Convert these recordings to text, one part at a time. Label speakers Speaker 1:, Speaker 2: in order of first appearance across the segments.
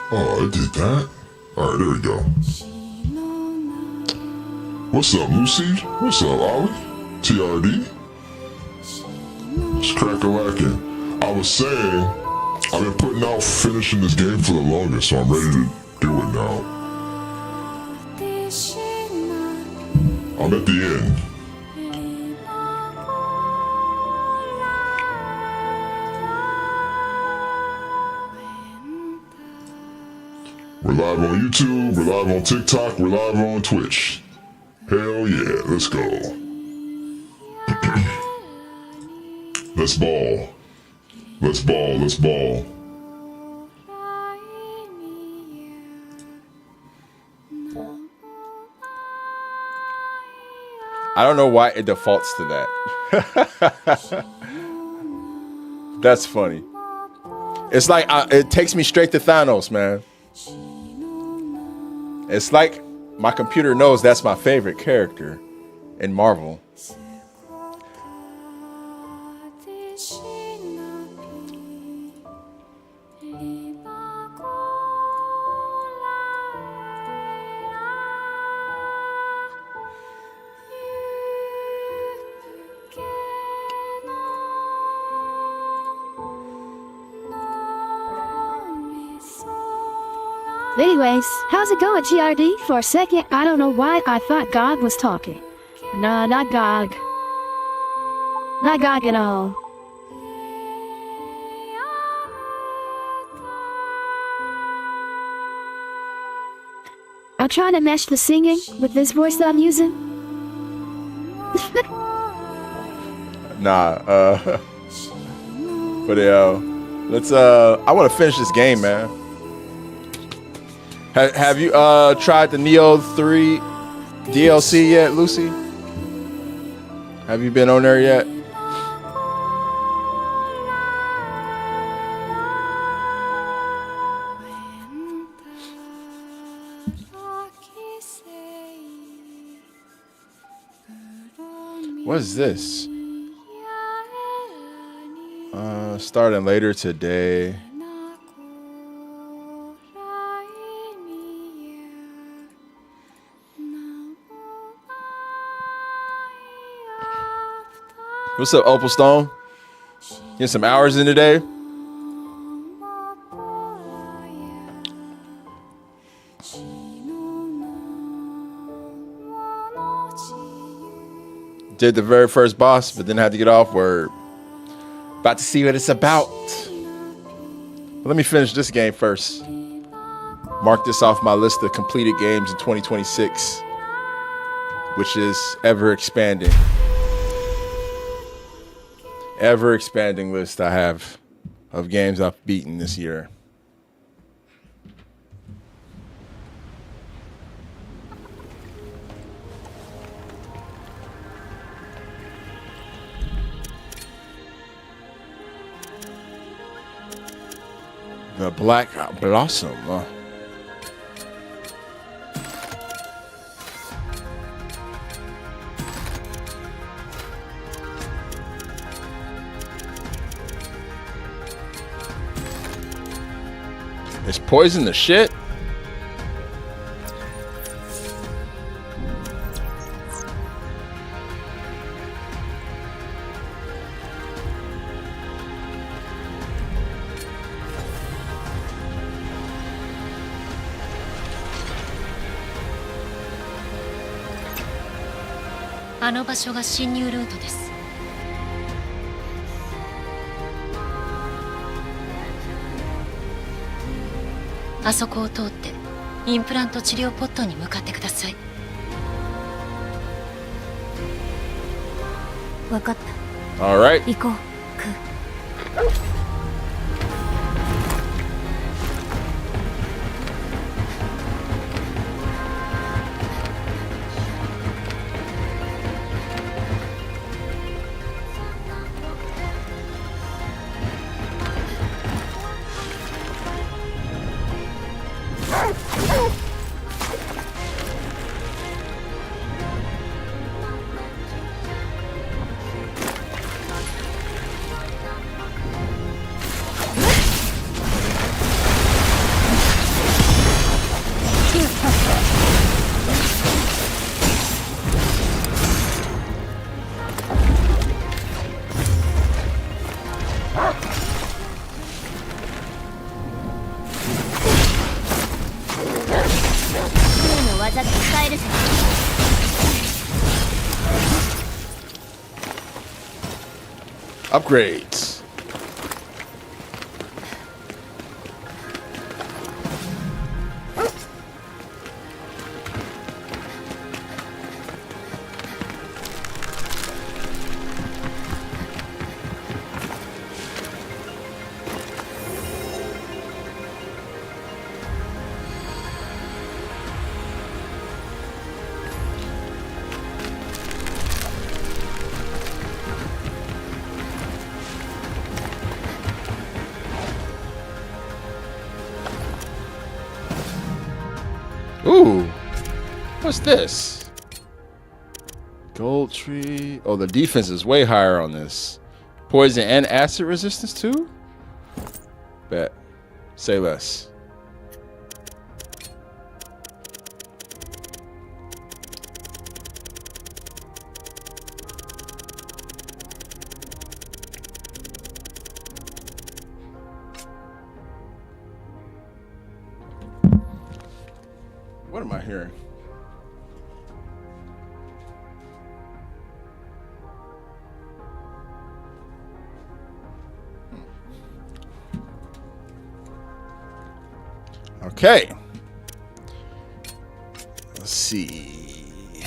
Speaker 1: Oh, I did that? Alright, there we go. What's up, Lucy? What's up, Ollie? TRD? It's crack-a-lackin'. I was saying, I've been putting out finishing this game for the longest, so I'm ready to do it now. I'm at the end. We're live on YouTube, we're live on TikTok, we're live on Twitch. Hell yeah, let's go. Let's ball. Let's ball, let's ball.
Speaker 2: I don't know why it defaults to that. That's funny. It's like, it takes me straight to Thanos, man. It's like my computer knows that's my favorite character in Marvel.
Speaker 3: Anyways, how's it going, TRD? For a second, I don't know why I thought God was talking. Nah, not God. Not God at all. I'm trying to mesh the singing with this voice that I'm using.
Speaker 2: But let's I want to finish this game, man. Have you tried the Neo 3 DLC yet, Lucy? Have you been on there yet? What is this? Starting later today. What's up, Opal Stone? Get some hours in today. Did the very first boss, but then had to get off. Word. About to see what it's about. But let me finish this game first. Mark this off my list of completed games in 2026, which is ever expanding. Ever expanding list I have of games I've beaten this year. The Black Blossom. Is poison the shit?
Speaker 4: "あの場所が侵入ルートです。あそこを通ってインプラント治療ポットに向かってください。分かった。
Speaker 2: Alright.
Speaker 4: 行こう、クー。
Speaker 2: Upgrades. Ooh, what's this? Gold tree. Oh, the defense is way higher on this. Poison and acid resistance too? Bet. Say less. What am I hearing? Okay. Let's see.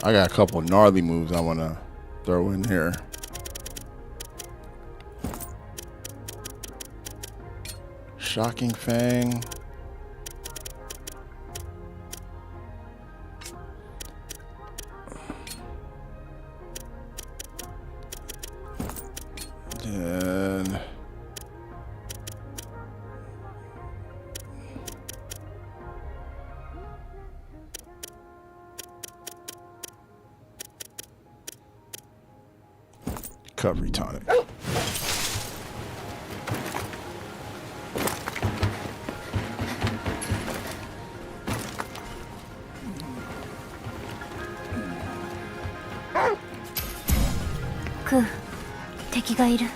Speaker 2: I got a couple gnarly moves I want to throw in here. Shocking Fang. Then recovery tonic.
Speaker 4: Ku, 敵がいる。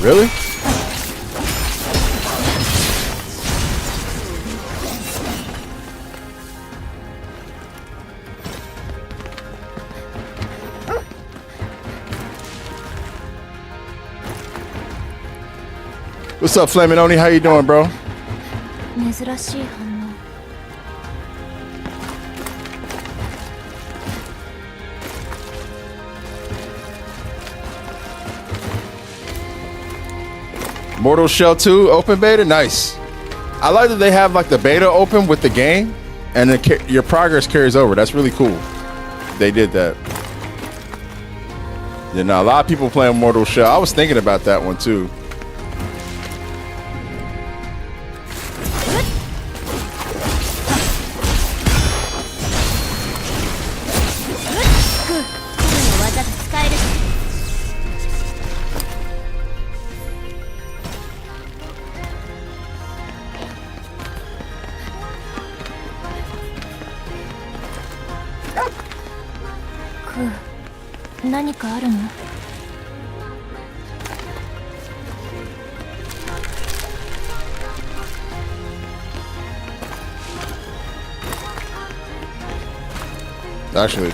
Speaker 2: Really? What's up, Flamin' Oni? How you doing, bro?
Speaker 4: 珍しい反応。
Speaker 2: Mortal Shell 2 open beta, nice. I like that they have like the beta open with the game, and your progress carries over. That's really cool. They did that. You know, a lot of people playing Mortal Shell. I was thinking about that one too. actually.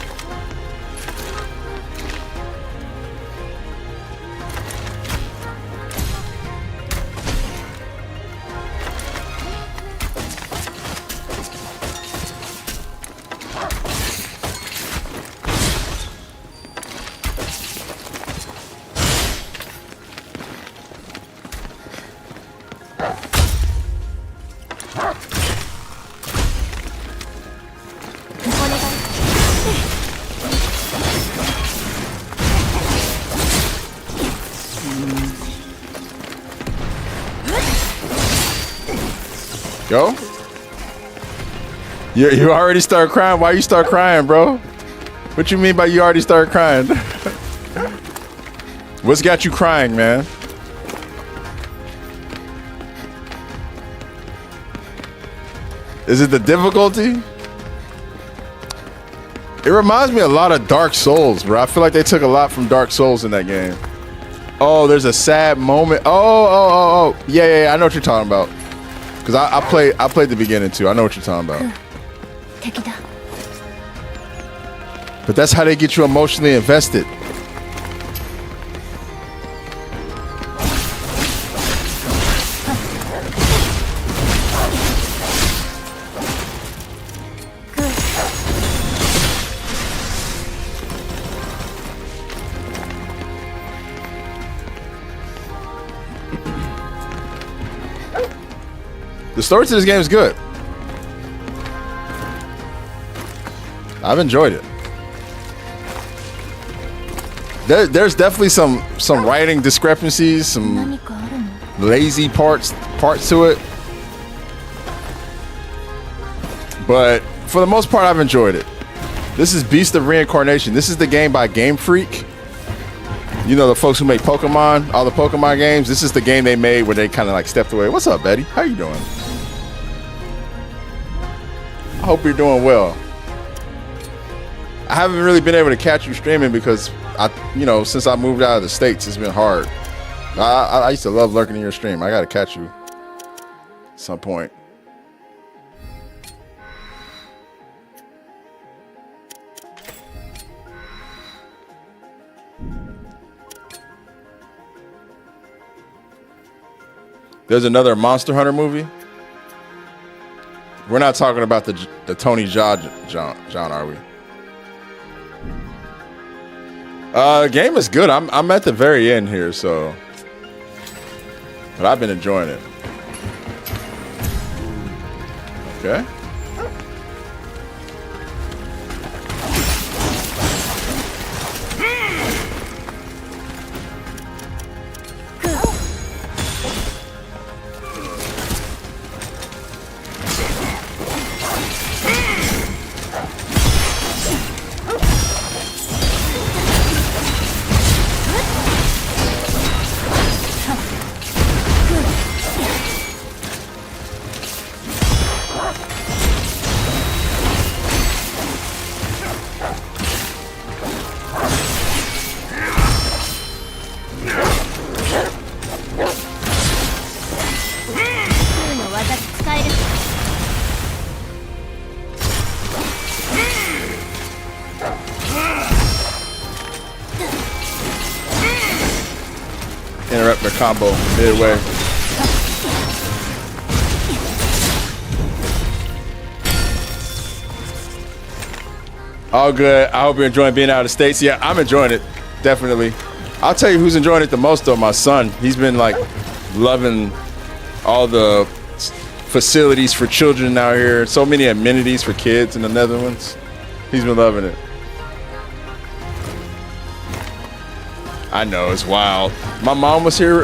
Speaker 2: Go. You already start crying. Why you start crying, bro? What you mean by you already start crying? What's got you crying, man? Is it the difficulty? It reminds me a lot of Dark Souls, bro. I feel like they took a lot from Dark Souls in that game. Oh, there's a sad moment. Oh. Yeah. I know what you're talking about. Cause I played the beginning too. I know what you're talking about. But that's how they get you emotionally invested. The story to this game is good. I've enjoyed it. There's definitely some writing discrepancies, some lazy parts to it. But for the most part, I've enjoyed it. This is Beast of Reincarnation. This is the game by Game Freak. You know, the folks who make Pokemon, all the Pokemon games. This is the game they made where they kind of like stepped away. What's up, Betty? How you doing? I hope you're doing well. I haven't really been able to catch you streaming because since I moved out of the States, it's been hard. I used to love lurking in your stream. I got to catch you at some point. There's another Monster Hunter movie. We're not talking about the Tony Jaa John, are we? The game is good. I'm at the very end here, so, but I've been enjoying it. Okay. Interrupt their combo midway. All good. I hope you're enjoying being out of the States. Yeah, I'm enjoying it. Definitely. I'll tell you who's enjoying it the most, though. My son. He's been like loving all the facilities for children out here. So many amenities for kids in the Netherlands. He's been loving it. I know, it's wild. My mom was here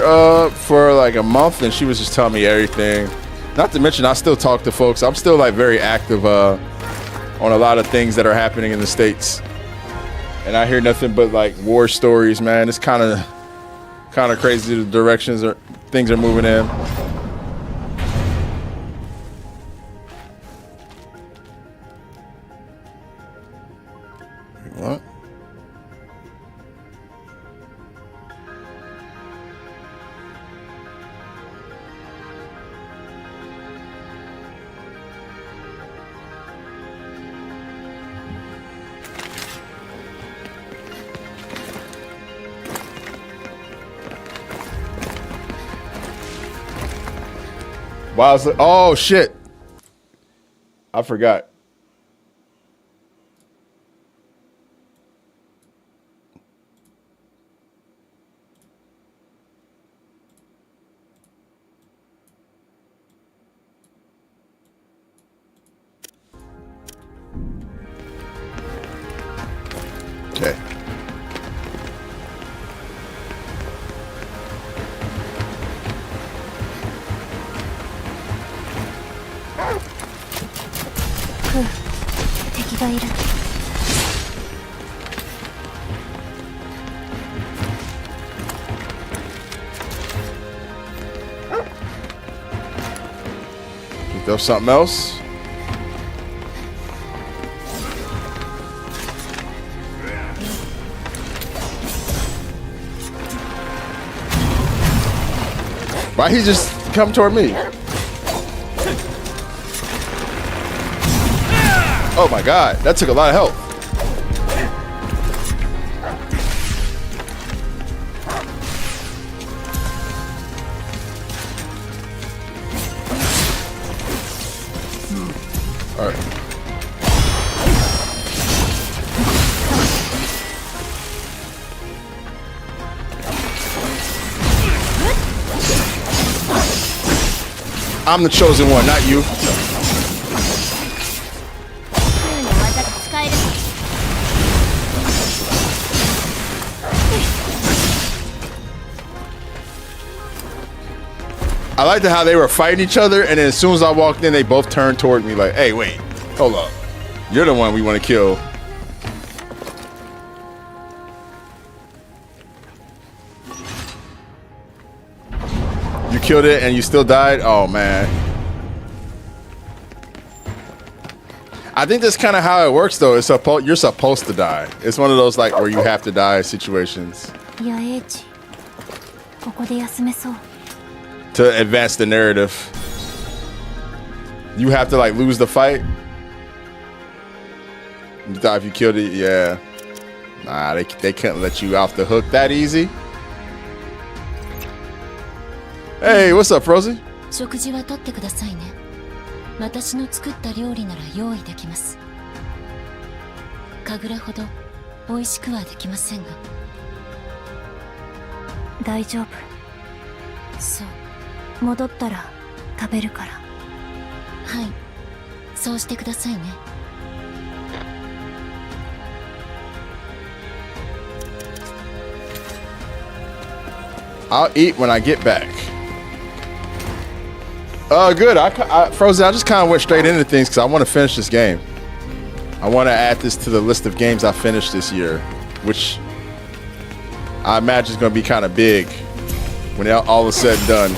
Speaker 2: for like a month, and she was just telling me everything. Not to mention, I still talk to folks. I'm still like very active on a lot of things that are happening in the States, and I hear nothing but like war stories, man. It's kind of crazy the directions things are moving in. What? Wow. Oh shit. I forgot. Okay. There's something else. Why he just come toward me? Oh my god, that took a lot of help. All right. I'm the chosen one, not you. I liked how they were fighting each other, and then as soon as I walked in, they both turned toward me like, hey, wait, hold up. You're the one we want to kill. You killed it and you still died? Oh, man. I think that's kind of how it works, though. It's you're supposed to die. It's one of those, like, where you have to die situations. To advance the narrative. You have to, like, lose the fight. You thought if you killed it, yeah. Nah, they couldn't let you off the hook that easy. Hey, what's up, Rosie?
Speaker 4: 食事はとってくださいね。私の作った料理なら用意できます。神楽ほど美味しくはできませんが。大丈夫。そう。戻ったら食べるから。はい。そうしてくださいね。
Speaker 2: I'll eat when I get back. Good. Frozen, I just kind of went straight into things because I want to finish this game. I want to add this to the list of games I finished this year, which I imagine is going to be kind of big when all is said and done.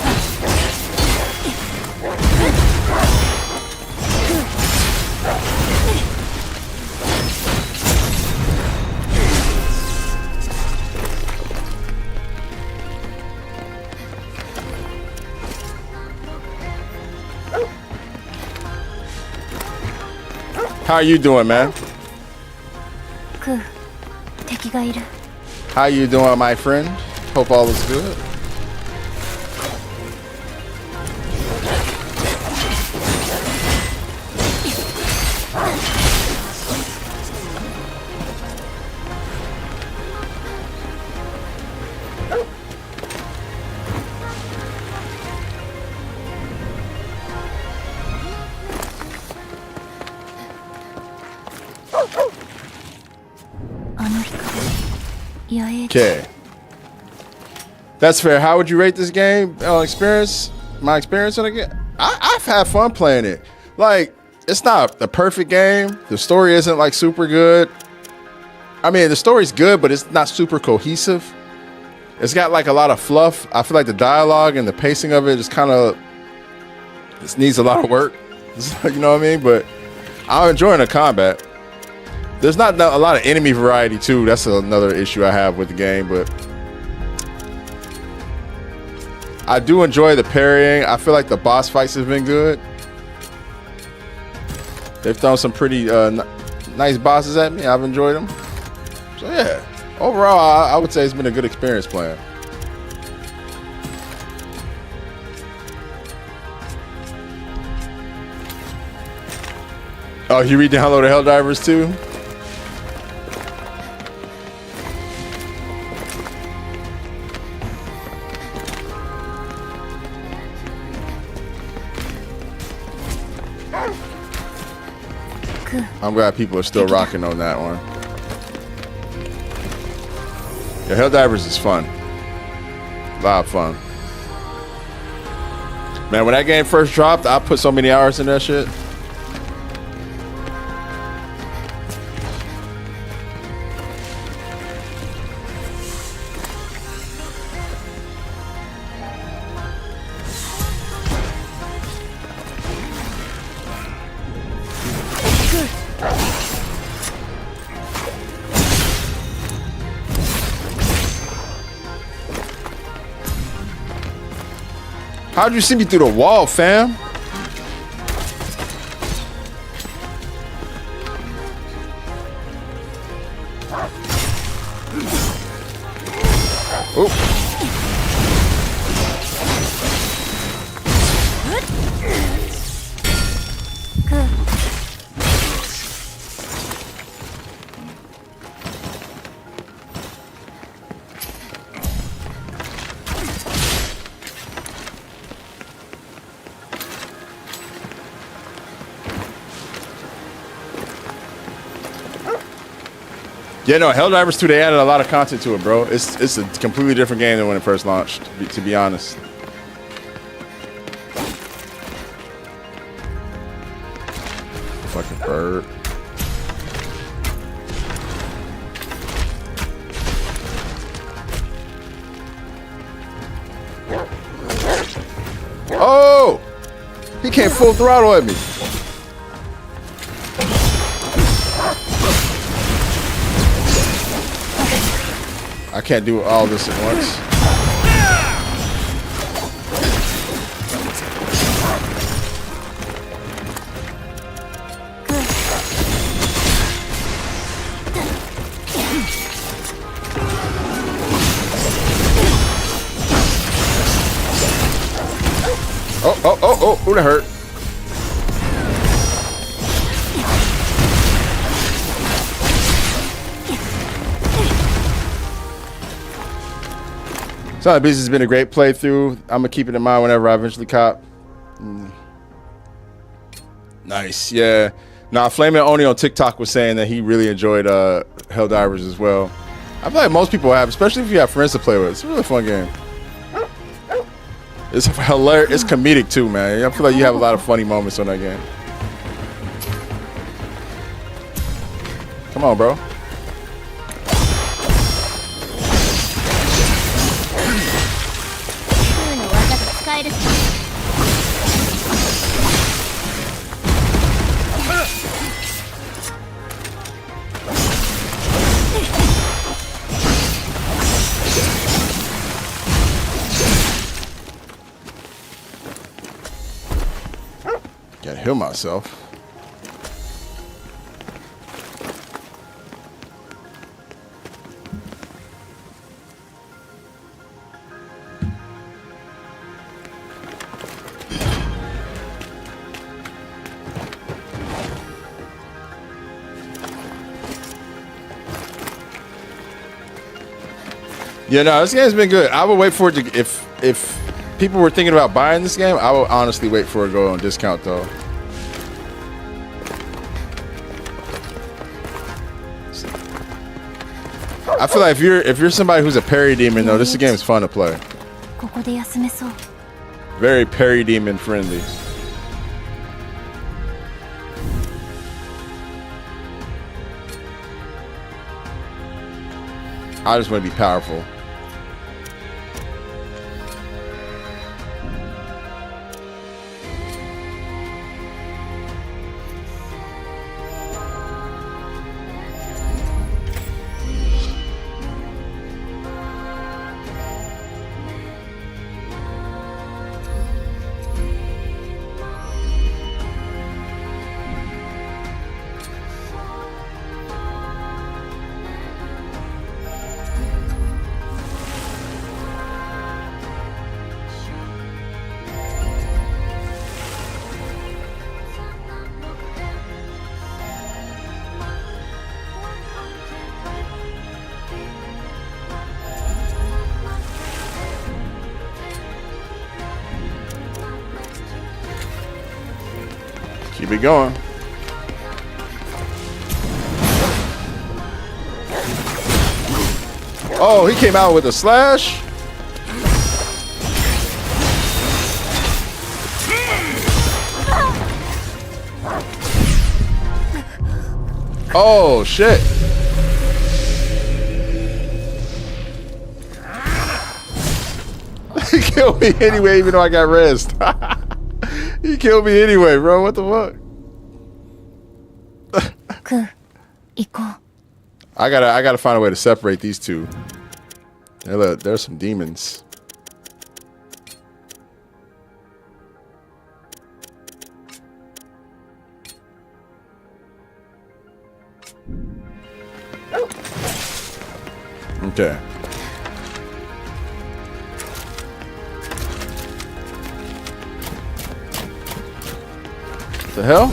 Speaker 2: How are you doing, man? How you doing, my friend? Hope all is good. Okay. That's fair. How would you rate this game? Experience? My experience on the game? I've had fun playing it. Like, it's not a perfect game. The story isn't like super good. I mean, the story's good, but it's not super cohesive. It's got like a lot of fluff. I feel like the dialogue and the pacing of it is kind of, this needs a lot of work. You know what I mean? But I'm enjoying the combat. There's not a lot of enemy variety too. That's another issue I have with the game, but I do enjoy the parrying. I feel like the boss fights have been good. They've thrown some pretty nice bosses at me. I've enjoyed them. So yeah, overall, I would say it's been a good experience playing. Oh, you re-downloaded Helldivers too? I'm glad people are still rocking on that one. Yeah, Helldivers is fun. A lot of fun. Man, when that game first dropped, I put so many hours in that shit. How'd you see me through the wall, fam? Oh. Yeah, no, Helldivers 2, they added a lot of content to it, bro. It's a completely different game than when it first launched, to be honest. Fucking bird. Oh! He came full throttle at me. I can't do all this at once. Oh, that hurt. Solid Beast has been a great playthrough. I'm gonna keep it in mind whenever I eventually cop. Nice, yeah. Now, Flamin' Oni on TikTok was saying that he really enjoyed Helldivers as well. I feel like most people have, especially if you have friends to play with. It's a really fun game. It's hilarious. It's comedic too, man. I feel like you have a lot of funny moments on that game. Come on, bro. Gotta heal myself. Yeah, no, this game's been good. I would wait for it to, if people were thinking about buying this game, I would honestly wait for it to go on discount though. I feel like if you're somebody who's a parry demon though, this game is fun to play. Very parry demon friendly. I just want to be powerful. Keep it going. Oh, he came out with a slash. Oh, shit. He killed me anyway, even though I got rest. He killed me anyway, bro. What the fuck?
Speaker 4: くん行こう
Speaker 2: I gotta find a way to separate these two. Hey, look, there's some demons. Okay. The hell?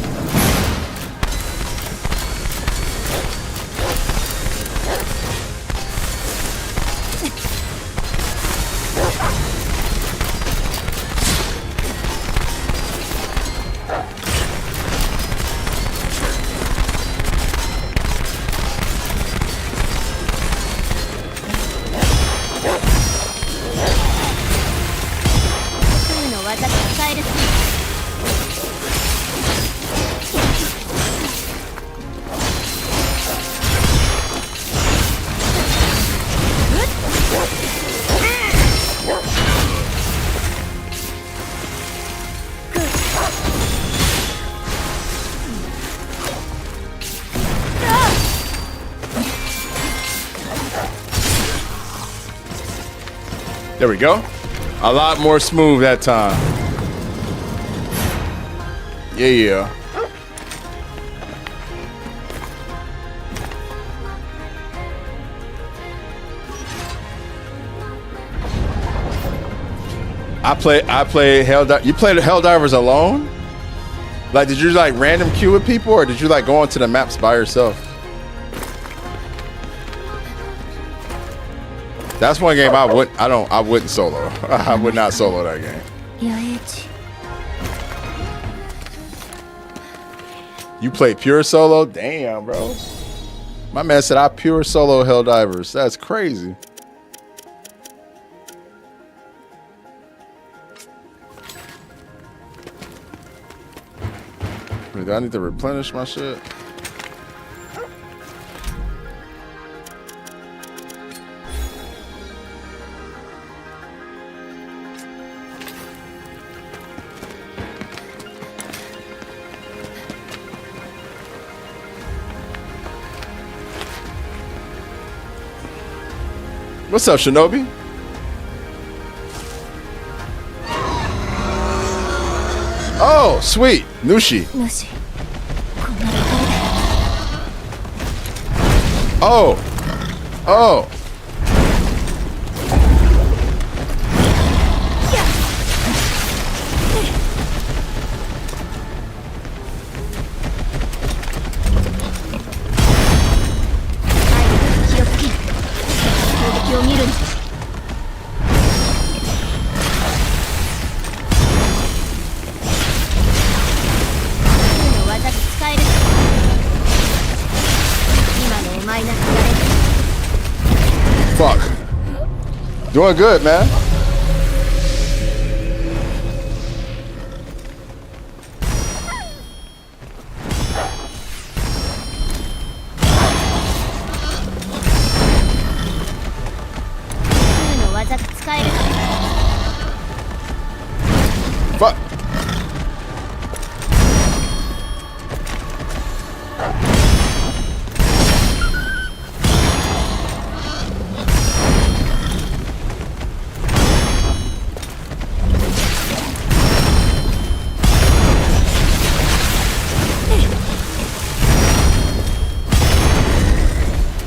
Speaker 2: There we go. A lot more smooth that time. Yeah. I play you played Helldivers alone? Like, did you like random queue with people, or did you like go onto the maps by yourself? That's one game I wouldn't solo. I would not solo that game.
Speaker 4: 八重地
Speaker 2: You play pure solo? Damn, bro. My man said I pure solo Helldivers. That's crazy. Wait, do I need to replenish my shit? What's up, Shinobi? Oh, sweet. Nushi.
Speaker 4: 主こんなところで
Speaker 2: Oh. Oh. Fuck. Doing good, man. Fuck.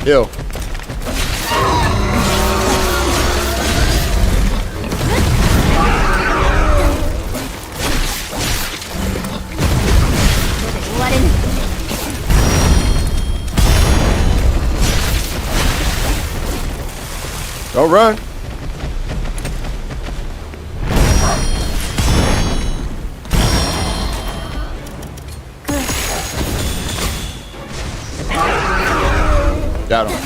Speaker 2: Ew. Don't run. Got him.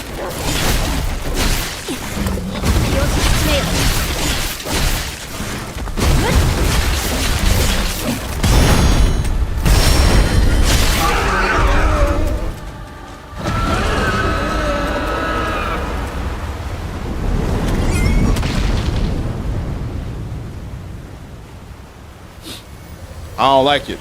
Speaker 2: I don't like it.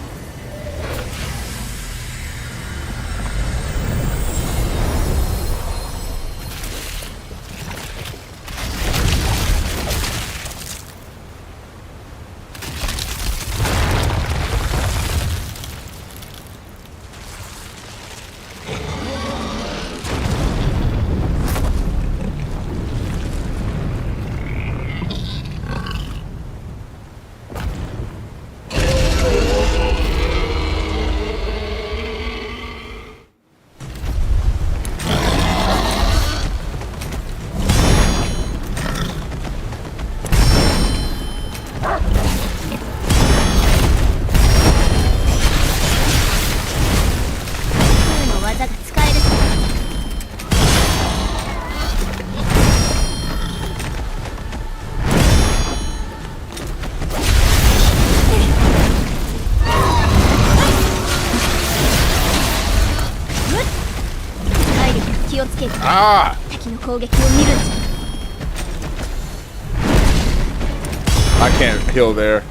Speaker 2: Ah! I can't heal there.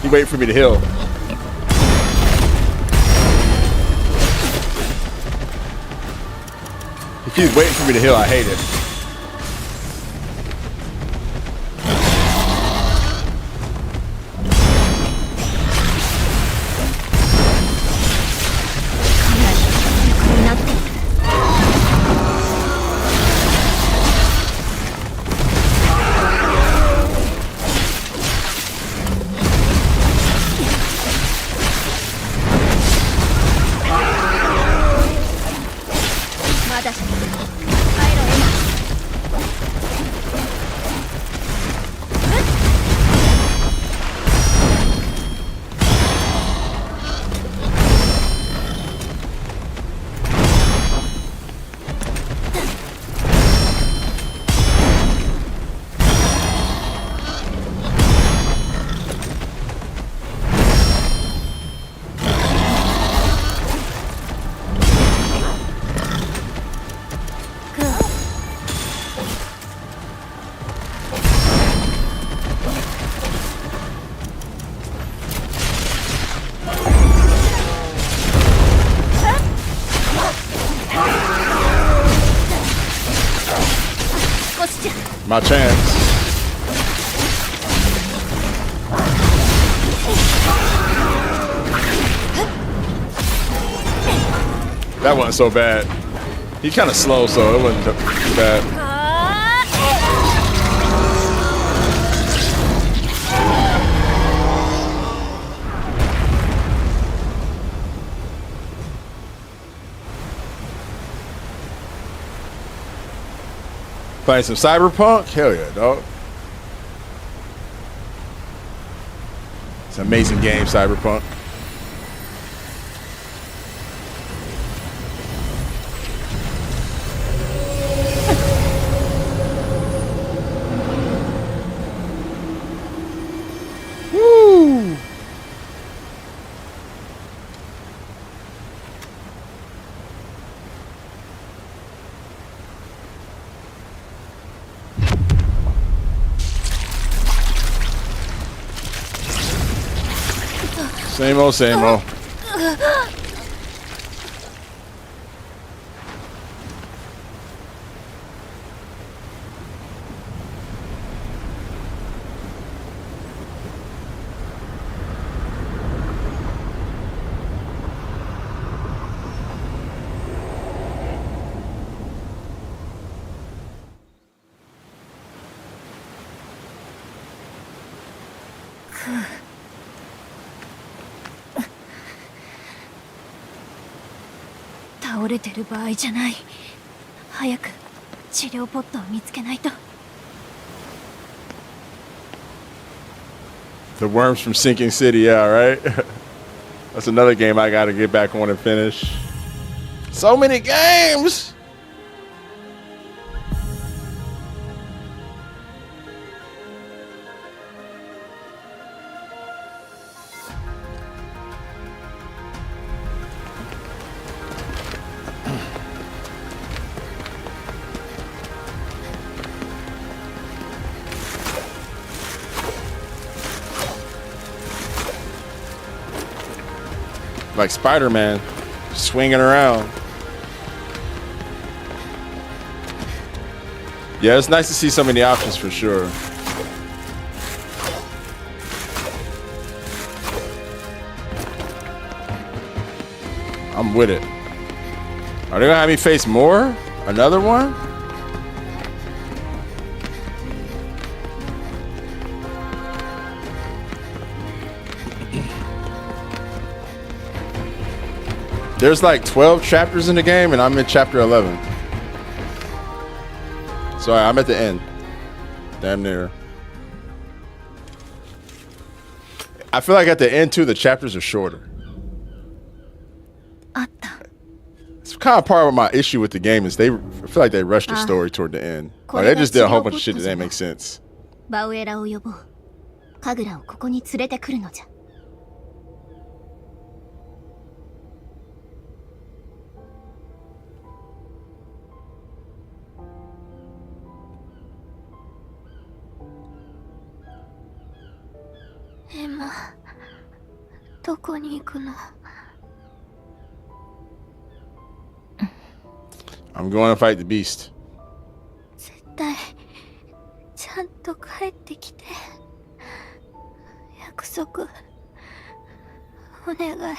Speaker 2: You wait for me to heal. He keeps waiting for me to heal. I hate it. My chance. That wasn't so bad. He kind of slow, so it wasn't too bad. Playing some Cyberpunk? Hell yeah, dog. It's an amazing game, Cyberpunk. Woo! Same old, same old.
Speaker 4: 倒れてる場合じゃない。早く治療ポットを見つけないと。
Speaker 2: The worms from Sinking City, yeah, right? That's another game I gotta get back on and finish. So many games! Like Spider-Man, swinging around. Yeah, it's nice to see so many options for sure. I'm with it. Are they gonna have me face more? Another one? There's like 12 chapters in the game, and I'm in chapter 11. So I'm at the end. Damn near. I feel like at the end, too, the chapters are shorter. It's kind of part of my issue with the game is I feel like they rushed the story toward the end. Like they just did a whole bunch of shit that didn't make sense.
Speaker 4: バウエラを呼ぼう。神楽をここに連れてくるのじゃ。エマ、どこに行くの？
Speaker 2: I'm going to fight the beast.
Speaker 4: 絶対ちゃんと帰ってきて。約束お願い。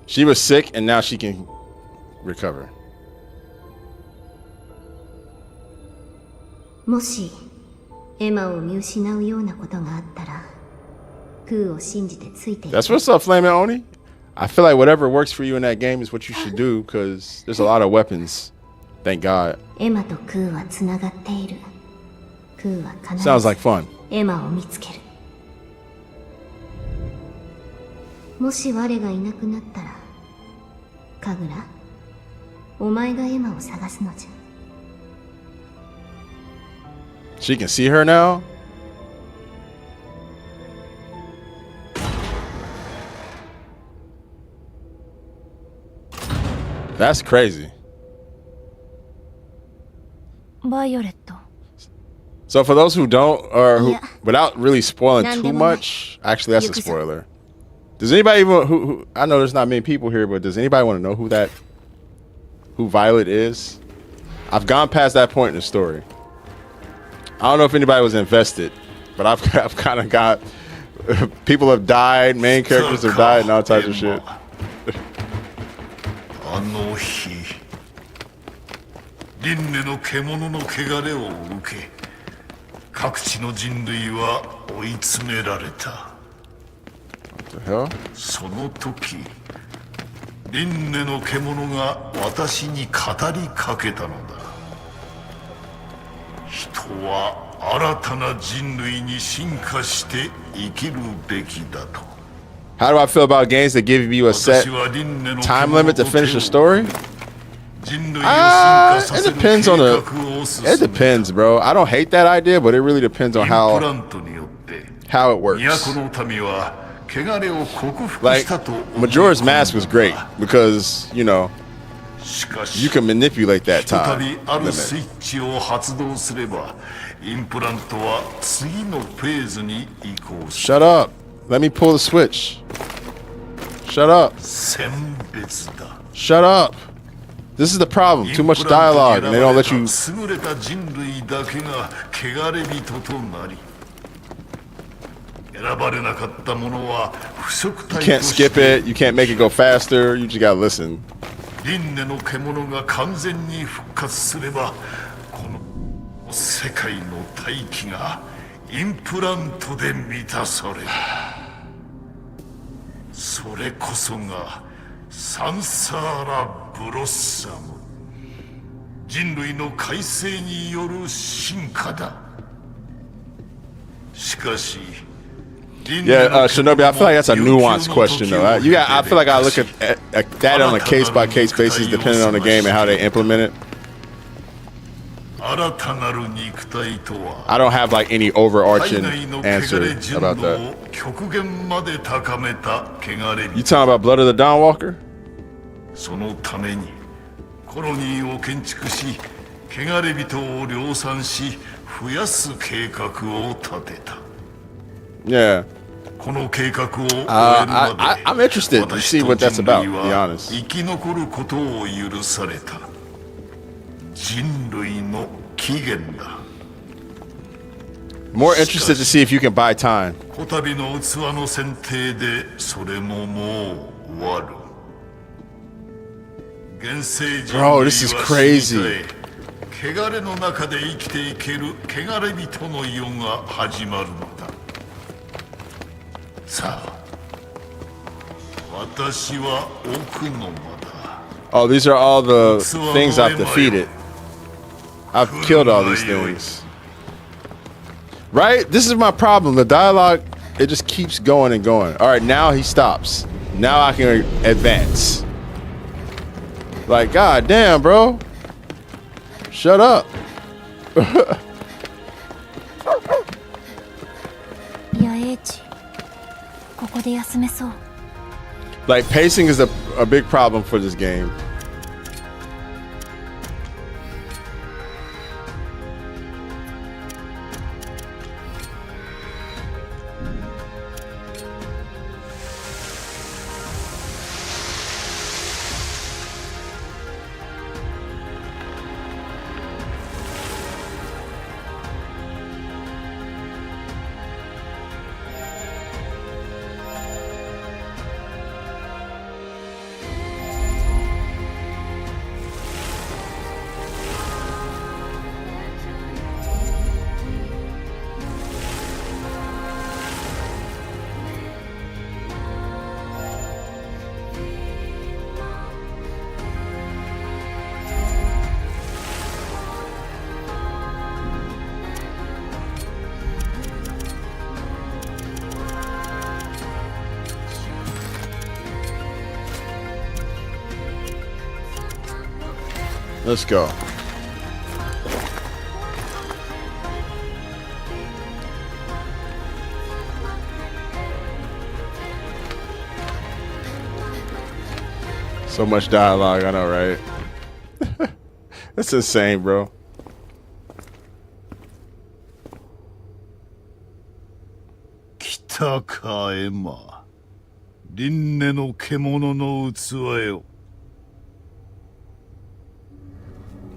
Speaker 2: She was sick and now she can recover.
Speaker 4: もしエマを見失うようなことがあったら、クーを信じてついていて。
Speaker 2: That's what's up, Flaming Oni. I feel like whatever works for you in that game is what you should do because there's a lot of weapons. Thank God.
Speaker 4: エマとクーはつながっている。クーは必ず
Speaker 2: Sounds like fun.
Speaker 4: エマを見つける。もし我がいなくなったら、カグラ、お前がエマを探すのじゃ。
Speaker 2: She can see her now? That's crazy.
Speaker 4: バイオレット。
Speaker 2: So for those who don't, or who,
Speaker 4: Yeah.
Speaker 2: without really spoiling too much, actually that's a spoiler. Does anybody even, who I know there's not many people here, but does anybody want to know who Violet is? I've gone past that point in the story. I don't know if anybody was invested, but I've kind of got, people have died, main characters have died, and all types of shit.
Speaker 5: あの日、輪廻の獣の汚れを受け、各地の人類は追い詰められた。
Speaker 2: What the hell?
Speaker 5: その時、輪廻の獣が私に語りかけたのだ。人は新たな人類に進化して生きるべきだと。
Speaker 2: How do I feel about games that give you a set
Speaker 5: 私は輪廻の
Speaker 2: time limit to finish a story?
Speaker 5: 人類を進化さ
Speaker 2: It
Speaker 5: せる計
Speaker 2: depends on
Speaker 5: 画
Speaker 2: the.
Speaker 5: を進
Speaker 2: It
Speaker 5: め
Speaker 2: depends, bro. I don't hate that idea, but it really depends on
Speaker 5: インプラ
Speaker 2: how
Speaker 5: ントによって
Speaker 2: how it works.
Speaker 5: 都の民は汚れを克服
Speaker 2: Like
Speaker 5: したと思い
Speaker 2: Majora's
Speaker 5: 込んだ
Speaker 2: Mask was great because you know
Speaker 5: しかし
Speaker 2: you can manipulate that
Speaker 5: ひとた
Speaker 2: time
Speaker 5: びあるスイ
Speaker 2: limit.
Speaker 5: ッチを発動すればインプラントは次のフェーズに移行し
Speaker 2: Shut up. Let me pull the switch. Shut up.
Speaker 5: 選別だ
Speaker 2: Shut up. This is the problem. Too much dialogue, and they don't let you.
Speaker 5: 優れた人類だけが汚れ人となり選ばれなかった者は不足
Speaker 2: You
Speaker 5: 体
Speaker 2: can't
Speaker 5: として
Speaker 2: skip it. You can't make it go faster. You just gotta listen.
Speaker 5: 輪廻の獣が完全に復活すればこの世界の大気がインプラントで満たされるそれこそがサンサーラブロッサム。人類の改正による進化だ。しかし
Speaker 2: Yeah, Shinobi, I feel like that's a nuanced question, though. I feel like I look at that on a case-by-case basis, depending on the game and how they implement it.
Speaker 5: 新たなる肉体とは
Speaker 2: I don't have like any overarching
Speaker 5: 体内の汚
Speaker 2: answer
Speaker 5: れ純
Speaker 2: about
Speaker 5: 度
Speaker 2: that.
Speaker 5: を極限まで高めた汚れ
Speaker 2: You
Speaker 5: 人。
Speaker 2: talking about Blood of the Dawn Walker?
Speaker 5: そのためにコロニーを建築し、汚れ人を量産し、増やす計画を立てた。
Speaker 2: Yeah.
Speaker 5: この計画を終える
Speaker 2: I
Speaker 5: まで
Speaker 2: I'm interested to see what that's about, to be
Speaker 5: 私と人類は
Speaker 2: honest.
Speaker 5: 生き残ることを許された。人類の起源だ。
Speaker 2: More interested to see if you can buy time.
Speaker 5: こたびの器の選定でそれももう終わる。現世人類
Speaker 2: Bro,
Speaker 5: は
Speaker 2: this is crazy.
Speaker 5: 死に絶え汚れの中で生きていける汚れ人の世が始まるのだ。さあ、私は奥の間だ。
Speaker 2: Oh, these are all the things I've defeated. I've killed all these things. Right? This is my problem. The dialogue, it just keeps going and going. All right, now he stops. Now I can advance. Like, god damn, bro. Shut up.
Speaker 4: 野営地ここで休めそう
Speaker 2: Like, pacing is a big problem for this game. Let's go. So much dialogue, I know, right? That's insane, bro.
Speaker 5: 来たかエマ。輪廻の獣の器よ。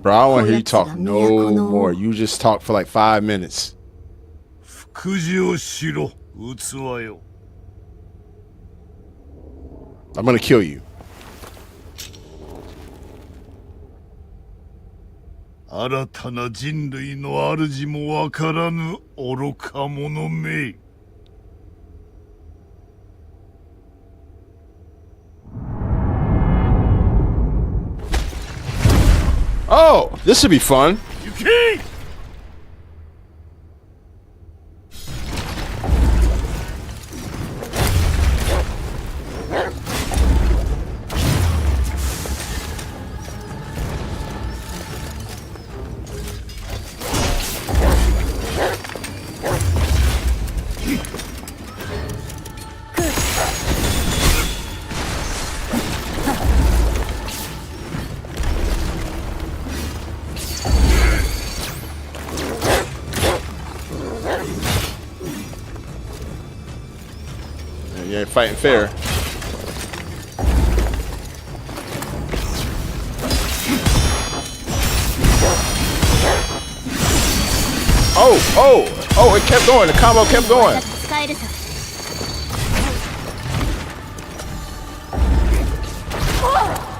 Speaker 2: Bro, I don't want to hear you talk no more. You just talk for like 5 minutes.
Speaker 5: 服従をしろ、器よ。
Speaker 2: I'm gonna kill you.
Speaker 5: 新たな人類の主もわからぬ愚か者め。
Speaker 2: Oh, this should be fun.
Speaker 5: 行け！
Speaker 2: You ain't fighting fair. Oh, it kept going. The combo kept going.
Speaker 4: 使えるさ
Speaker 2: Oh,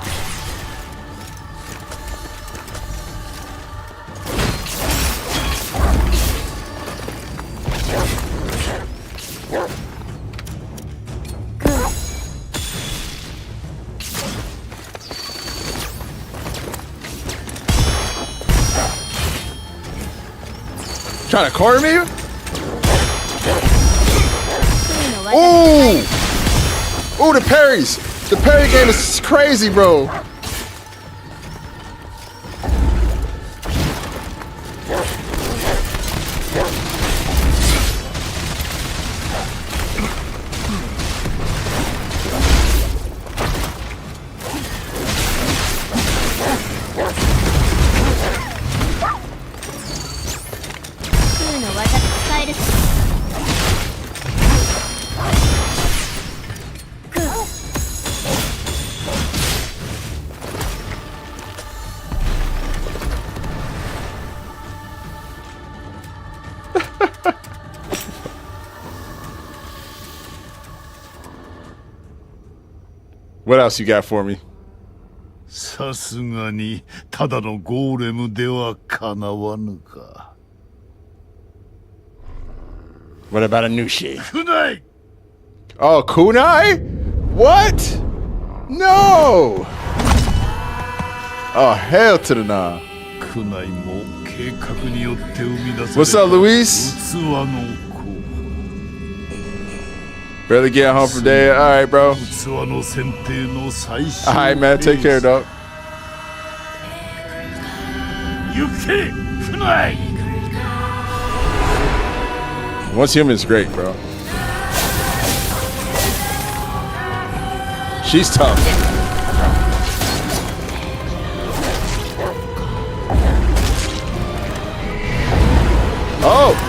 Speaker 2: Trying to corner me? Ooh! Ooh, the parries! The parry game is crazy, bro. What else you got for me?
Speaker 5: さすがにただのゴーレムではかなわぬか。
Speaker 2: What about a Nushi?
Speaker 5: くない。
Speaker 2: Oh, kunai? What? No! Oh, hell to the nah.
Speaker 5: くないも計画によって生み出された
Speaker 2: What's up, Luis?
Speaker 5: 器の子。
Speaker 2: Barely getting home from day. All right, bro.
Speaker 5: 器の選定の最終
Speaker 2: All right, man. Take care, dog.
Speaker 5: 行けくない。
Speaker 2: Once human is great, bro. She's tough. Oh!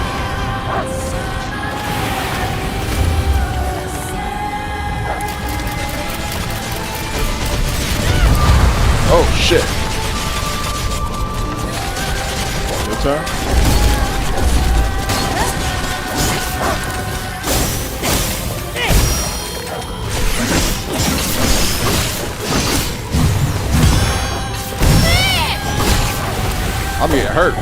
Speaker 2: Oh, shit. Your turn? I'm getting hurt.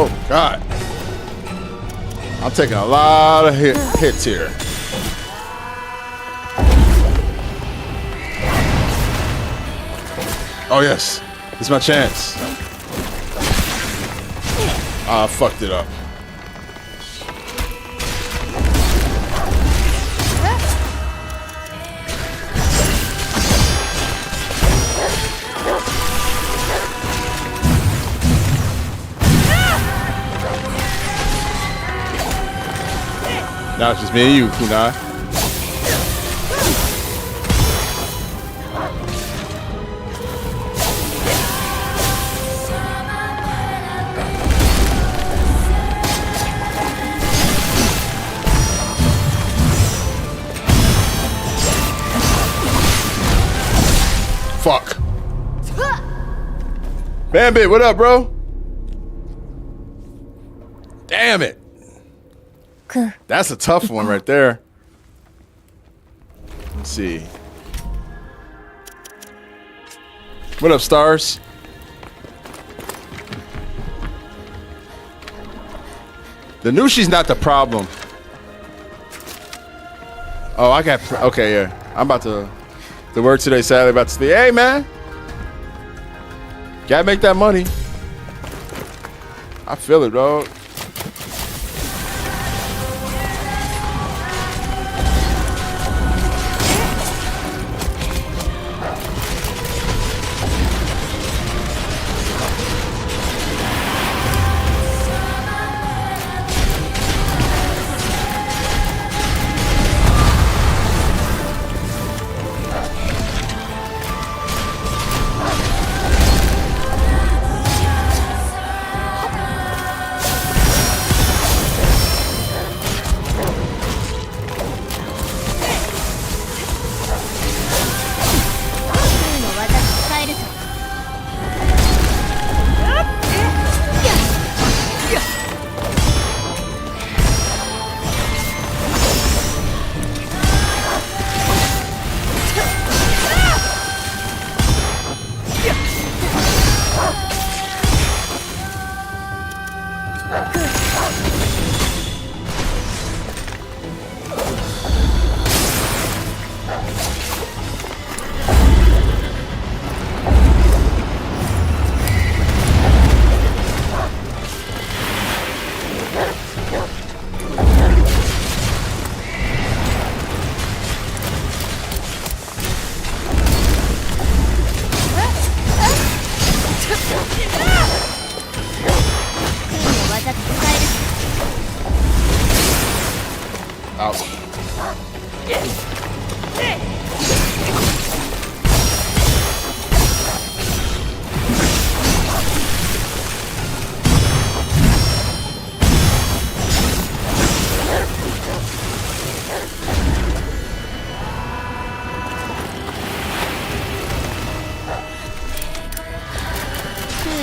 Speaker 2: Oh, God. I'm taking a lot of hits here. Oh, yes. This is my chance. I fucked it up. Now it's just me and you, Kunai. Fuck. Bambit, what up, bro? Damn it. That's a tough one right there. Let's see. What up, stars? The Nushi's not the problem. Oh, I got... Okay, yeah. I'm about to... The word today, sadly, about to say, hey, man. Gotta make that money. I feel it, dog.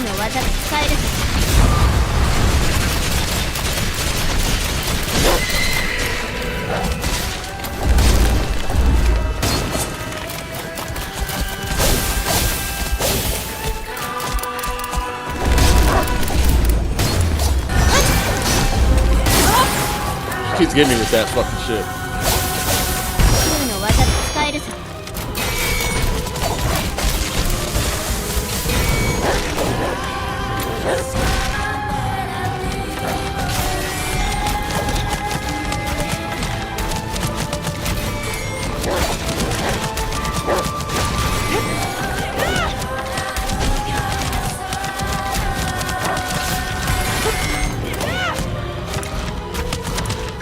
Speaker 4: の技が使えるぞ。
Speaker 2: Keeps getting me with that fucking shit.
Speaker 4: 空の技が使えるぞ。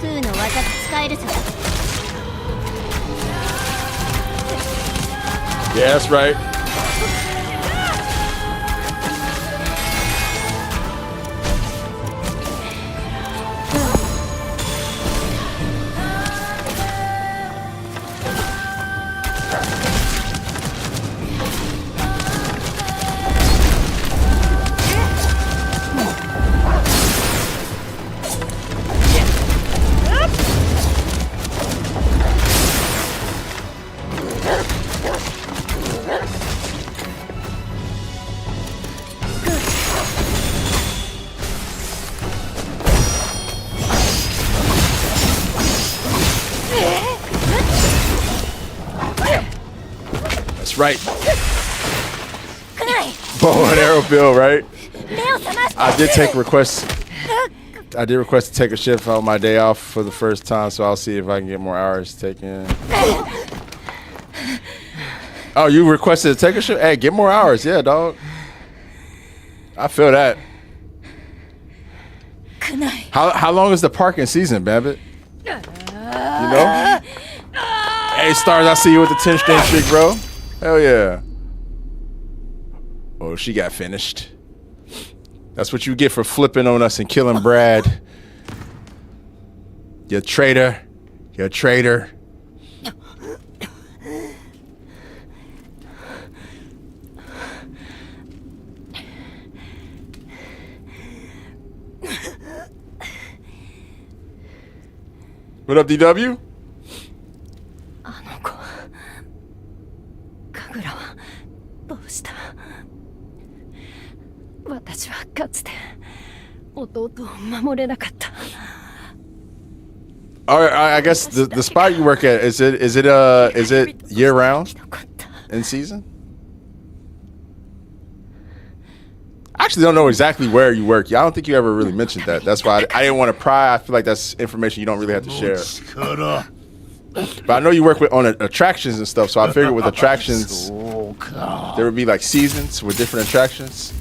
Speaker 4: 空の技が使えるぞ。
Speaker 2: Yeah, that's right. That's right. Bow and arrow Bill, right? I did take requests. I did request to take a shift on my day off for the first time, so I'll see if I can get more hours taken. Oh, you requested to take a shift? Hey, get more hours. Yeah, dog. I feel that. How long is the parking season, Babbitt? You know? Hey, Stars, I see you with the 10-string streak, bro. Hell yeah. Oh, she got finished. That's what you get for flipping on us and killing Brad. You traitor. You traitor. What up, DW?
Speaker 6: あの子、神楽はどうした？私はかつて弟を守れなかった。
Speaker 2: All right, I guess the spot you work at is it year round in season? I actually don't know exactly where you work. I don't think you ever really mentioned that. That's why I didn't want to pry. I feel like that's information you don't really have to share. But I know you work on attractions and stuff, so I figured with attractions, there would be like seasons with different attractions.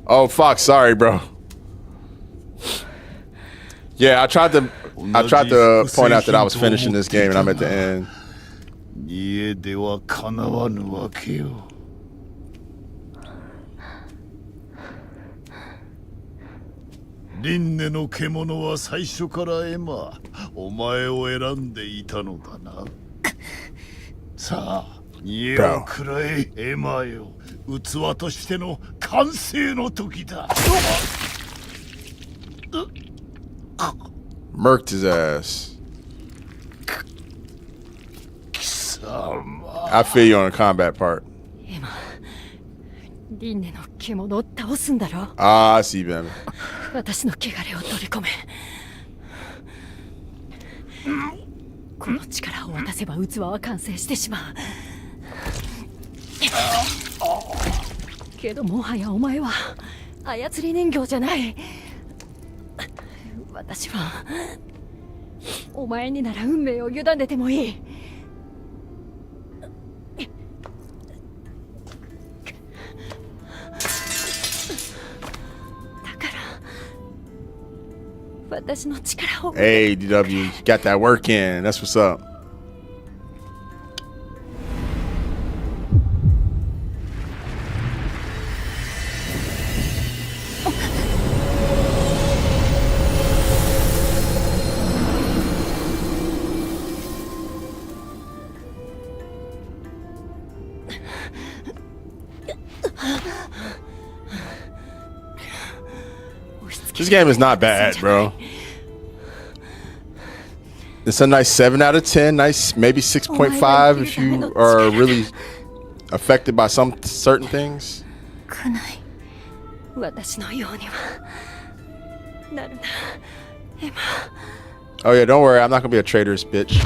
Speaker 2: Oh fuck! Sorry, bro. Yeah, I tried to point out that I was finishing this game and I'm at the end.
Speaker 5: 家ではかなわぬわけよ。輪廻の獣は最初からエマ、お前を選んでいたのだな。さあ、家をくらえ、エマよ。器としての完成の時だ。
Speaker 2: Murked his ass. I feel you on the combat part.
Speaker 6: 今、輪廻の獣を倒すんだろ。
Speaker 2: Ah, I see, man.
Speaker 6: 私の汚れを取り込め。この力を渡せば器は完成してしまう。けどもはやお前は操り人形じゃない。私はお前になら運命を委ねてもいい。だから私の力を
Speaker 2: Hey, DW, got that work in. That's what's up. This game is not bad, bro. It's a nice 7 out of 10. Nice, maybe 6.5 if you are really affected by some certain things.
Speaker 6: 来ない私のようにはなるなエマ
Speaker 2: Oh yeah, don't worry. I'm not gonna be a traitorous bitch.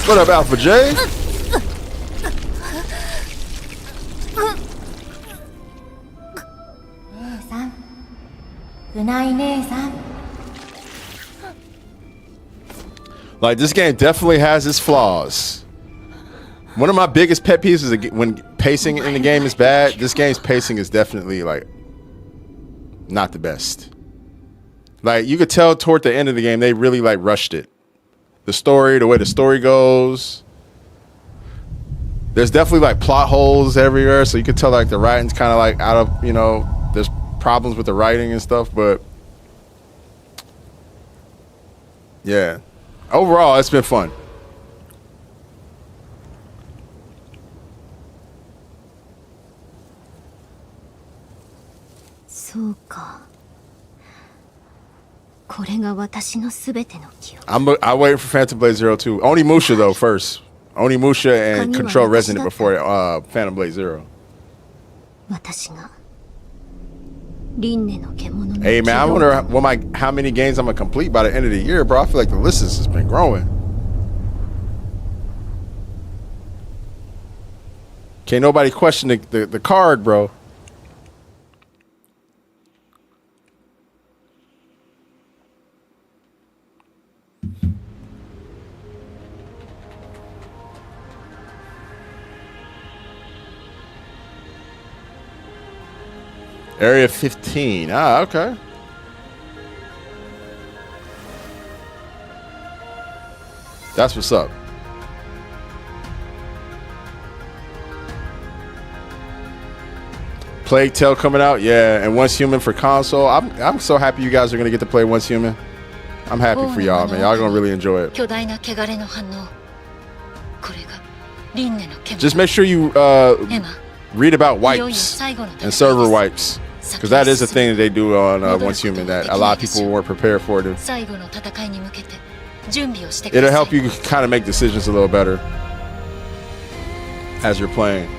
Speaker 2: What up, Alpha J? Like, this game definitely has its flaws. One of my biggest pet peeves is when pacing in the game is bad. This game's pacing is definitely like not the best. Like, you could tell toward the end of the game they really like rushed it. The story, the way the story goes. There's definitely like plot holes everywhere, so you could tell like the writing's kind of like out of, you know, there's problems with the writing and stuff, but yeah. Overall, it's been fun. I wait for Phantom Blade Zero 2. Only Musha though first. Only Musha and Control Resident before Phantom Blade Zero. Hey man, I wonder how many games I'm gonna complete by the end of the year, bro. I feel like the list has just been growing. Can't nobody question the card, bro. Area 15. Ah, okay. That's what's up. Plague Tale coming out, yeah, and Once Human for console. I'm so happy you guys are gonna get to play Once Human. I'm happy for y'all, man. Y'all gonna really enjoy it. Just make sure you read about wipes and server wipes, because that is a thing that they do on Once Human that a lot of people weren't prepared for. It'll help you kind of make decisions a little better as you're playing.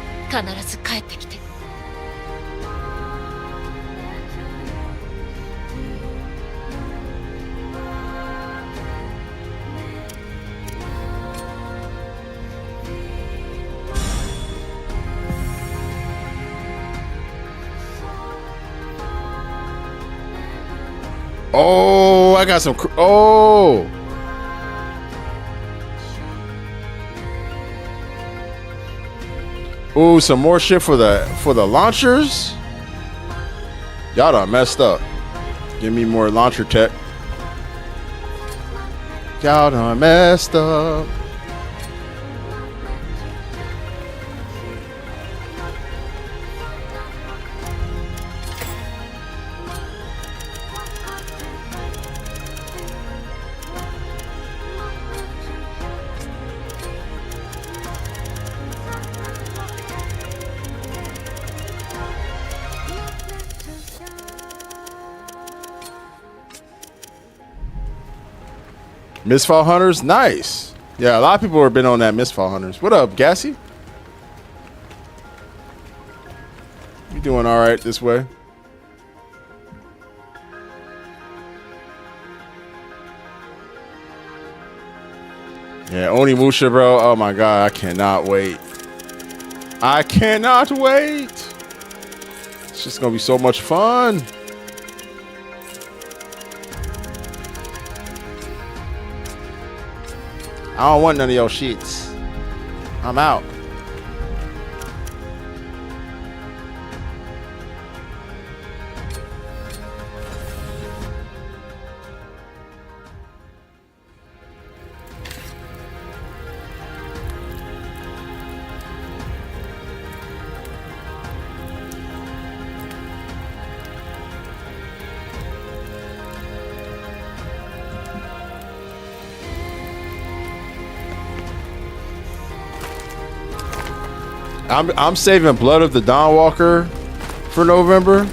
Speaker 2: Oh, I got some. Ooh, some more shit for the launchers. Y'all done messed up. Give me more launcher tech. Y'all done messed up. Mistfall Hunters, nice. Yeah, a lot of people have been on that Mistfall Hunters. What up, Gassy? You doing all right this way? Yeah, Onimusha, bro. Oh my god, I cannot wait. I cannot wait. It's just gonna be so much fun. I don't want none of your shits. I I'm out. I'm saving Blood of the Dawnwalker for November.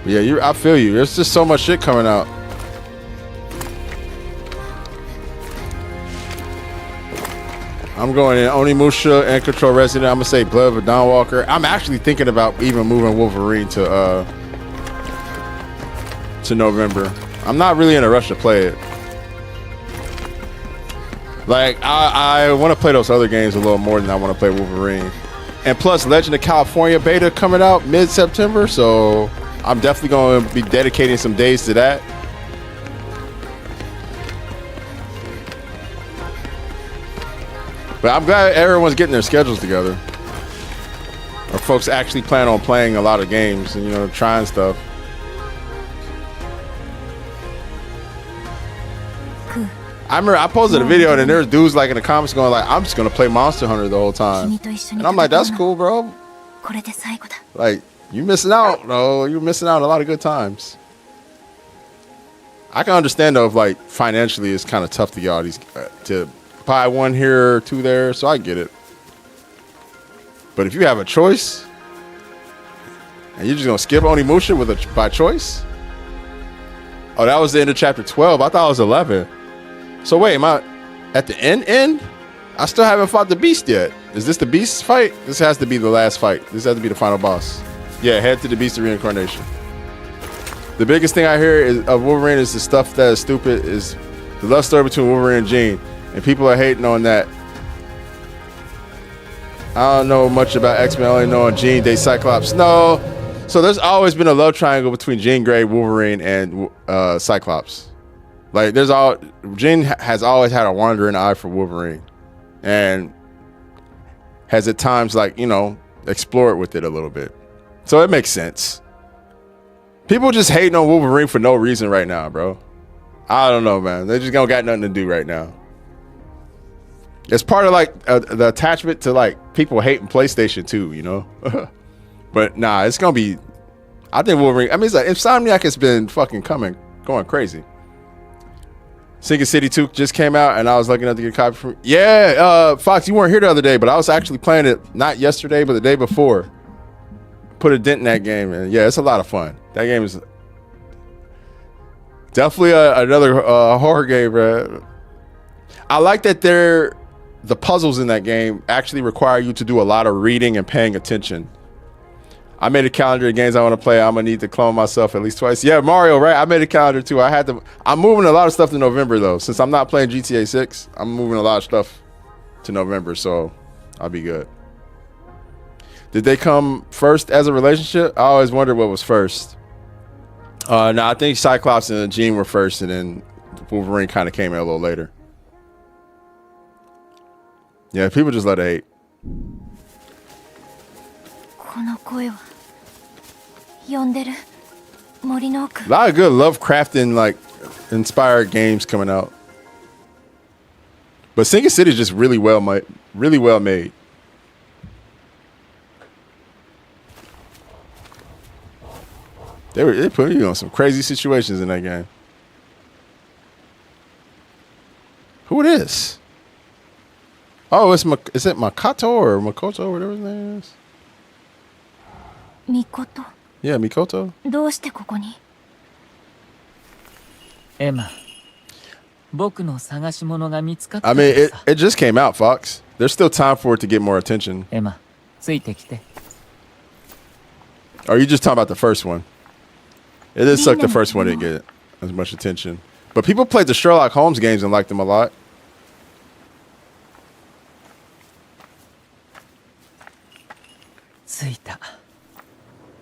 Speaker 2: Yeah, I feel you. There's just so much shit coming out. I'm going in Onimusha and Control Resident. I'm gonna say Blood of a Dawnwalker. I'm actually thinking about even moving Wolverine to November. I'm not really in a rush to play it. Like, I want to play those other games a little more than I want to play Wolverine. And plus, Legend of California beta coming out mid-September, so I'm definitely going to be dedicating some days to that. But I'm glad everyone's getting their schedules together. Or folks actually plan on playing a lot of games and, you know, trying stuff. I remember I posted a video and there's dudes like in the comments going like, I'm just gonna play Monster Hunter the whole time. And I'm like, that's cool, bro. Like, you missing out, though. You're missing out on a lot of good times. I can understand though if like financially it's kind of tough to get all these to buy one here or two there, so I get it. But if you have a choice and you're just gonna skip Onimusha by choice. Oh, that was the end of chapter 12. I thought it was 11. So wait, am I at the end? I still haven't fought the beast yet. Is this the beast fight? This has to be the last fight. This has to be the final boss. Yeah, head to the beast of reincarnation. The biggest thing I hear of Wolverine is the stuff that is stupid is the love story between Wolverine and Jean. And people are hating on that. I don't know much about X-Men. I only know on Jean, they Cyclops. No. So there's always been a love triangle between Jean Grey, Wolverine, and Cyclops. Like, Jean has always had a wandering eye for Wolverine, and has at times, like, you know, explored with it a little bit. So it makes sense. People just hating on Wolverine for no reason right now, bro. I don't know, man. They just don't got nothing to do right now. It's part of like the attachment to like people hating PlayStation 2, you know. But nah, it's gonna be. I think Wolverine. I mean, it's like Insomniac has been fucking going crazy. Sinking City 2 just came out, and I was looking at to get a copy from. Yeah, Fox, you weren't here the other day, but I was actually playing it not yesterday, but the day before. Put a dent in that game, and yeah, it's a lot of fun. That game is definitely another horror game, bro. I like that the puzzles in that game actually require you to do a lot of reading and paying attention. I made a calendar of games I want to play. I'm gonna need to clone myself at least twice. Yeah, Mario, right? I made a calendar too. I'm moving a lot of stuff to November though. Since I'm not playing GTA 6, I'm moving a lot of stuff to November, so I'll be good. Did they come first as a relationship? I always wondered what was first. No, I think Cyclops and Jean were first, and then Wolverine kind of came in a little later. Yeah, people just let it hate. A lot of good Lovecraftian like inspired games coming out. But Sinking City is just really well made. They put you on some crazy situations in that game. Who it is? Oh, is it Makoto or Makoto, whatever his name is?
Speaker 4: Mikoto.
Speaker 2: Yeah, Mikoto.
Speaker 4: どうしてここに?
Speaker 7: Emma. 僕の探し物が見つかった
Speaker 2: I mean, it just came out, Fox. There's still time for it to get more attention.
Speaker 7: Emma, ついてきて.
Speaker 2: Or are you just talking about the first one? It did suck the first one didn't get as much attention. But people played the Sherlock Holmes games and liked them a lot.
Speaker 7: 着いた。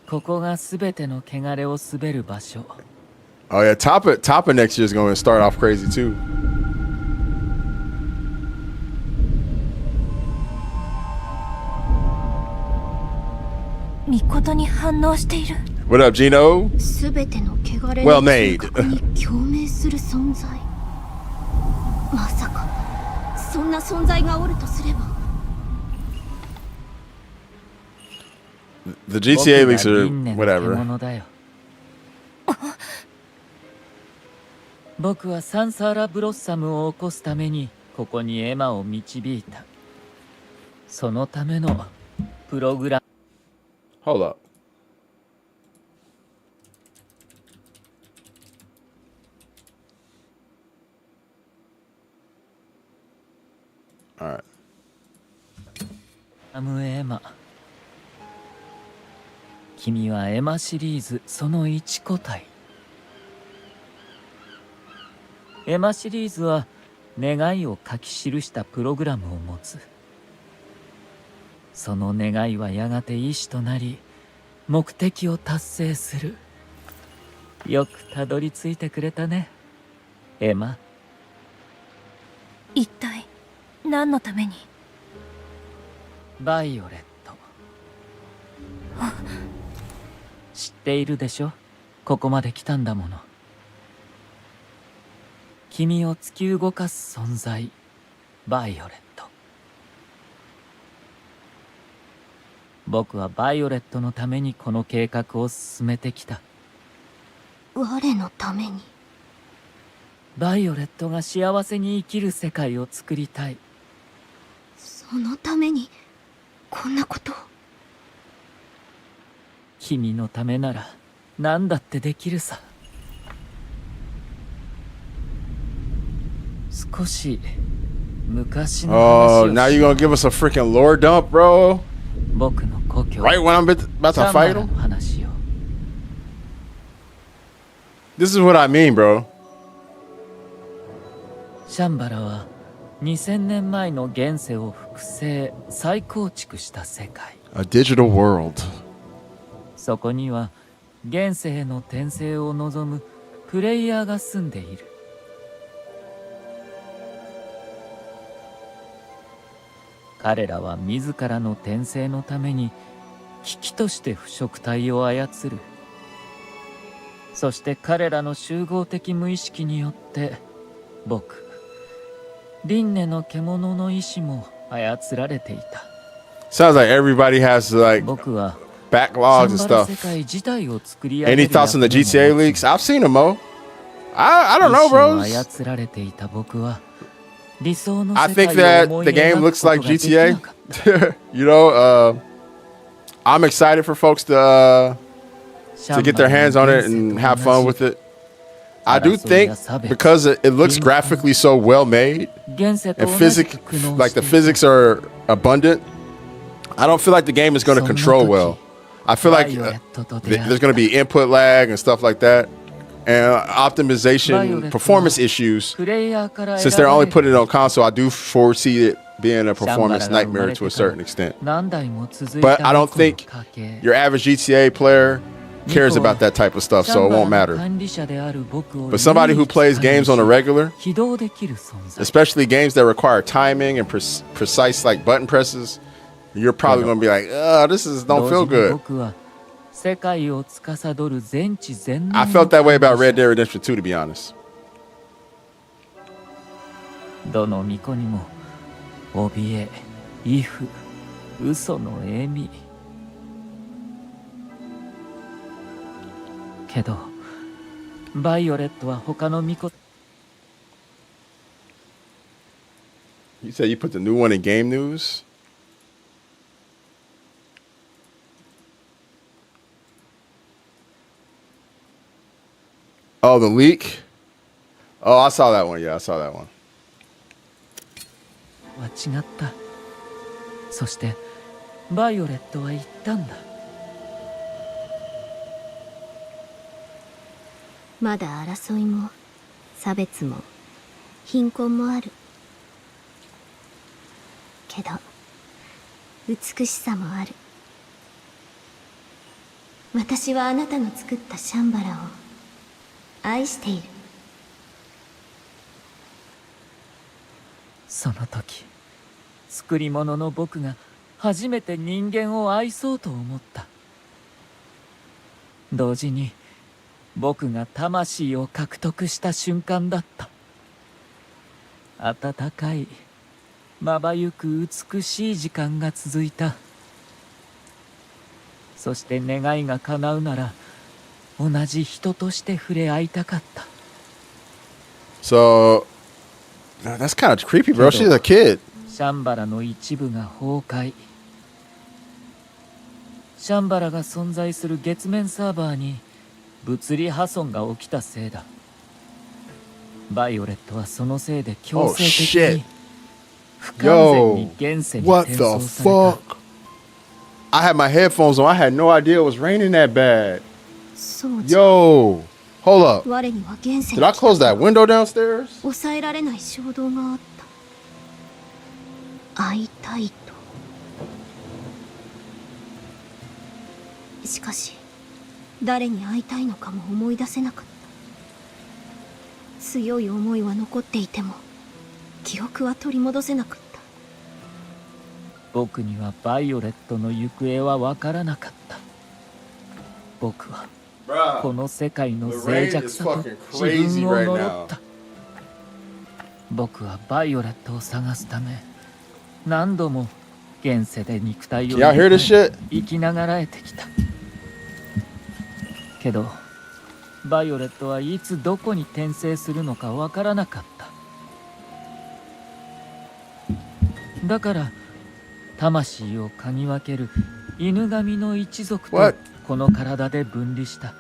Speaker 7: ここがすべての汚れを滑る場所。
Speaker 2: Oh yeah, Toppa next year is going to start off crazy too.
Speaker 6: 巫女に反応している。
Speaker 2: What up, Gino?
Speaker 6: すべての汚れ
Speaker 2: Well
Speaker 6: の
Speaker 2: made.
Speaker 6: 中核に共鳴する存在。まさかそんな存在がおるとすれば。
Speaker 2: The GTA leaks are
Speaker 7: 僕が輪廻の
Speaker 2: whatever.
Speaker 7: 獣だよ。僕はサンサーラブロッサムを起こすためにここにエマを導いた。そのためのプログラム。
Speaker 2: Hold up. All right.
Speaker 7: エマ。君はエマシリーズその1個体。エマシリーズは願いを書き記したプログラムを持つ。その願いはやがて意志となり目的を達成する。よくたどり着いてくれたね、エマ。
Speaker 6: 一体何のために。
Speaker 7: バイオレット。知っているでしょ、ここまで来たんだもの。君を突き動かす存在、バイオレット。僕はバイオレットのためにこの計画を進めてきた。
Speaker 6: 我のために。
Speaker 7: バイオレットが幸せに生きる世界を作りたい。
Speaker 6: そのためにこんなことを。
Speaker 7: 君のためなら何だってできるさ。少し昔の話
Speaker 2: Oh,
Speaker 7: を
Speaker 2: now you gonna give us a freaking lore dump, bro?
Speaker 7: 僕の故郷
Speaker 2: Right when I'm about
Speaker 7: シャ
Speaker 2: to
Speaker 7: ンバ
Speaker 2: fight
Speaker 7: ラの
Speaker 2: him?
Speaker 7: 話を。
Speaker 2: This is what I mean, bro.
Speaker 7: シャンバラは2000年前の現世を複製再構築した世界。
Speaker 2: A digital world.
Speaker 7: そこには現世への転生を望むプレイヤーが住んでいる。彼らは自らの転生のために機器として腐食体を操る。そして彼らの集合的無意識によって僕、輪廻の獣の意志も操られていた。
Speaker 2: Sounds like everybody has like
Speaker 7: 僕は
Speaker 2: backlogs and
Speaker 7: シャンバラ
Speaker 2: stuff.
Speaker 7: 世界自体を作り上げ
Speaker 2: Any
Speaker 7: る
Speaker 2: thoughts on the
Speaker 7: 役目も
Speaker 2: GTA
Speaker 7: 持つ。
Speaker 2: leaks? I've seen them, Mo. I don't know,
Speaker 7: 意志を
Speaker 2: bros.
Speaker 7: 操られていた僕は理想の
Speaker 2: I
Speaker 7: 世
Speaker 2: think
Speaker 7: 界を
Speaker 2: that
Speaker 7: 思い
Speaker 2: the
Speaker 7: 描
Speaker 2: game
Speaker 7: く
Speaker 2: looks
Speaker 7: ことが
Speaker 2: like
Speaker 7: でき
Speaker 2: GTA.
Speaker 7: なかった。
Speaker 2: You know, I'm excited for folks to get their hands on it and have fun with it. I do think because it looks graphically so well made
Speaker 7: 現世と
Speaker 2: and
Speaker 7: 同じ
Speaker 2: physics,
Speaker 7: く苦悩
Speaker 2: like
Speaker 7: して
Speaker 2: the
Speaker 7: いた。
Speaker 2: physics are abundant, I don't feel like the game is going to control well. I feel like there's going to be input lag and stuff like that, and optimization, performance issues.
Speaker 7: プレイヤーから
Speaker 2: Since
Speaker 7: 選
Speaker 2: they're
Speaker 7: ば
Speaker 2: only
Speaker 7: れ
Speaker 2: putting it on console, I do foresee it being a performance nightmare to a certain extent.
Speaker 7: 何代も続い
Speaker 2: But
Speaker 7: た
Speaker 2: I don't
Speaker 7: 猫の
Speaker 2: think
Speaker 7: 家系。
Speaker 2: your average GTA player cares about that type of stuff,
Speaker 7: シ
Speaker 2: so
Speaker 7: ャ
Speaker 2: it
Speaker 7: ンバラ
Speaker 2: won't
Speaker 7: の
Speaker 2: matter.
Speaker 7: 管理者である僕を
Speaker 2: But somebody who plays games on a regular,
Speaker 7: 起動できる存在。
Speaker 2: especially games that require timing and precise like button presses, you're probably going to be like, this is don't
Speaker 7: 同
Speaker 2: feel
Speaker 7: 時に
Speaker 2: good.
Speaker 7: 僕は世界を司る全知全能
Speaker 2: I
Speaker 7: の
Speaker 2: felt that way about
Speaker 7: 管理
Speaker 2: Red
Speaker 7: 者。
Speaker 2: Dead Redemption 2, to be honest.
Speaker 7: どの巫女にも怯え、畏怖、嘘の笑み。けどバイオレットは他の巫女。
Speaker 2: You said you put the new one in game news? Oh, the leak? Oh, I saw that one. Yeah, I saw that one.
Speaker 7: は違った。そしてバイオレットは言ったんだ。
Speaker 6: まだ争いも差別も貧困もあるけど美しさもある。私はあなたの作ったシャンバラを愛している。
Speaker 7: その時作り物の僕が初めて人間を愛そうと思った。同時に僕が魂を獲得した瞬間だった。温かい、まばゆく美しい時間が続いた。そして願いが叶うなら同じ人として触れ合いたかった。
Speaker 2: So that's kind of creepy, bro. She's a kid.
Speaker 7: シャンバラの一部が崩壊。シャンバラが存在する月面サーバーに物理破損が起きたせいだ。バイオレットはそのせいで強制的に不完全に現世に
Speaker 2: What
Speaker 7: 転
Speaker 2: the
Speaker 7: 送された。
Speaker 2: fuck? I had my headphones on. I had no idea it was raining that bad.
Speaker 6: そうじゃ。
Speaker 2: Yo, hold up.
Speaker 6: 我には現世
Speaker 2: Did I close that window downstairs?
Speaker 6: 抑えられない衝動があった。会いたいと。しかし誰に会いたいのかも思い出せなかった。強い思いは残っていても記憶は取り戻せなかった。
Speaker 7: 僕にはバイオレットの行方は分からなかった。僕はこの世界の脆弱さと自分を呪った。僕はバイオレットを探すため何度も現世で肉体を生きながらえてきた。けどバイオレットはいつどこに転生するのかわからなかった。だから魂を嗅ぎ分ける犬神の一族と
Speaker 2: What?
Speaker 7: この体で分離した。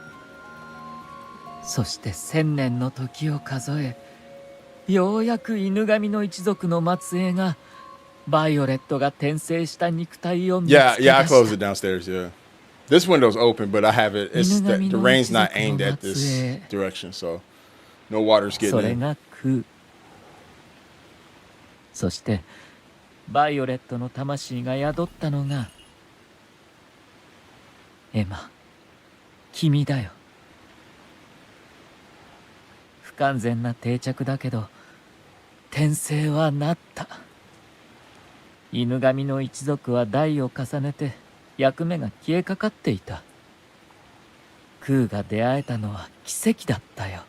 Speaker 7: そして1000年の時を数え、ようやく犬神の一族の末裔がバイオレットが転生した肉体を見つけ出
Speaker 2: Yeah,
Speaker 7: し
Speaker 2: yeah, I
Speaker 7: た。
Speaker 2: closed it downstairs. Yeah, this window's open, but I have it. It's the rain's not aimed at this direction, so no water's
Speaker 7: そ
Speaker 2: getting
Speaker 7: れ
Speaker 2: in.
Speaker 7: が空。そしてバイオレットの魂が宿ったのがエマ、君だよ。不完全な定着だけど転生はなった。犬神の一族は代を重ねて役目が消えかかっていた。空が出会えたのは奇跡だったよ。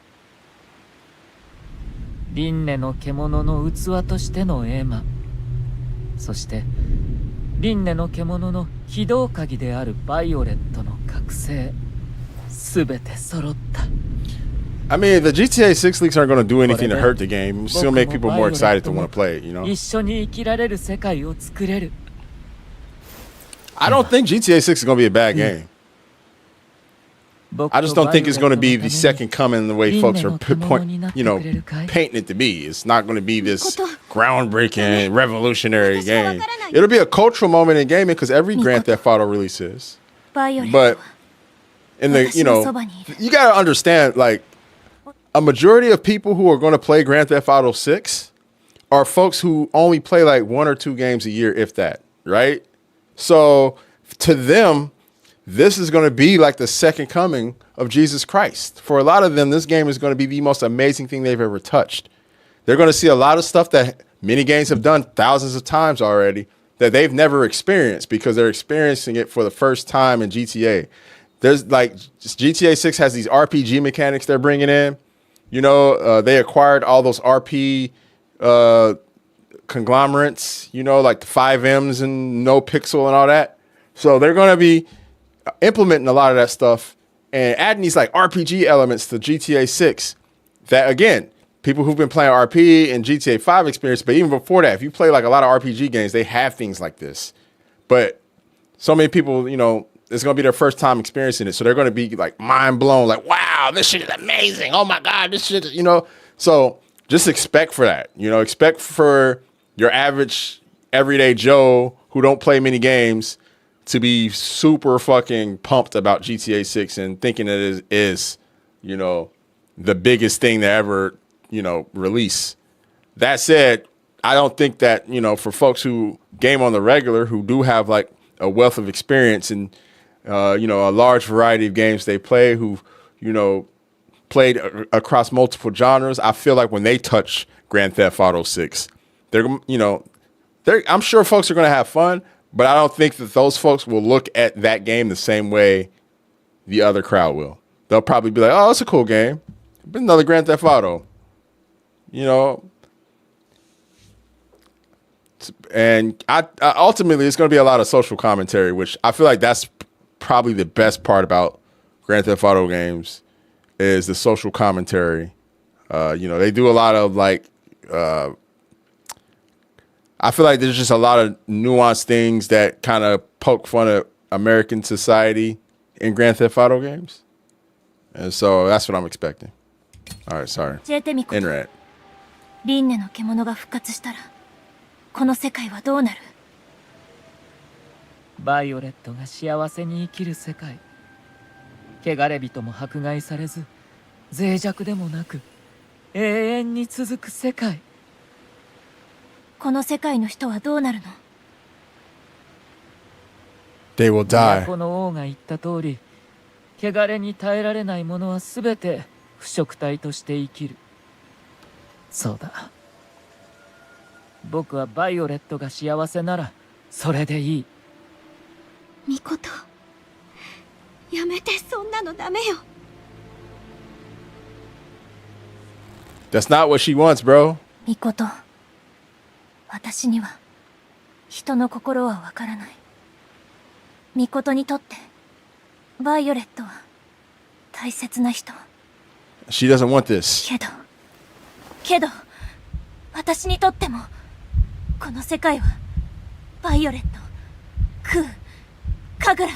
Speaker 7: 輪廻の獣の器としてのエマ、そして輪廻の獣の起動鍵であるバイオレットの覚醒、すべて揃った。
Speaker 2: I mean, the GTA 6 leaks aren't going to do anything to hurt the game. It's still make people more excited to want to play it, you know?
Speaker 7: 一緒に生きられる世界を作れる。
Speaker 2: I don't think GTA 6 is going to be a bad game. I just don't think it's going to be the second coming the way folks are painting it to be. It's not going to be this groundbreaking, revolutionary game. It'll be a cultural moment in gaming because every Grand Theft Auto release is.
Speaker 6: バイオレッ
Speaker 2: But
Speaker 6: トは
Speaker 2: in the,
Speaker 6: 私のそばにいる。
Speaker 2: you got to understand, like, a majority of people who are going to play Grand Theft Auto 6 are folks who only play like 1 or 2 games a year, if that, right? So to them, this is going to be like the second coming of Jesus Christ. For a lot of them, this game is going to be the most amazing thing they've ever touched. They're going to see a lot of stuff that many games have done thousands of times already that they've never experienced because they're experiencing it for the first time in GTA. There's like GTA 6 has these RPG mechanics they're bringing in. You know, they acquired all those RP conglomerates, you know, like the 5Ms and No Pixel and all that. So they're going to be implementing a lot of that stuff and adding these like RPG elements to GTA 6 that, again, people who've been playing RP and GTA 5 experience, but even before that, if you play like a lot of RPG games, they have things like this. But so many people, you know, it's going to be their first time experiencing it. So they're going to be like mind blown, like, wow, this shit is amazing. Oh my God, this shit, you know. So just expect for that, you know, expect for your average everyday Joe who don't play many games to be super fucking pumped about GTA 6 and thinking that it is, you know, the biggest thing to ever, you know, release. That said, I don't think that, you know, for folks who game on the regular, who do have like a wealth of experience and, you know, a large variety of games they play, who, you know, played across multiple genres, I feel like when they touch Grand Theft Auto 6, they're, you know, I'm sure folks are going to have fun, but I don't think that those folks will look at that game the same way the other crowd will. They'll probably be like, oh, it's a cool game. Another Grand Theft Auto. You know. And I ultimately, it's going to be a lot of social commentary, which I feel like that's probably the best part about Grand Theft Auto games is the social commentary. You know, they do a lot of like, I feel like there's just a lot of nuanced things that kind of poke fun at American society in Grand Theft Auto games. And so that's what I'm expecting. All right, sorry. Internet.
Speaker 6: 輪廻の獣が復活したらこの世界はどうなる？
Speaker 7: バイオレットが幸せに生きる世界。汚れ人も迫害されず、脆弱でもなく、永遠に続く世界。
Speaker 6: この世界の人はどうなるの？
Speaker 2: They will die.
Speaker 7: 都の王が言った通り、汚れに耐えられない者はすべて腐食体として生きる。そうだ。僕はバイオレットが幸せならそれでいい。
Speaker 6: ミコト、やめて、そんなのダメよ。
Speaker 2: That's not what she wants, bro.
Speaker 6: ミコト、私には人の心はわからない。ミコトにとってバイオレットは大切な人。
Speaker 2: She doesn't want this.
Speaker 6: けど私にとってもこの世界はバイオレット、クー、カグラ、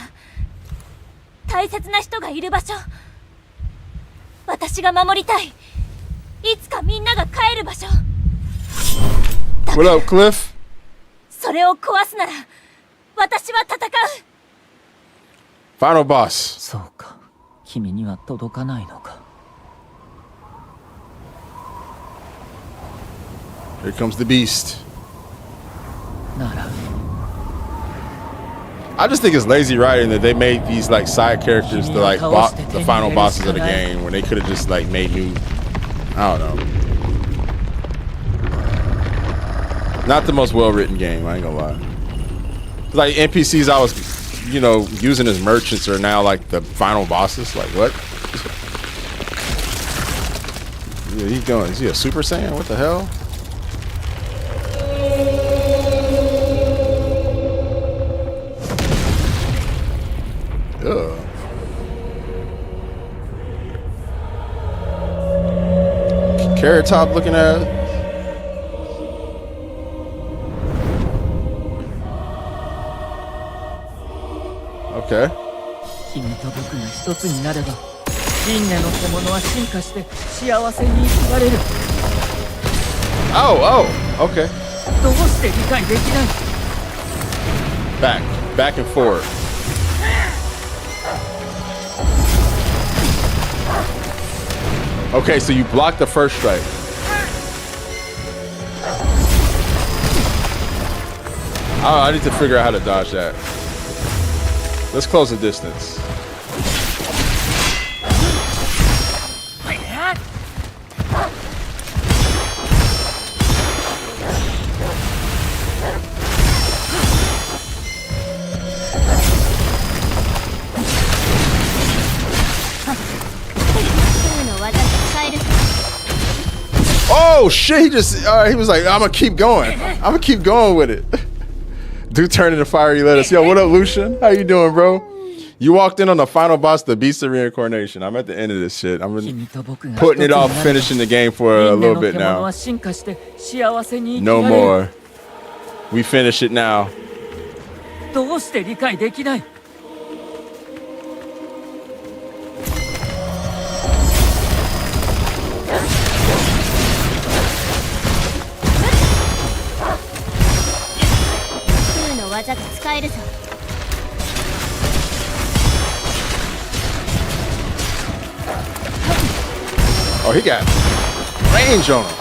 Speaker 6: 大切な人がいる場所。私が守りたい。いつかみんなが帰る場所。
Speaker 2: What up, Cliff?
Speaker 6: それを壊すなら私は戦う。
Speaker 2: Final boss.
Speaker 7: そうか、君には届かないのか。
Speaker 2: Here comes the beast.
Speaker 7: なら
Speaker 2: I just think it's lazy writing that they made these like side characters the like the final bosses of the game when they could have just like made new. I don't know. Not the most well-written game. I ain't gonna lie. Like NPCs I was, you know, using as merchants are now like the final bosses. Like what? Yeah, he's going. Is he a Super Saiyan? What the hell? Ugh. Carrot Top looking at. Okay.
Speaker 7: 君と僕が一つになれば、輪廻の獣は進化して幸せに生きられる。
Speaker 2: Oh, okay.
Speaker 7: どうして理解できない？
Speaker 2: Back and forward. Okay, so you blocked the first strike. Oh, I need to figure out how to dodge that. Let's close the distance. Oh shit, he just he was like, I'm gonna keep going. I'm gonna keep going with it. Dude turned into fiery lettuce. Yo, what up, Lucian? How you doing, bro? You walked in on the final boss, the Beast of Reincarnation. I'm at the end of this shit. I'm putting it off, finishing the game for a little bit now. No more. We finish it now.
Speaker 7: どうして理解できない？
Speaker 6: 技が使えるぞ。
Speaker 2: Oh, he got range on him.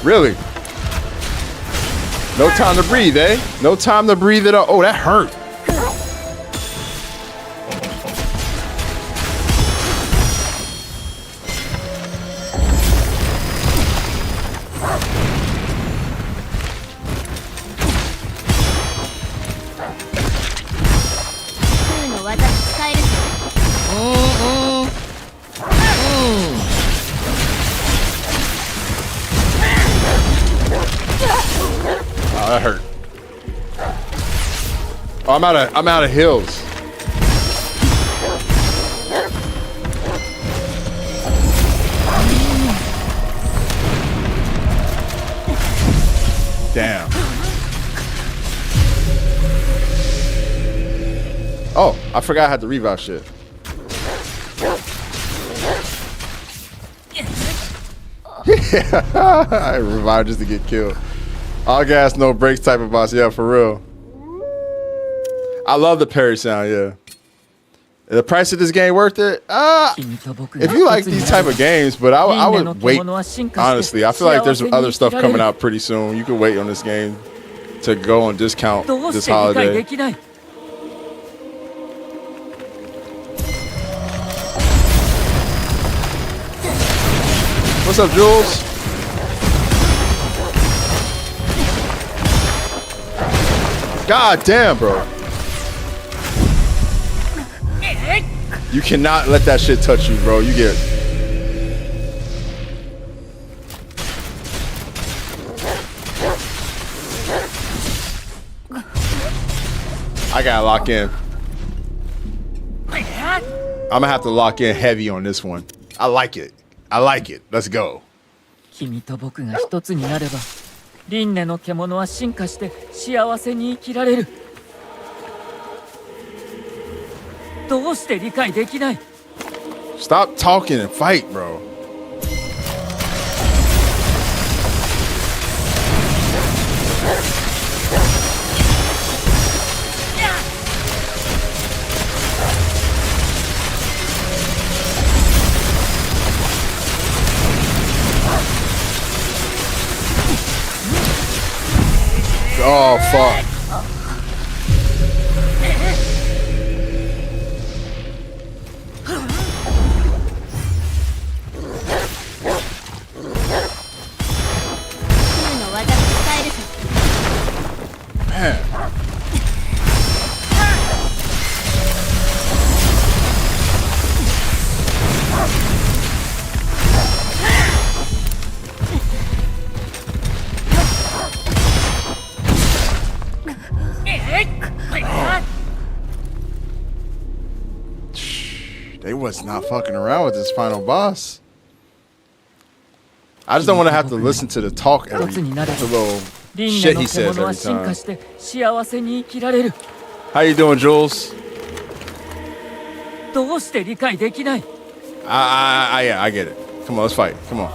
Speaker 2: Really? No time to breathe, eh? No time to breathe at all. Oh, that hurt. Oh, that hurt. Oh, I'm out of heals. Damn. Oh, I forgot I had to revive shit. Yeah, I revived just to get killed. All gas, no brakes type of boss. Yeah, for real. I love the parry sound, yeah. The price of this game worth it? If you like these type of games, but I would wait. Honestly, I feel like there's other stuff coming out pretty soon. You can wait on this game to go on discount this holiday. What's up, Jules? God damn, bro. You cannot let that shit touch you, bro. You get... I gotta lock in. I'm gonna have to lock in heavy on this one. I like it. I like it. Let's go.
Speaker 7: 君と僕が一つになれば、輪廻の獣は進化して幸せに生きられる。どうして理解できない？
Speaker 2: Stop talking and fight, bro. Oh, fuck. Man. They was not fucking around with this final boss. I just don't want to have to listen to the talk every the little shit he says every time. How you doing, Jules? Yeah, I get it. Come on, let's fight. Come on.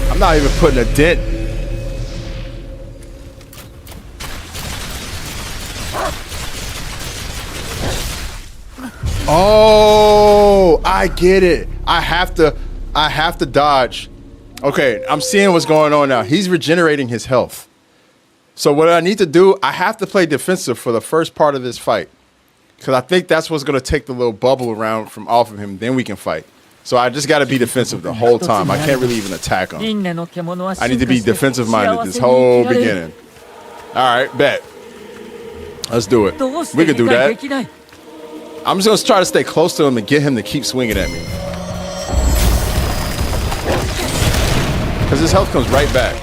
Speaker 2: I'm not even putting a dent. Oh, I get it. I have to dodge. Okay, I'm seeing what's going on now. He's regenerating his health. So what I need to do, I have to play defensive for the first part of this fight. Because I think that's what's going to take the little bubble around from off of him. Then we can fight. So I just got to be defensive the whole time. I can't really even attack him. I need to be defensive minded this whole beginning. All right, bet. Let's do it. We can do that. I'm just going to try to stay close to him and get him to keep swinging at me. Because his health comes right back.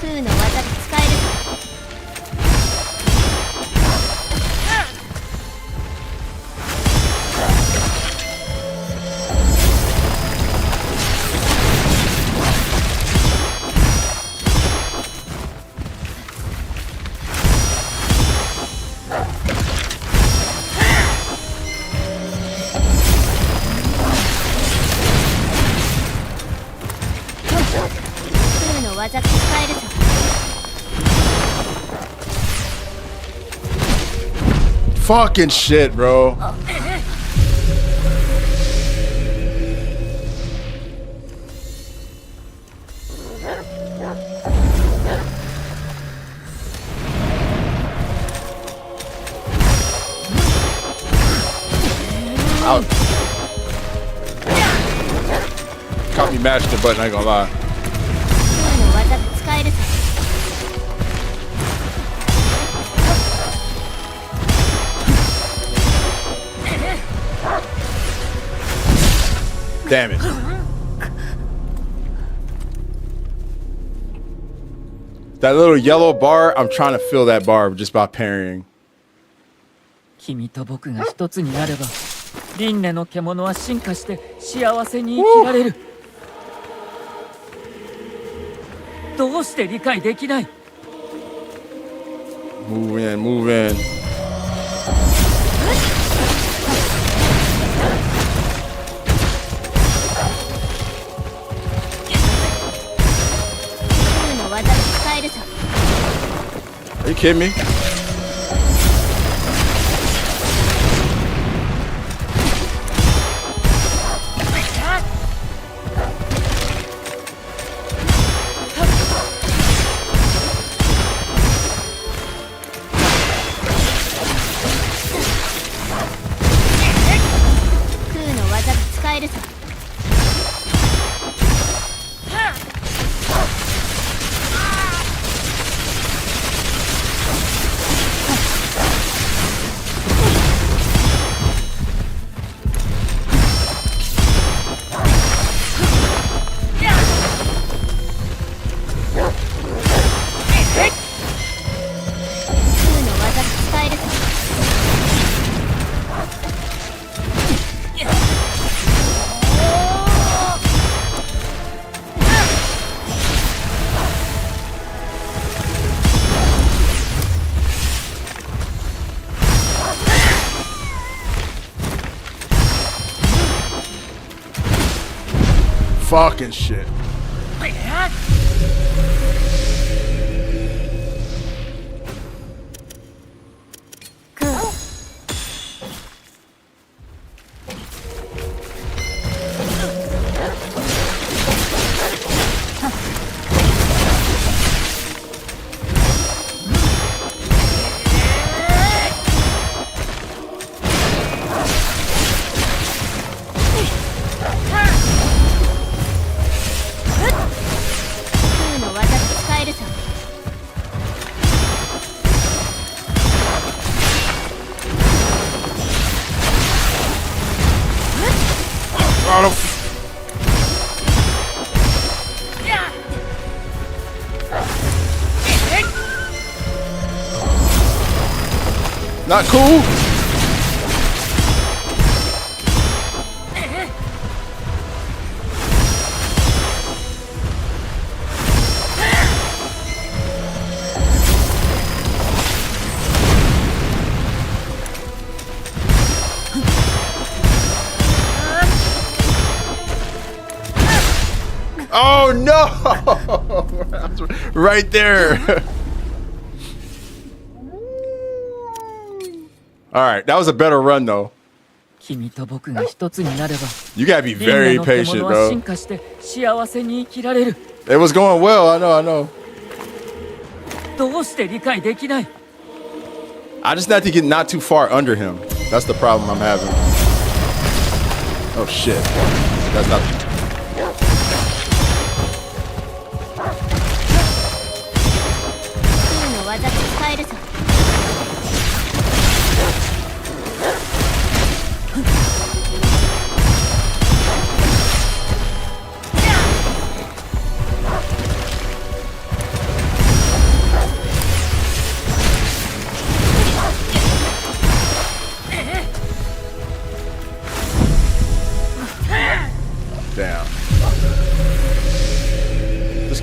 Speaker 6: 空の技で使えるぞ。空の技で使えるぞ。
Speaker 2: Fucking shit, bro. Out. Caught me mashing the button, I ain't gonna lie.
Speaker 6: 空の技で使えるぞ。
Speaker 2: Damn it. That little yellow bar, I'm trying to fill that bar just by parrying.
Speaker 7: 君と僕が一つになれば、輪廻の獣は進化して幸せに生きられる。どうして理解できない？
Speaker 2: Move in, move in.
Speaker 6: 空の技で使えるぞ。
Speaker 2: Are you kidding me? Fucking shit. Not cool. Oh no! Right there. All right, that was a better run though. You gotta be very patient, bro. It was going well, I know. I just have to get not too far under him. That's the problem I'm having. Oh shit. That's not...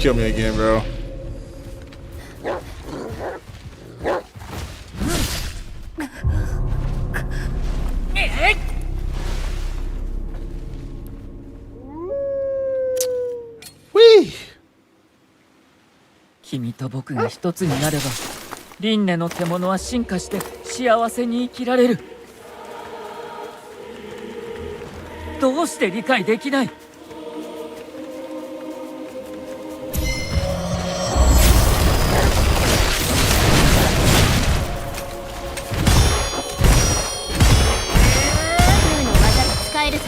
Speaker 2: kill me again, bro. Whee!
Speaker 7: 君と僕が一つになれば輪廻の獣は進化して幸せに生きられる。どうして理解できない？
Speaker 6: 空の技が使えるぞ。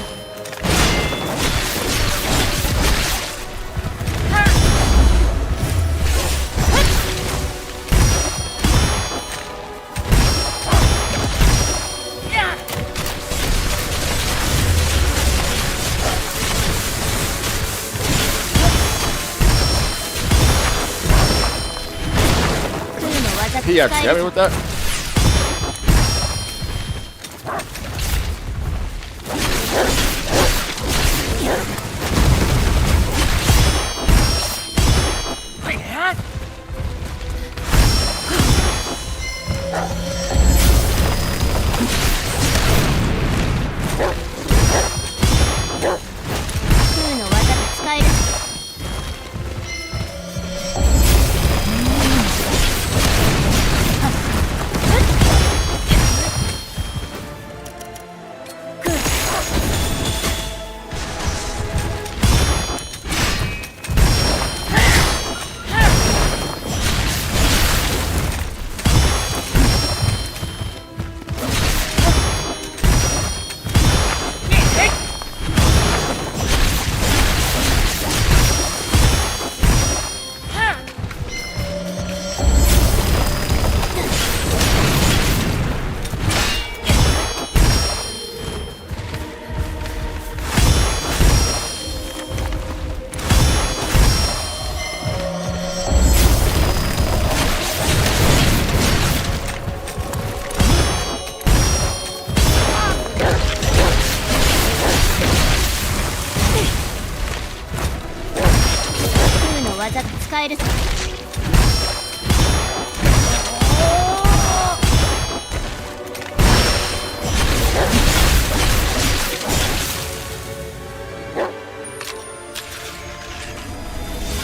Speaker 2: He actually got me with that.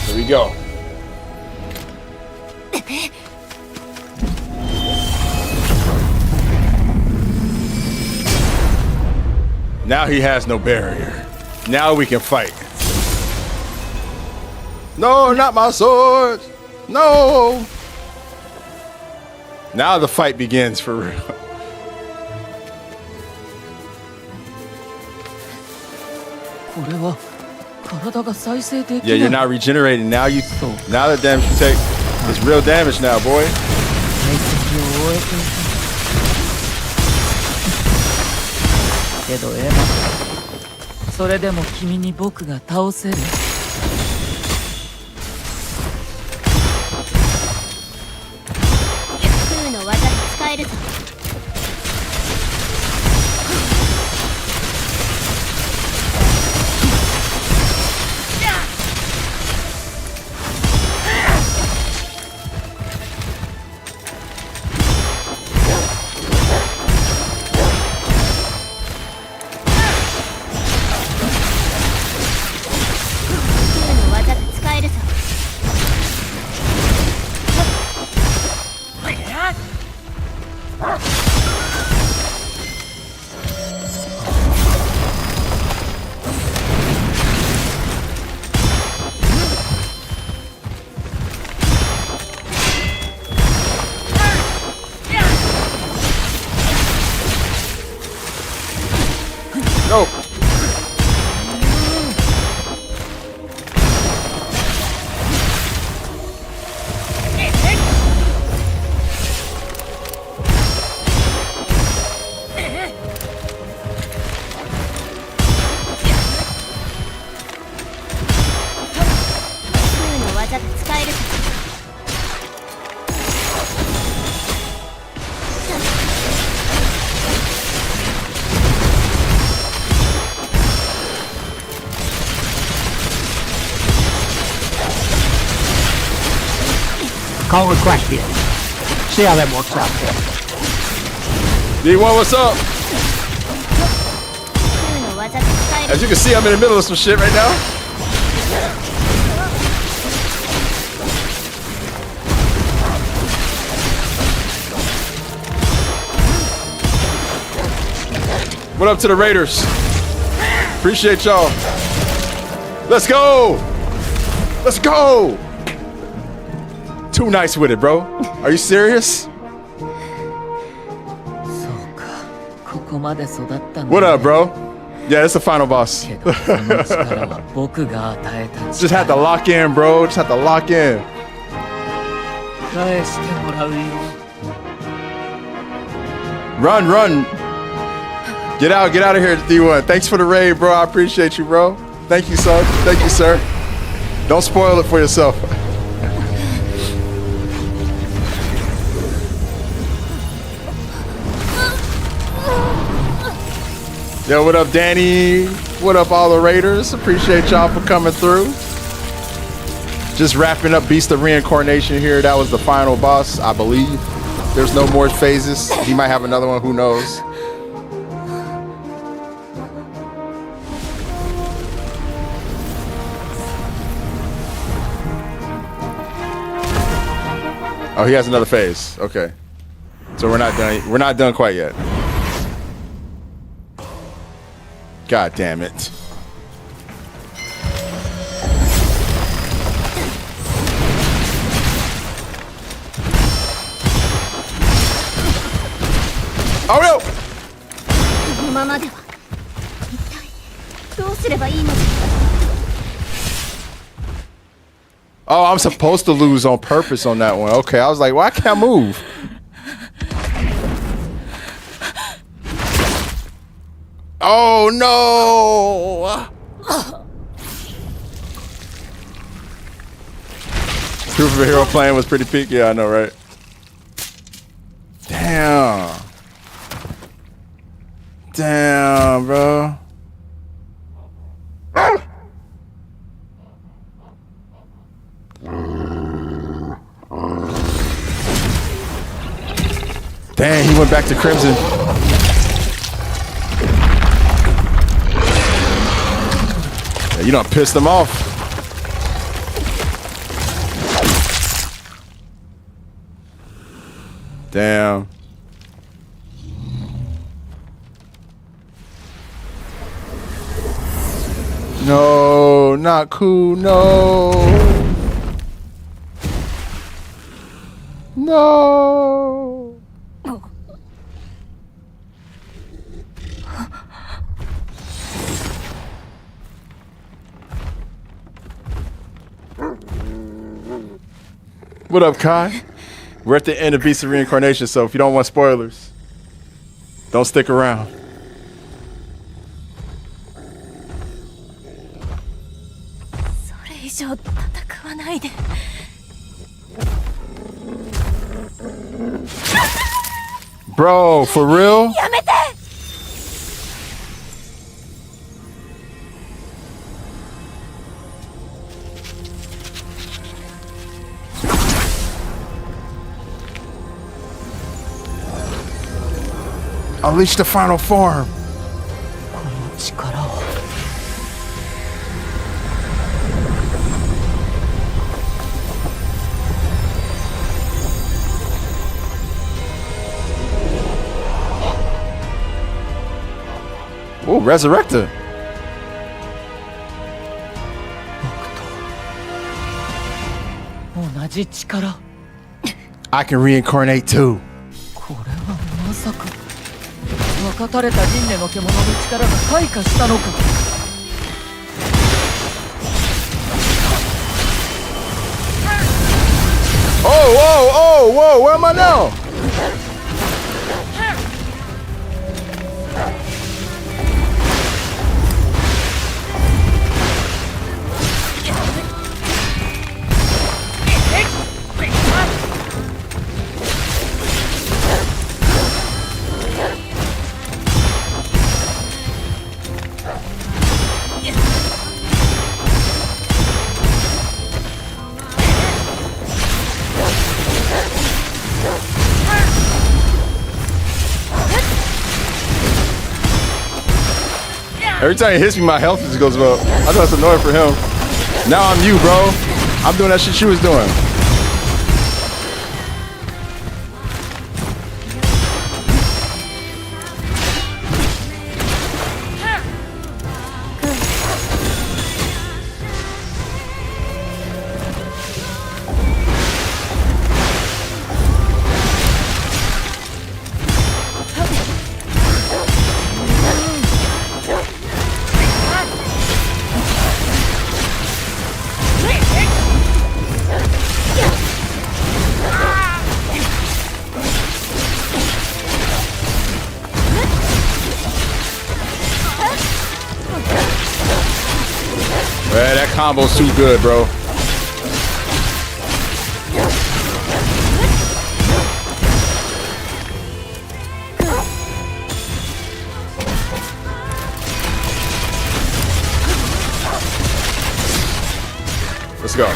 Speaker 2: Here we go. Now he has no barrier. Now we can fight. No, not my sword. No. Now the fight begins for real. Yeah, you're not regenerating. Now the damage you take is real damage now, boy.
Speaker 7: けどエマ、それでも君に僕が倒せる。
Speaker 6: 空の技が使えるぞ。
Speaker 8: call request here. See how that works out.
Speaker 2: D1, what's up? As you can see, I'm in the middle of some shit right now. What up to the Raiders? Appreciate y'all. Let's go. Let's go. Too nice with it, bro. Are you serious? What up, bro? Yeah, it's the final boss. Just had to lock in, bro. Just had to lock in. Run, run. Get out of here, D1. Thanks for the raid, bro. I appreciate you, bro. Thank you, son. Thank you, sir. Don't spoil it for yourself. Yo, what up, Danny? What up, all the Raiders? Appreciate y'all for coming through. Just wrapping up Beast of Reincarnation here. That was the final boss, I believe. There's no more phases. He might have another one, who knows? Oh, he has another phase. Okay. So we're not done. We're not done quite yet. God damn it. Oh no! Oh, I'm supposed to lose on purpose on that one. Okay, I was like, why can't I move? Oh no! Proof of a Hero playing was pretty peak. Yeah, I know, right? Damn. Damn, bro. Dang, he went back to Crimson. Yeah, you done pissed him off. Damn. No, not cool, no. No. What up, Kai? We're at the end of Beast of Reincarnation, so if you don't want spoilers, don't stick around. Bro, for real? Unleash the final form. Oh, Resurrector. I can reincarnate too. Oh, whoa, oh, whoa, where am I now? Every time he hits me, my health just goes up. I know it's annoying for him. Now I'm you, bro. I'm doing that shit she was doing. Man, that combo's too good, bro. Let's go.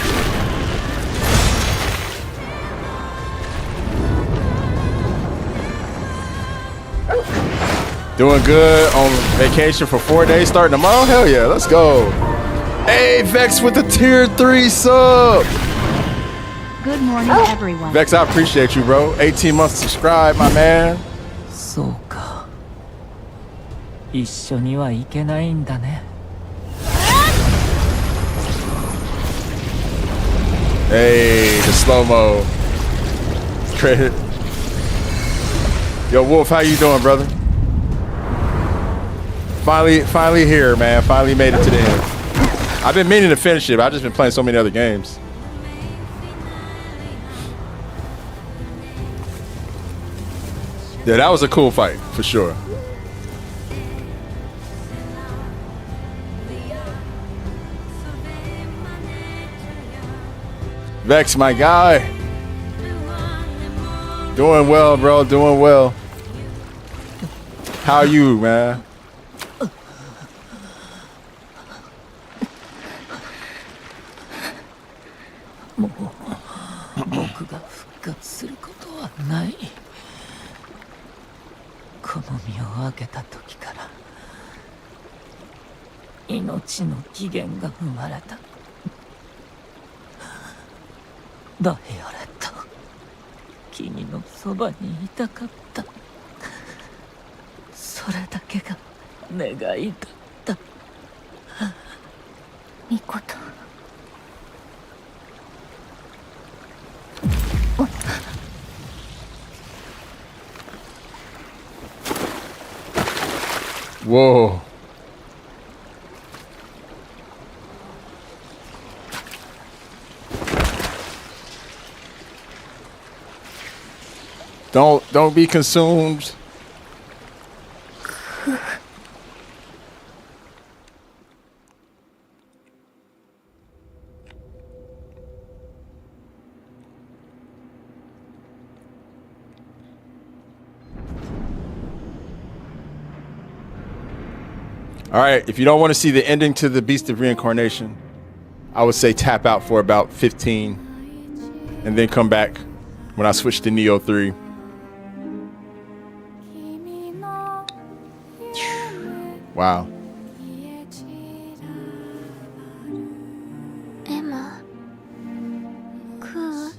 Speaker 2: Doing good on vacation for 4 days starting tomorrow? Hell yeah, let's go. Hey, Vex with the tier 3 sub.
Speaker 9: Good morning, everyone.
Speaker 2: Vex, I appreciate you, bro. 18 months subscribe, my man.
Speaker 7: そうか。一緒には行けないんだね。
Speaker 2: Hey, the slow-mo. Credit. Yo, Wolf, how you doing, brother? Finally here, man. Finally made it to the end. I've been meaning to finish it, but I've just been playing so many other games. Yeah, that was a cool fight, for sure. Vex, my guy. Doing well, bro. Doing well. How are you, man? Whoa. Don't be consumed. All right, if you don't want to see the ending to the Beast of Reincarnation, I would say tap out for about 15 and then come back when I switch to Neo 3. Wow.
Speaker 6: Emma. Cool.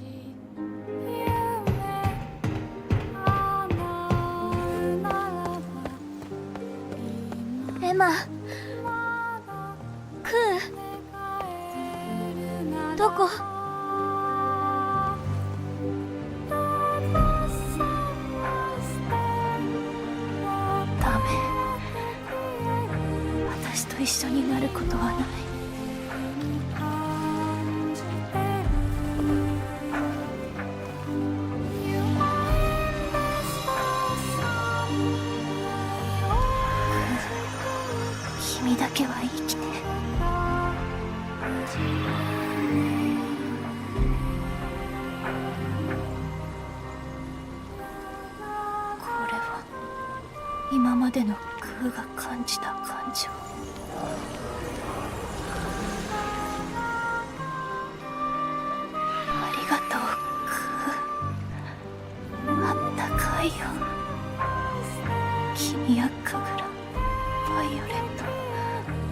Speaker 6: Emma. Cool. どこ? ダメ。私と一緒になることはない。君だけは生きて。これは今までの空が感じた感情。ありがとう、空。あったかいよ。君や神楽、バイオレット。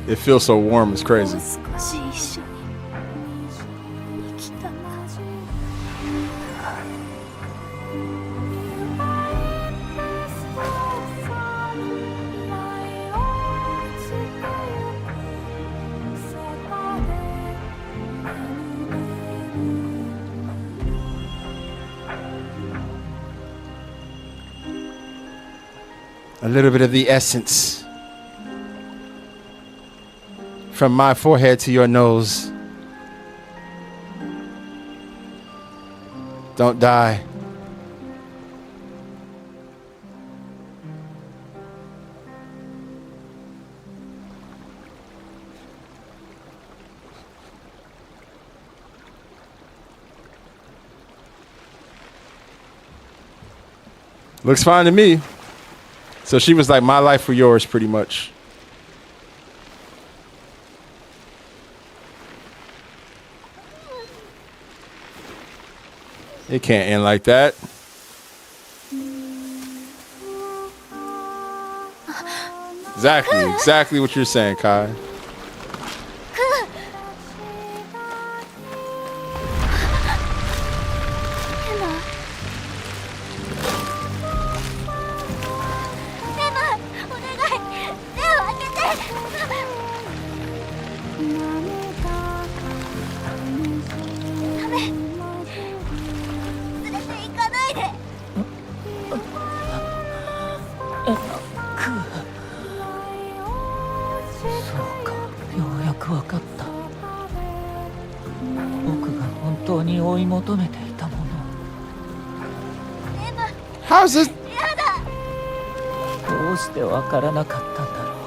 Speaker 2: It feels so warm, it's crazy.
Speaker 6: もう少し一緒に生きたか。
Speaker 2: A little bit of the essence from my forehead to your nose. Don't die. Looks fine to me. So she was like, my life for yours, pretty much. It can't end like that. Exactly what you're saying, Kai. How's this?
Speaker 7: どうしてわからなかったんだろう。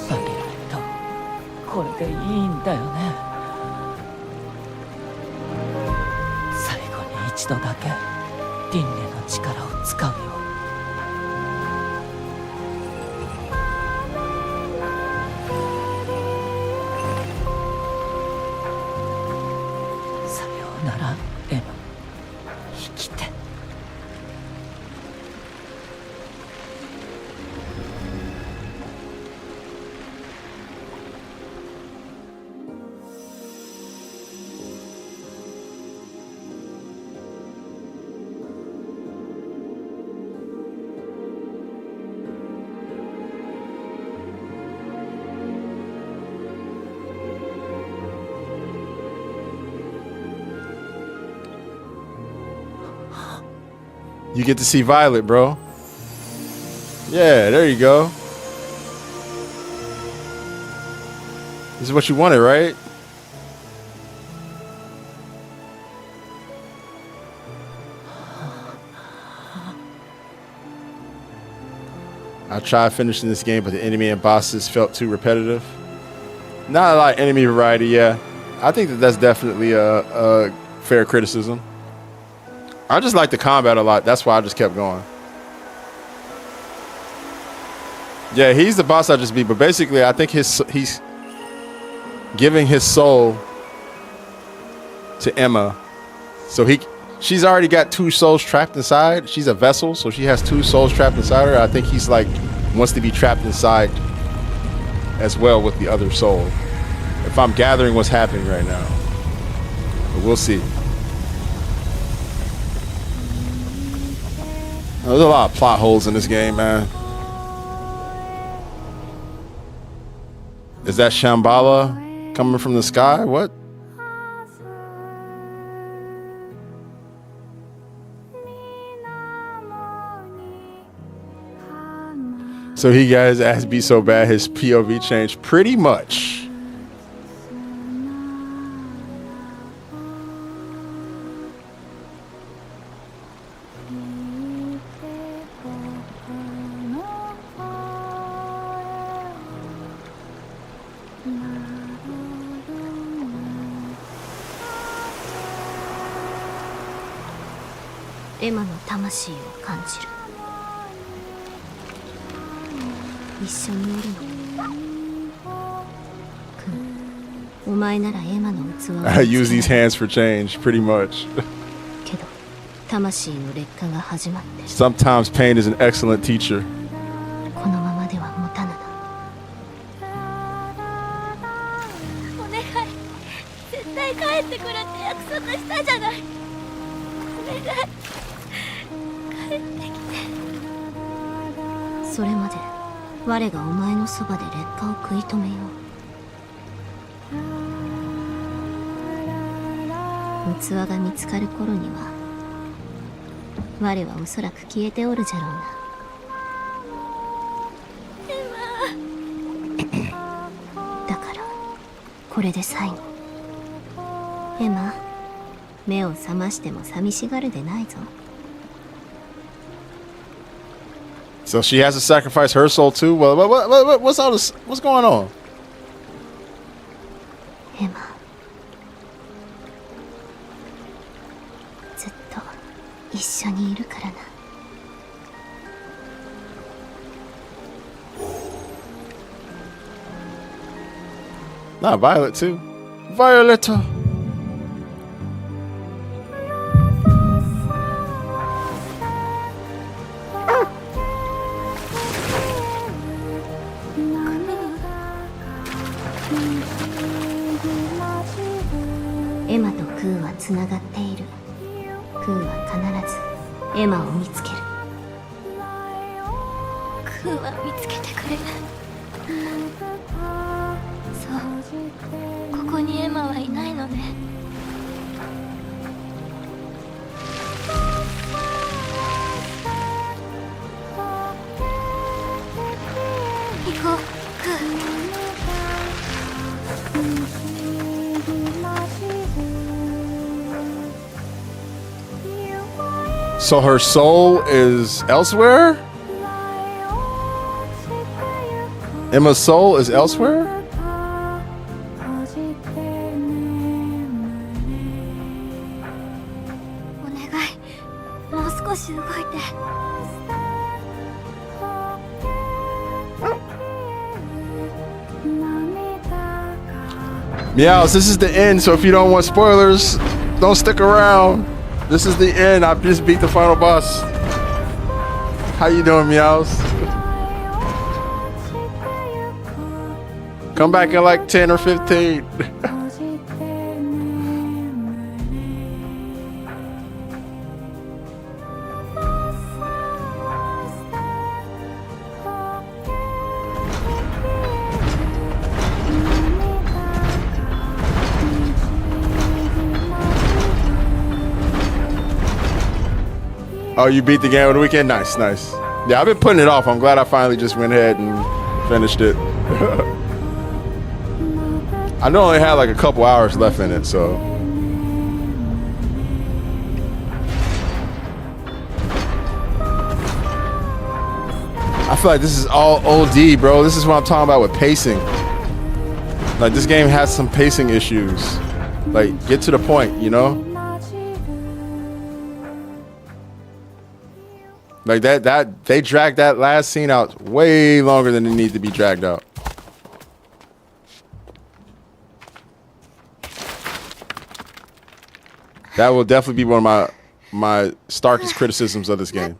Speaker 7: バケライト、これでいいんだよね。最後に一度だけ輪廻の力を使うよ。さようなら、エマ。生きて。
Speaker 2: You get to see Violet, bro. Yeah, there you go. This is what you wanted, right? I tried finishing this game, but the enemy and bosses felt too repetitive. Not a lot of enemy variety, yeah. I think that's definitely a fair criticism. I just like the combat a lot. That's why I just kept going. Yeah, he's the boss I just beat, but basically I think he's giving his soul to Emma. So she's already got 2 souls trapped inside. She's a vessel, so she has 2 souls trapped inside her. I think he's like wants to be trapped inside as well with the other soul. If I'm gathering what's happening right now. But we'll see. There's a lot of plot holes in this game, man. Is that Shambhala coming from the sky? What? So he got his ass beat so bad, his POV changed pretty much.
Speaker 6: エマの魂を感じる。一緒にいるの。くん、お前ならエマの器を。
Speaker 2: I use these hands for change, pretty much.
Speaker 6: けど魂の劣化が始まってる。
Speaker 2: Sometimes pain is an excellent teacher.
Speaker 6: このままでは持たぬな。お願い、絶対帰ってくるって約束したじゃない。お願い、帰ってきて。それまで我がお前のそばで劣化を食い止めよう。器が見つかる頃には我はおそらく消えておるじゃろうな。だからこれで最後。エマ、目を覚ましても寂しがるでないぞ。
Speaker 2: So she has to sacrifice her soul too? Well, what's all this? What's going on?
Speaker 6: エマ、ずっと一緒にいるからな。
Speaker 2: Not Violet too. Violet.
Speaker 6: エマとクーはつながっている。クーは必ずエマを見つける。クーは見つけてくれる。そう、ここにエマはいないのね。行こう、クー。
Speaker 2: So her soul is elsewhere? Emma's soul is elsewhere?
Speaker 6: お願い、もう少し動いて。
Speaker 2: Meows, this is the end, so if you don't want spoilers, don't stick around. This is the end. I've just beat the final boss. How you doing, Meows? Come back in like 10 or 15. Oh, you beat the game over the weekend? Nice, nice. Yeah, I've been putting it off. I'm glad I finally just went ahead and finished it. I know I only had like a couple hours left in it, so. I feel like this is all OD, bro. This is what I'm talking about with pacing. Like, this game has some pacing issues. Like, get to the point, you know? Like that they dragged that last scene out way longer than it needed to be dragged out. That will definitely be one of my starkest criticisms of this game.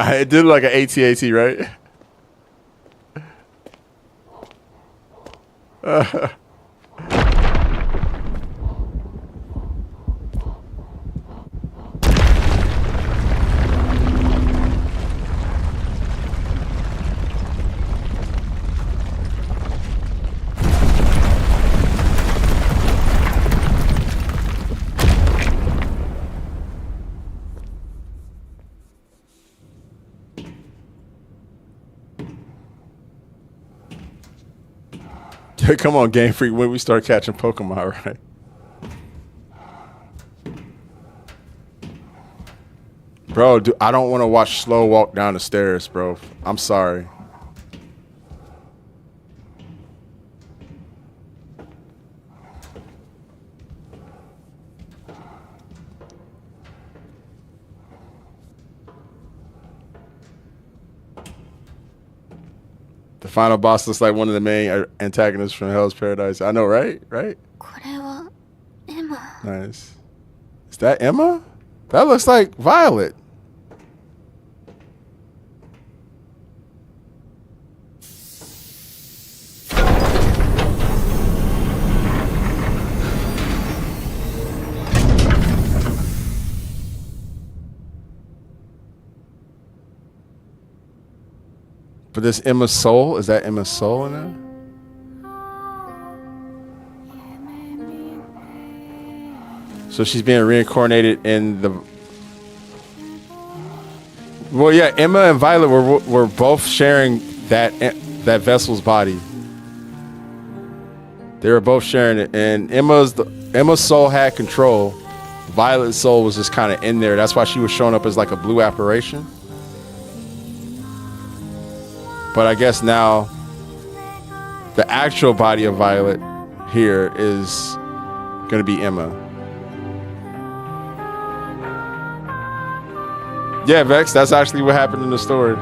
Speaker 2: It did like an AT-AT, right? Come on, Game Freak, when we start catching Pokemon, right? Bro, I don't want to watch Slow walk down the stairs, bro. I'm sorry. final boss looks like one of the main antagonists from Hell's Paradise. I know, right? Right?
Speaker 6: これはエマ。
Speaker 2: Nice. Is that Emma? That looks like Violet. But this Emma's soul, is that Emma's soul in there? So she's being reincarnated in the... Well, yeah, Emma and Violet were both sharing that vessel's body. They were both sharing it, and Emma's soul had control. Violet's soul was just kind of in there. That's why she was showing up as like a blue apparition. But I guess now the actual body of Violet here is going to be Emma. Yeah, Vex, that's actually what happened in the story.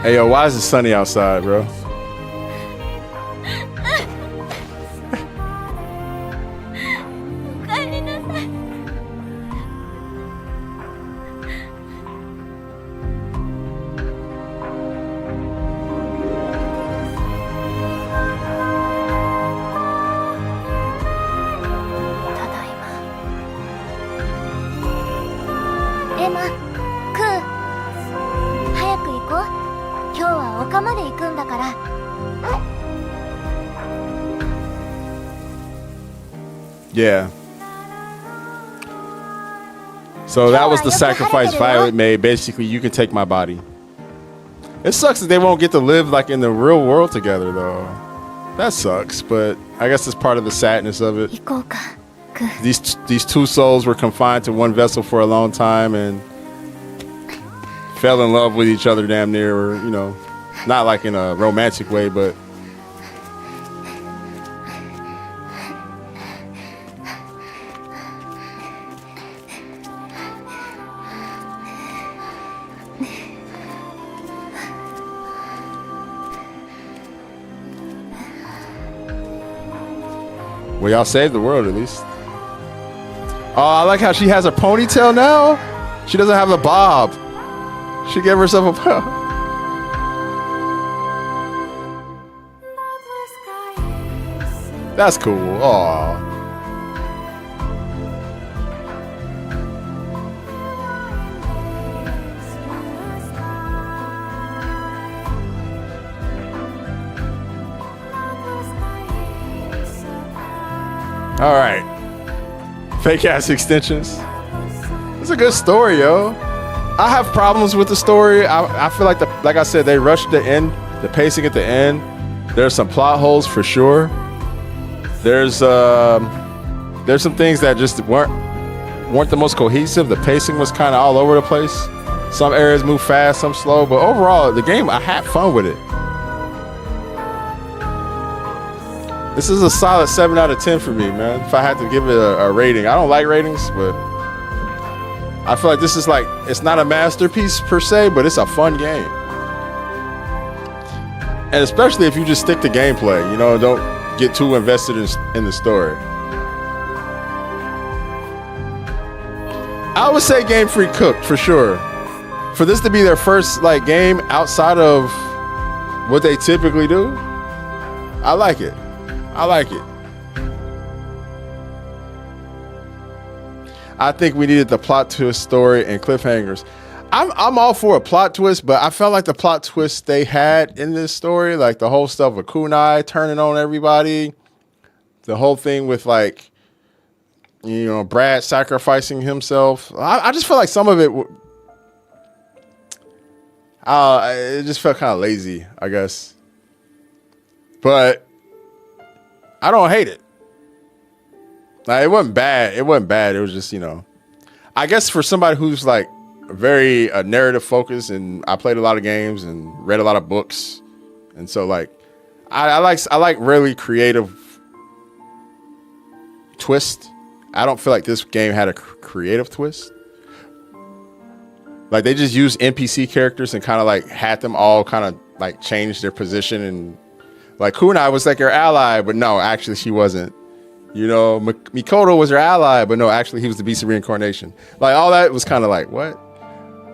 Speaker 2: Hey, yo, why is it sunny outside, bro?
Speaker 6: 帰りなさい。ただいま。エマ、クー、早く行こう。今日は丘まで行くんだから。
Speaker 2: Yeah. So that was the sacrifice Violet made. Basically, you can take my body. It sucks that they won't get to live like in the real world together, though. That sucks, but I guess it's part of the sadness of it.
Speaker 6: 行こうか、クー。
Speaker 2: These two souls were confined to one vessel for a long time and fell in love with each other damn near, or, you know, not like in a romantic way, but well, y'all saved the world at least. Oh, I like how she has a ponytail now. She doesn't have the bob. She gave herself a bob. That's cool. Aw. All right. Fake ass extensions. It's a good story, yo. I have problems with the story. I feel like like I said, they rushed the end, the pacing at the end. There's some plot holes for sure. There's some things that just weren't the most cohesive. The pacing was kind of all over the place. Some areas move fast, some slow, but overall, the game, I had fun with it. This is a solid 7 out of 10 for me, man. If I had to give it a rating, I don't like ratings, but I feel like this is like, it's not a masterpiece per se, but it's a fun game. And especially if you just stick to gameplay, you know, don't get too invested in the story. I would say Game Freak cooked for sure. For this to be their first like game outside of what they typically do, I like it. I like it. I think we needed the plot twist story and cliffhangers. I'm all for a plot twist, but I felt like the plot twist they had in this story, like the whole stuff with Kunai turning on everybody, the whole thing with like, you know, Brad sacrificing himself. I just feel like some of it, it just felt kind of lazy, I guess. But I don't hate it. Like, it wasn't bad. It wasn't bad. It was just, you know, I guess for somebody who's like very narrative focused, and I played a lot of games and read a lot of books, and so like I like really creative twist. I don't feel like this game had a creative twist. Like, they just used NPC characters and kind of like had them all kind of like change their position, and like Kunai was like her ally, but no, actually she wasn't. You know, Mikoto was her ally, but no, actually he was the Beast of Reincarnation. Like, all that was kind of like, what?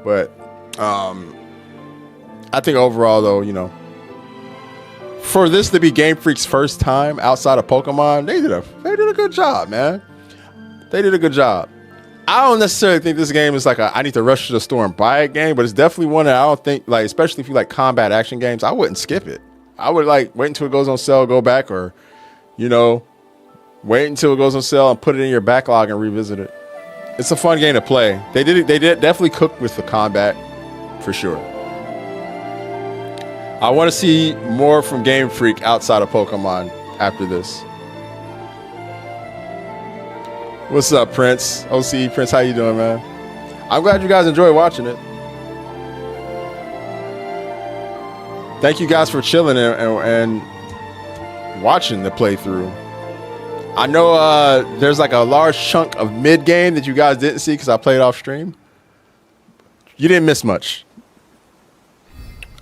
Speaker 2: But I think overall though, you know, for this to be Game Freak's first time outside of Pokemon, they did a good job, man. They did a good job. I don't necessarily think this game is like I need to rush to the store and buy a game, but it's definitely one that I don't think, like, especially if you like combat action games, I wouldn't skip it. I would like wait until it goes on sale, go back, or, you know, wait until it goes on sale and put it in your backlog and revisit it. It's a fun game to play. They did definitely cook with the combat for sure. I want to see more from Game Freak outside of Pokemon after this. What's up, Prince? OC Prince, how you doing, man? I'm glad you guys enjoy watching it. Thank you guys for chilling and watching the playthrough. I know there's like a large chunk of mid-game that you guys didn't see because I played off stream. You didn't miss much.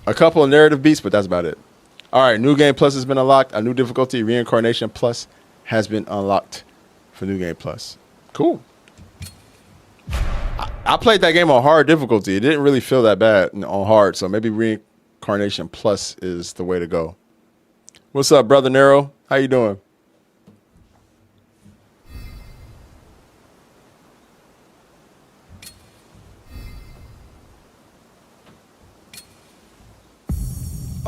Speaker 2: A couple of narrative beats, but that's about it. All right, New Game Plus has been unlocked. A new difficulty, Reincarnation Plus, has been unlocked for New Game Plus. Cool. I played that game on hard difficulty. It didn't really feel that bad on hard, so maybe Reincarnation Plus is the way to go. What's up, Brother Nero? How you doing?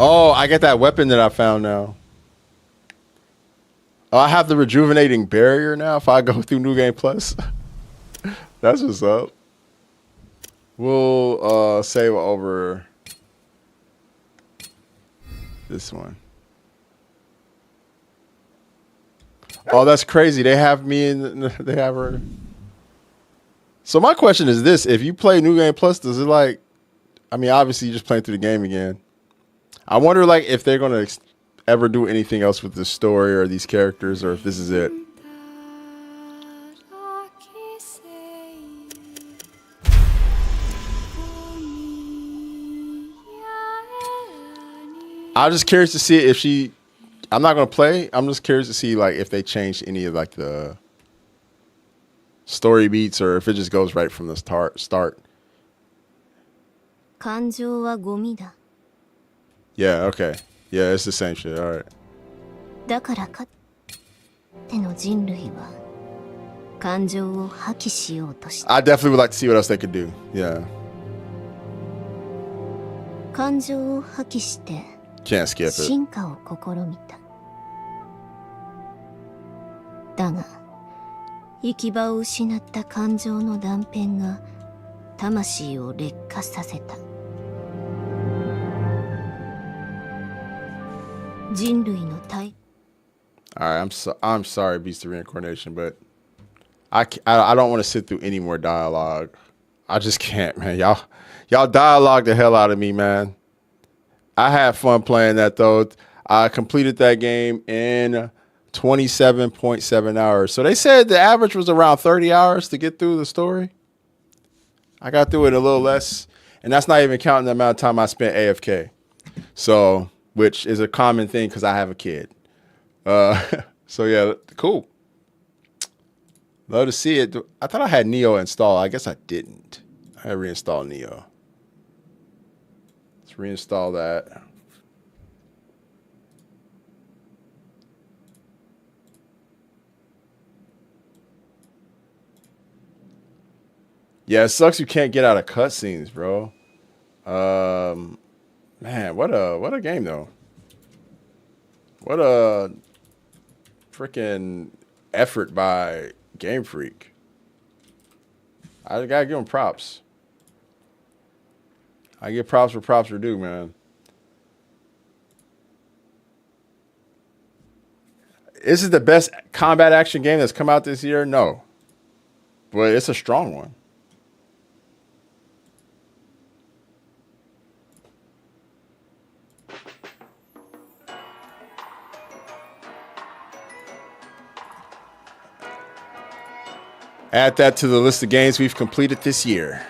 Speaker 2: Oh, I get that weapon that I found now. Oh, I have the rejuvenating barrier now if I go through New Game Plus. That's what's up. We'll save over this one. Oh, that's crazy. They have me in. They have her. So my question is this: if you play New Game Plus, does it like? I mean, obviously you're just playing through the game again. I wonder, like, if they're gonna ever do anything else with the story or these characters, or if this is it. I'm just curious to see if she. I'm not gonna play. I'm just curious to see like if they changed any of like the story beats, or if it just goes right from the start.
Speaker 6: 感情はゴミだ。
Speaker 2: Yeah. Okay. Yeah, it's the same shit. All right.
Speaker 6: だからかっての人類は感情を破棄しようとした。
Speaker 2: I definitely would like to see what else they could do. Yeah.
Speaker 6: 感情を破棄して
Speaker 2: Can't skip it.
Speaker 6: 進化を試みた。だが行き場を失った感情の断片が魂を劣化させた。人類の体。
Speaker 2: All right, I'm sorry, Beast of Reincarnation, but I don't want to sit through any more dialogue. I just can't, man. Y'all dialogue the hell out of me, man. I had fun playing that though. I completed that game in 27.7 hours. So they said the average was around 30 hours to get through the story. I got through it a little less, and that's not even counting the amount of time I spent AFK. So, which is a common thing because I have a kid. So yeah, cool. Love to see it. I thought I had Neo installed. I guess I didn't. I had reinstalled Neo. Let's reinstall that. Yeah, it sucks you can't get out of cutscenes, bro. Man, what a game though. What a freaking effort by Game Freak. I gotta give them props. I give props where props are due, man. Is it the best combat action game that's come out this year? No. But it's a strong one. Add that to the list of games we've completed this year.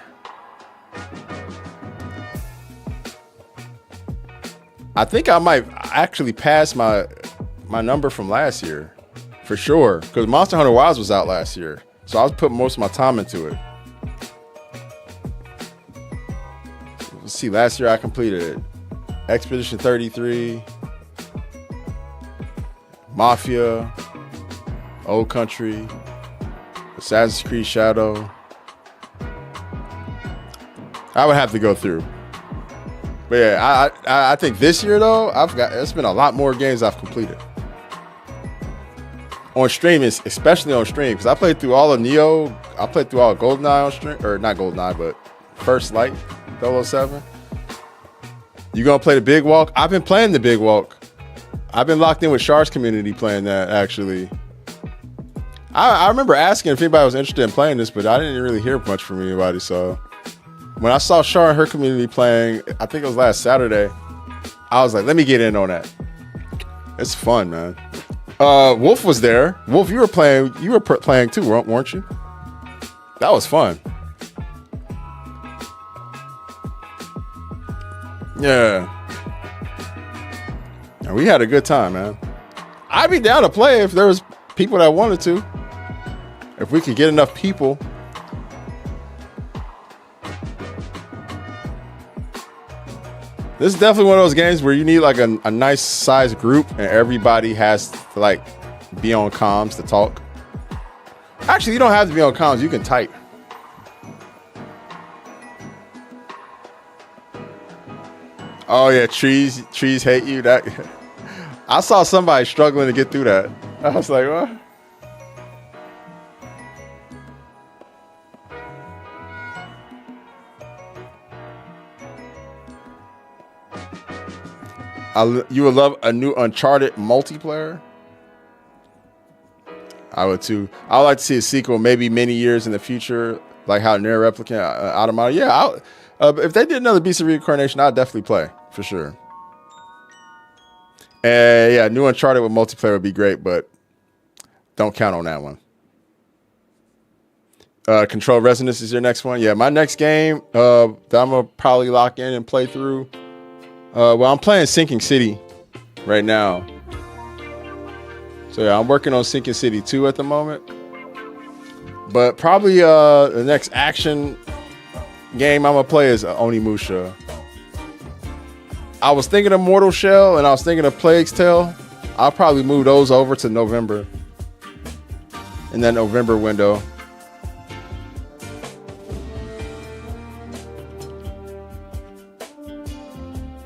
Speaker 2: I think I might actually pass my number from last year, for sure, because Monster Hunter Wilds was out last year, so I was putting most of my time into it. Let's see, last year I completed Expedition 33, Mafia, Old Country, Assassin's Creed Shadow. I would have to go through. But yeah, I think this year though, it's been a lot more games I've completed. On stream, especially on stream, because I played through all of Neo. I played through all of GoldenEye on stream, or not GoldenEye, but First Light 007. You gonna play the Big Walk? I've been playing the Big Walk. I've been locked in with Char's community playing that, actually. I remember asking if anybody was interested in playing this, but I didn't really hear much from anybody, so when I saw Char and her community playing, I think it was last Saturday, I was like, let me get in on that. It's fun, man. Wolf was there. Wolf, you were playing too, weren't you? That was fun. Yeah. And we had a good time, man. I'd be down to play if there was people that wanted to. If we could get enough people. This is definitely one of those games where you need like a nice size group and everybody has to like be on comms to talk. Actually, you don't have to be on comms. You can type. Oh yeah, trees hate you. That I saw somebody struggling to get through that. I was like, what? You would love a new Uncharted multiplayer. I would too. I would like to see a sequel, maybe many years in the future, like how Nier Replicant, Automata. Yeah, if they did another Beast of Reincarnation, I'd definitely play for sure. And yeah, new Uncharted with multiplayer would be great, but don't count on that one. Control Resonance is your next one. Yeah, my next game that I'm gonna probably lock in and play through. Well, I'm playing Sinking City right now. So yeah, I'm working on Sinking City 2 at the moment. But probably the next action game I'm gonna play is Onimusha. I was thinking of Mortal Shell and I was thinking of Plague's Tale. I'll probably move those over to November. In that November window.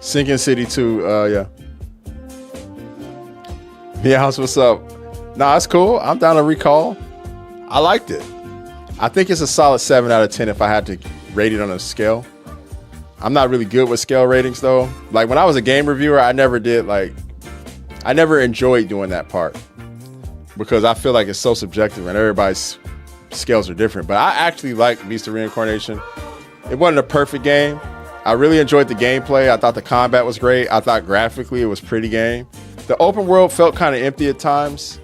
Speaker 2: Sinking City 2, yeah. Yeah, what's up? Nah, it's cool. I'm down to recall. I liked it. I think it's a solid 7 out of 10 if I had to rate it on a scale. I'm not really good with scale ratings though. Like when I was a game reviewer, I never enjoyed doing that part because I feel like it's so subjective and everybody's scales are different. But I actually like Beast of Reincarnation. It wasn't a perfect game. I really enjoyed the gameplay. I thought the combat was great. I thought graphically it was a pretty game. The open world felt kind of empty at times.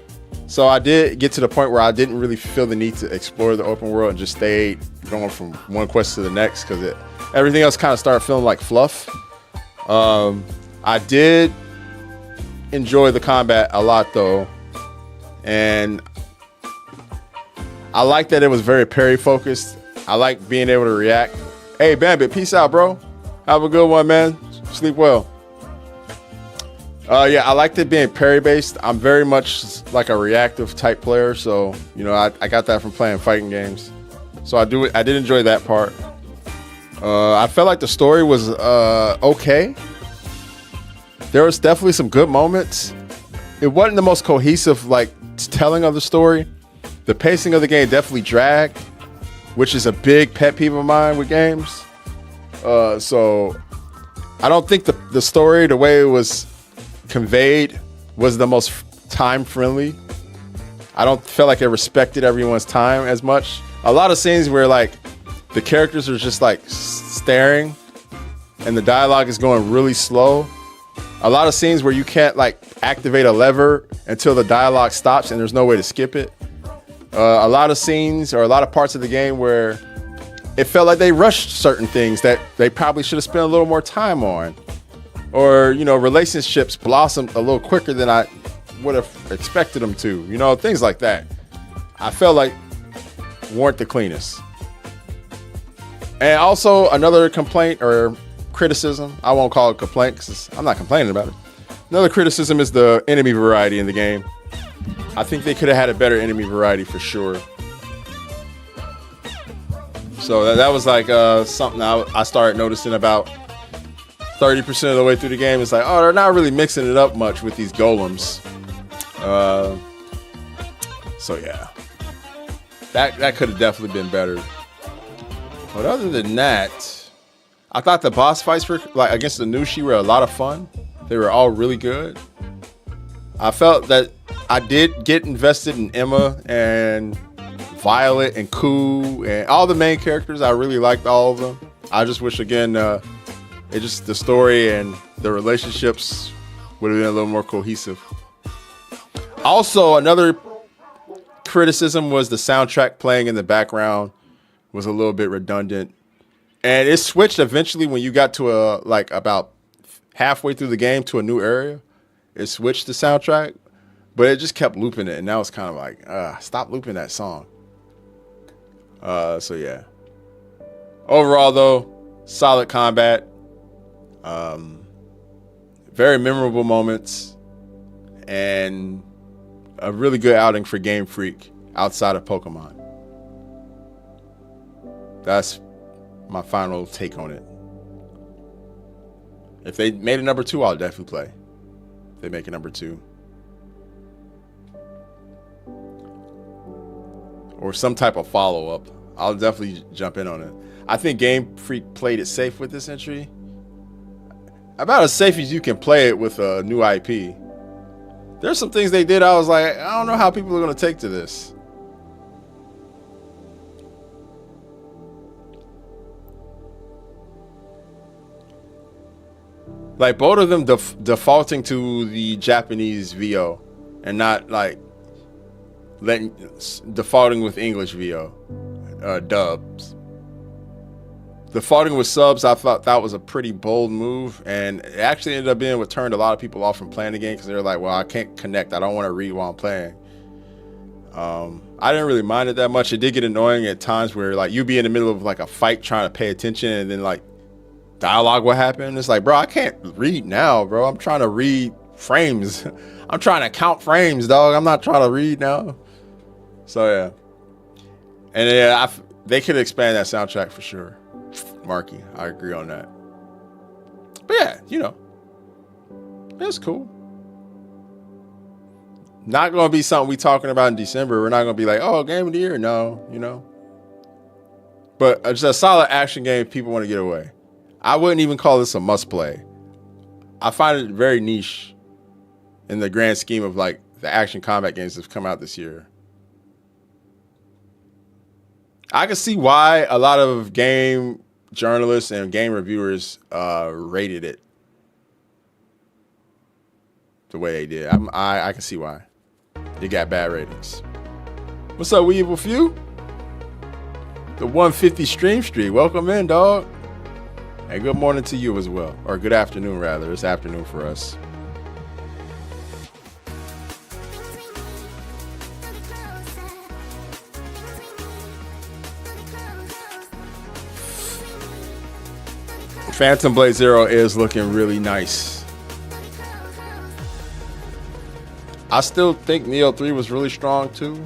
Speaker 2: So I did get to the point where I didn't really feel the need to explore the open world and just stayed going from one quest to the next because everything else kind of started feeling like fluff. I did enjoy the combat a lot though. And I like that it was very parry focused. I like being able to react. Hey, Bambit, peace out, bro. Have a good one, man. Sleep well. Yeah, I liked it being parry based. I'm very much like a reactive type player, so you know I got that from playing fighting games. So I did enjoy that part. I felt like the story was okay. There was definitely some good moments. It wasn't the most cohesive like telling of the story. The pacing of the game definitely dragged, which is a big pet peeve of mine with games. So I don't think the story, the way it was conveyed, was the most time friendly. I don't feel like it respected everyone's time as much. A lot of scenes where like the characters are just like staring and the dialogue is going really slow. A lot of scenes where you can't like activate a lever until the dialogue stops and there's no way to skip it. A lot of scenes or a lot of parts of the game where it felt like they rushed certain things that they probably should have spent a little more time on. Or, you know, relationships blossomed a little quicker than I would have expected them to. You know, things like that. I felt like weren't the cleanest. And also another complaint or criticism, I won't call it a complaint because I'm not complaining about it. Another criticism is the enemy variety in the game. I think they could have had a better enemy variety for sure. So that was like something I started noticing about 30% of the way through the game. It's like, oh, they're not really mixing it up much with these golems. So yeah, that could have definitely been better. But other than that, I thought the boss fights for like against the Nushi were a lot of fun. They were all really good. I felt that I did get invested in Emma and Violet and Ku and all the main characters. I really liked all of them. I just wish again, the story and the relationships would have been a little more cohesive. Also, another criticism was the soundtrack playing in the background was a little bit redundant, and it switched eventually when you got to about halfway through the game to a new area. It switched the soundtrack, but it just kept looping it, and now it's kind of like, stop looping that song. So yeah. Overall, though, solid combat. Very memorable moments, and a really good outing for Game Freak outside of Pokemon. That's my final take on it. If they made a number 2, I'll definitely play. If they make a number 2. Or some type of follow-up, I'll definitely jump in on it. I think Game Freak played it safe with this entry. About as safe as you can play it with a new IP. There's some things they did I was like, I don't know how people are going to take to this. Like both of them defaulting to the Japanese VO and not like defaulting with English VO dubs. Defaulting with subs, I thought that was a pretty bold move, and it actually ended up being what turned a lot of people off from playing the game because they're like, well, I can't connect. I don't want to read while I'm playing. I didn't really mind it that much. It did get annoying at times where like you'd be in the middle of like a fight trying to pay attention, and then like dialogue would happen. It's like, bro, I can't read now, bro. I'm trying to read frames. I'm trying to count frames, dog. I'm not trying to read now. So yeah. And yeah, they could expand that soundtrack for sure. Marky, I agree on that. But yeah, you know, it's cool. Not going to be something we talking about in December. We're not going to be like, oh, game of the year. No, you know. But it's a solid action game if people want to get away. I wouldn't even call this a must play. I find it very niche in the grand scheme of like the action combat games that have come out this year. I can see why a lot of game journalists and game reviewers rated it the way they did. I can see why. It got bad ratings. What's up, Weevil Few? The 150 stream streak. Welcome in, dog. And good morning to you as well. Or good afternoon, rather. It's afternoon for us. Phantom Blade Zero is looking really nice. I still think Neo 3 was really strong too.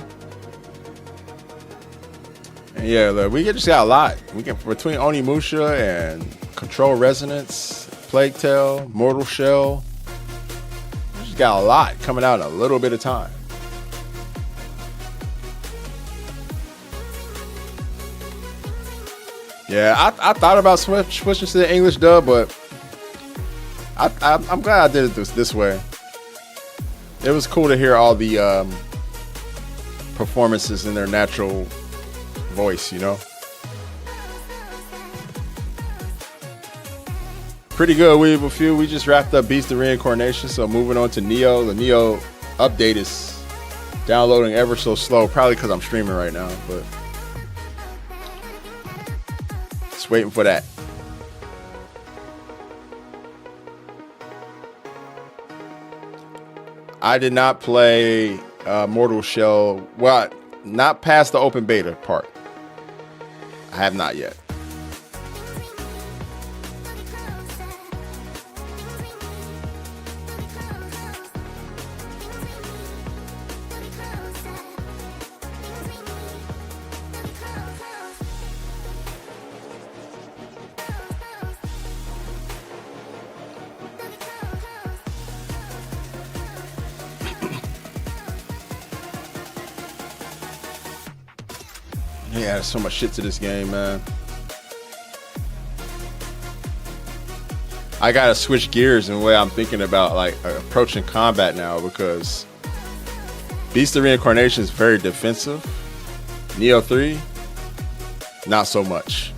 Speaker 2: And yeah, look, we just got a lot. We can between Onimusha and Control Resonance, Plague Tale, Mortal Shell. We just got a lot coming out in a little bit of time. Yeah, I thought about switching to the English dub, but I'm glad I did it this way. it was cool to hear all the performances in their natural voice, you know. Pretty good, Weeble Few. We just wrapped up Beast of Reincarnation, so moving on to Neo. The Neo update is downloading ever so slow, probably because I'm streaming right now, but just waiting for that. I did not play Mortal Shell. Well, not past the open beta part. I have not yet. Yeah, there's so much shit to this game, man. I gotta switch gears in the way I'm thinking about like approaching combat now, because Beast of Reincarnation is very defensive. Neo 3, not so much.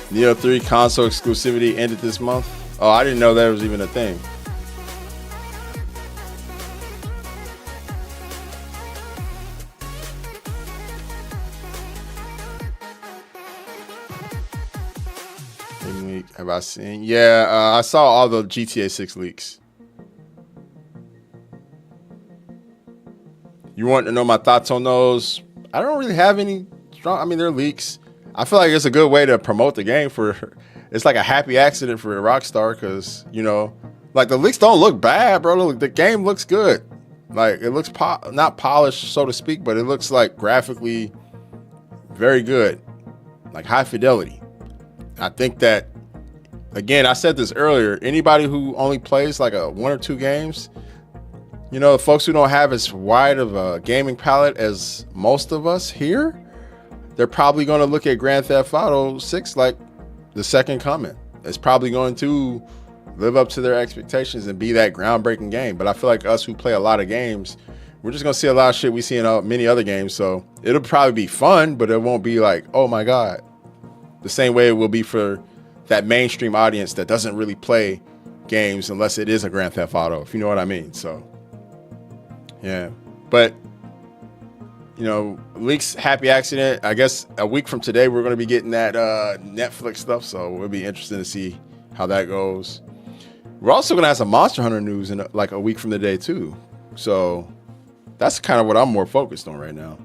Speaker 2: Neo 3 console exclusivity ended this month. Oh, I didn't know that was even a thing. Have I seen? Yeah, I saw all the GTA 6 leaks. You want to know my thoughts on those? I don't really have any strong. I mean, they're leaks. I feel like it's a good way to promote the game. It's like a happy accident for Rockstar, because, you know, like the leaks don't look bad, bro. Look, the game looks good. Like it looks not polished, so to speak, but it looks like graphically very good, like high fidelity. I think that, again, I said this earlier, anybody who only plays like one or two games, you know, folks who don't have as wide of a gaming palette as most of us here, they're probably going to look at Grand Theft Auto 6 like the second coming. It's probably going to live up to their expectations and be that groundbreaking game. But I feel like us who play a lot of games, we're just going to see a lot of shit we see in many other games. So it'll probably be fun, but it won't be like, oh my God, the same way it will be for that mainstream audience that doesn't really play games unless it is a Grand Theft Auto, if you know what I mean. So, yeah. But, you know, leaks, happy accident. I guess a week from today, we're going to be getting that Netflix stuff. So we'll be interested to see how that goes. We're also going to have some Monster Hunter news in like a week from today, too. So that's kind of what I'm more focused on right now.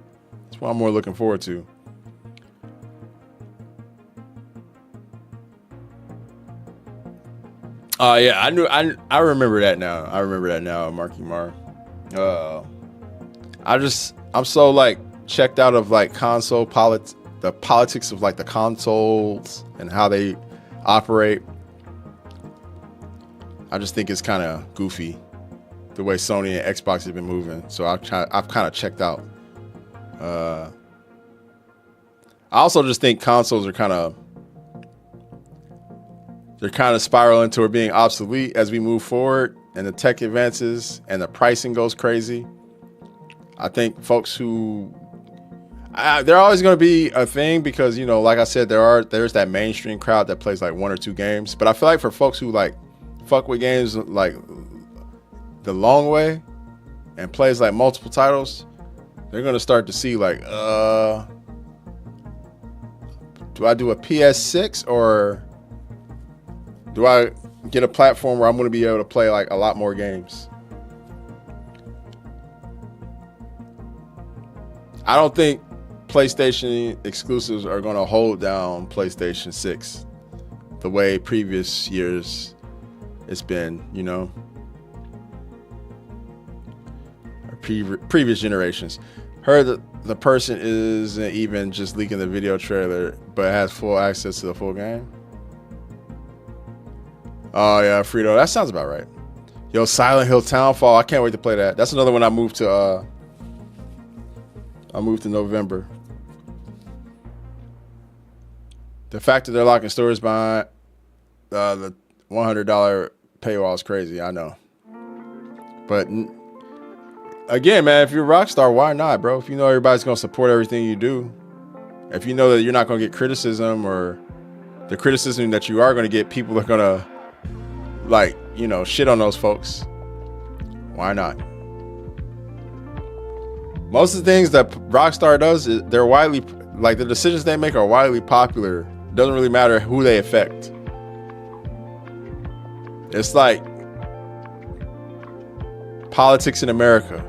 Speaker 2: That's what I'm more looking forward to. Yeah, I remember that now. Marky Mark. I'm so like checked out of like console the politics of like the consoles and how they operate. I just think it's kind of goofy the way Sony and Xbox have been moving. So I've kind of checked out. I also just think consoles are kind of spiraling toward being obsolete as we move forward and the tech advances and the pricing goes crazy. I think folks who they're always going to be a thing because, you know, like I said, there's that mainstream crowd that plays like one or two games. But I feel like for folks who like fuck with games like the long way and plays like multiple titles, they're going to start to see like, do I do a PS6 or do I get a platform where I'm going to be able to play like a lot more games? I don't think PlayStation exclusives are going to hold down PlayStation 6 the way previous years it's been, you know, previous generations. Heard that the person isn't even just leaking the video trailer, but has full access to the full game. Oh yeah, Frito, that sounds about right. Yo, Silent Hill Townfall, I can't wait to play that. That's another one I moved to November. The fact that they're locking stories behind the $100 paywall is crazy. I know. But again, man, if you're a rock star, why not, bro? If you know everybody's going to support everything you do, if you know that you're not going to get criticism, or the criticism that you are going to get, people are going to, like, you know, shit on those folks, why not? Most of the things that Rockstar does, they're widely, like, the decisions they make are widely popular. Doesn't really matter who they affect. It's like politics in America.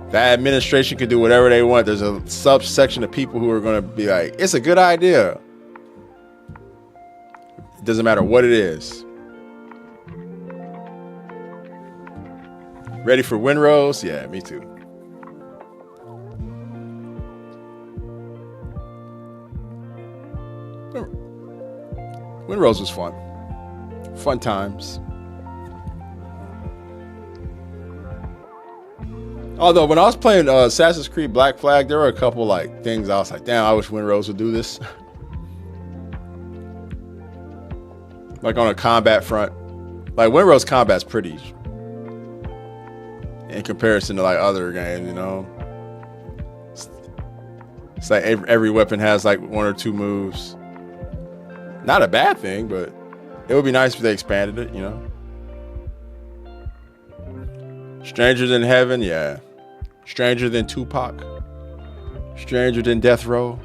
Speaker 2: That administration can do whatever they want. There's a subsection of people who are going to be like, it's a good idea. It doesn't matter what it is. Ready for Winrose? Yeah, me too. Winrose was fun. Fun times. Although when I was playing Assassin's Creed Black Flag, there were a couple like things I was like, damn, I wish Winrose would do this. Like on a combat front. Like Winrose combat's pretty in comparison to like other games, you know. It's like every weapon has like one or two moves. Not a bad thing, but it would be nice if they expanded it, you know. Stranger Than Heaven, yeah. Stranger Than Tupac. Stranger Than Death Row.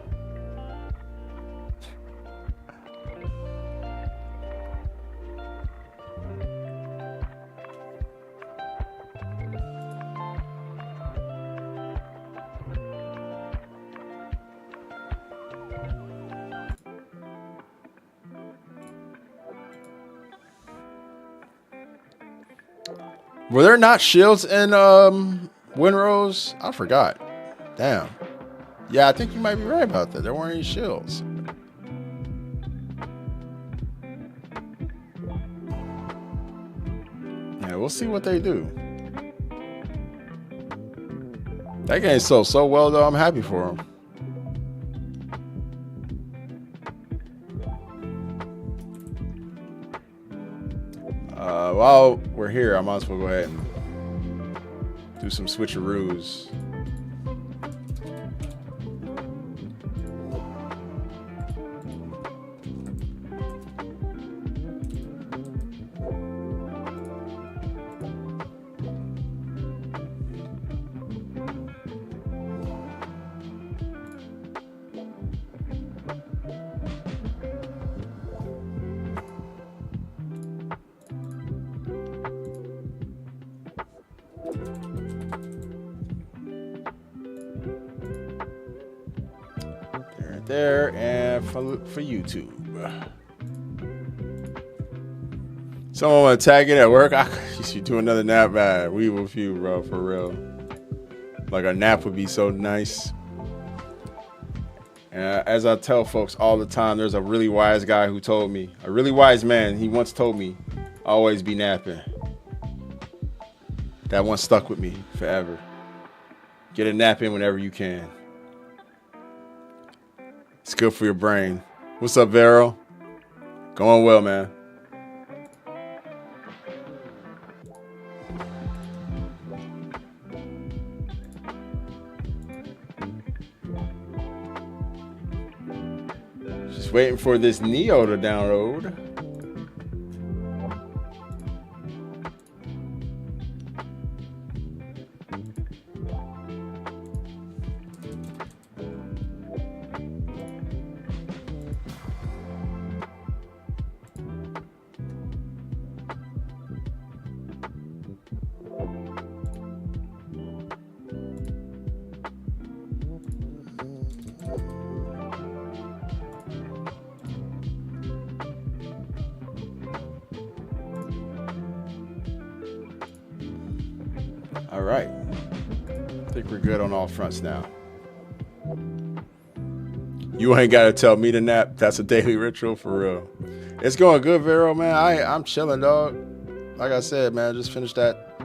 Speaker 2: Were there not shields in Winrose? I forgot. Damn. Yeah, I think you might be right about that. There weren't any shields. Yeah, we'll see what they do. That game sold so well, though. I'm happy for them. While we're here, I might as well go ahead and do some switcheroos. There, and for YouTube. Someone want to tag it at work? You should do another nap, man. We with you, bro, for real. Like a nap would be so nice. And as I tell folks all the time, there's a really wise guy who told me, a really wise man, he once told me, always be napping. That one stuck with me forever. Get a nap in whenever you can. It's good for your brain. What's up, Vero? Going well, man. Just waiting for this Neo to download. All right. I think we're good on all fronts now. You ain't got to tell me to nap. That's a daily ritual for real. It's going good, Vero, man. I'm chilling, dog. Like I said, man, just finished that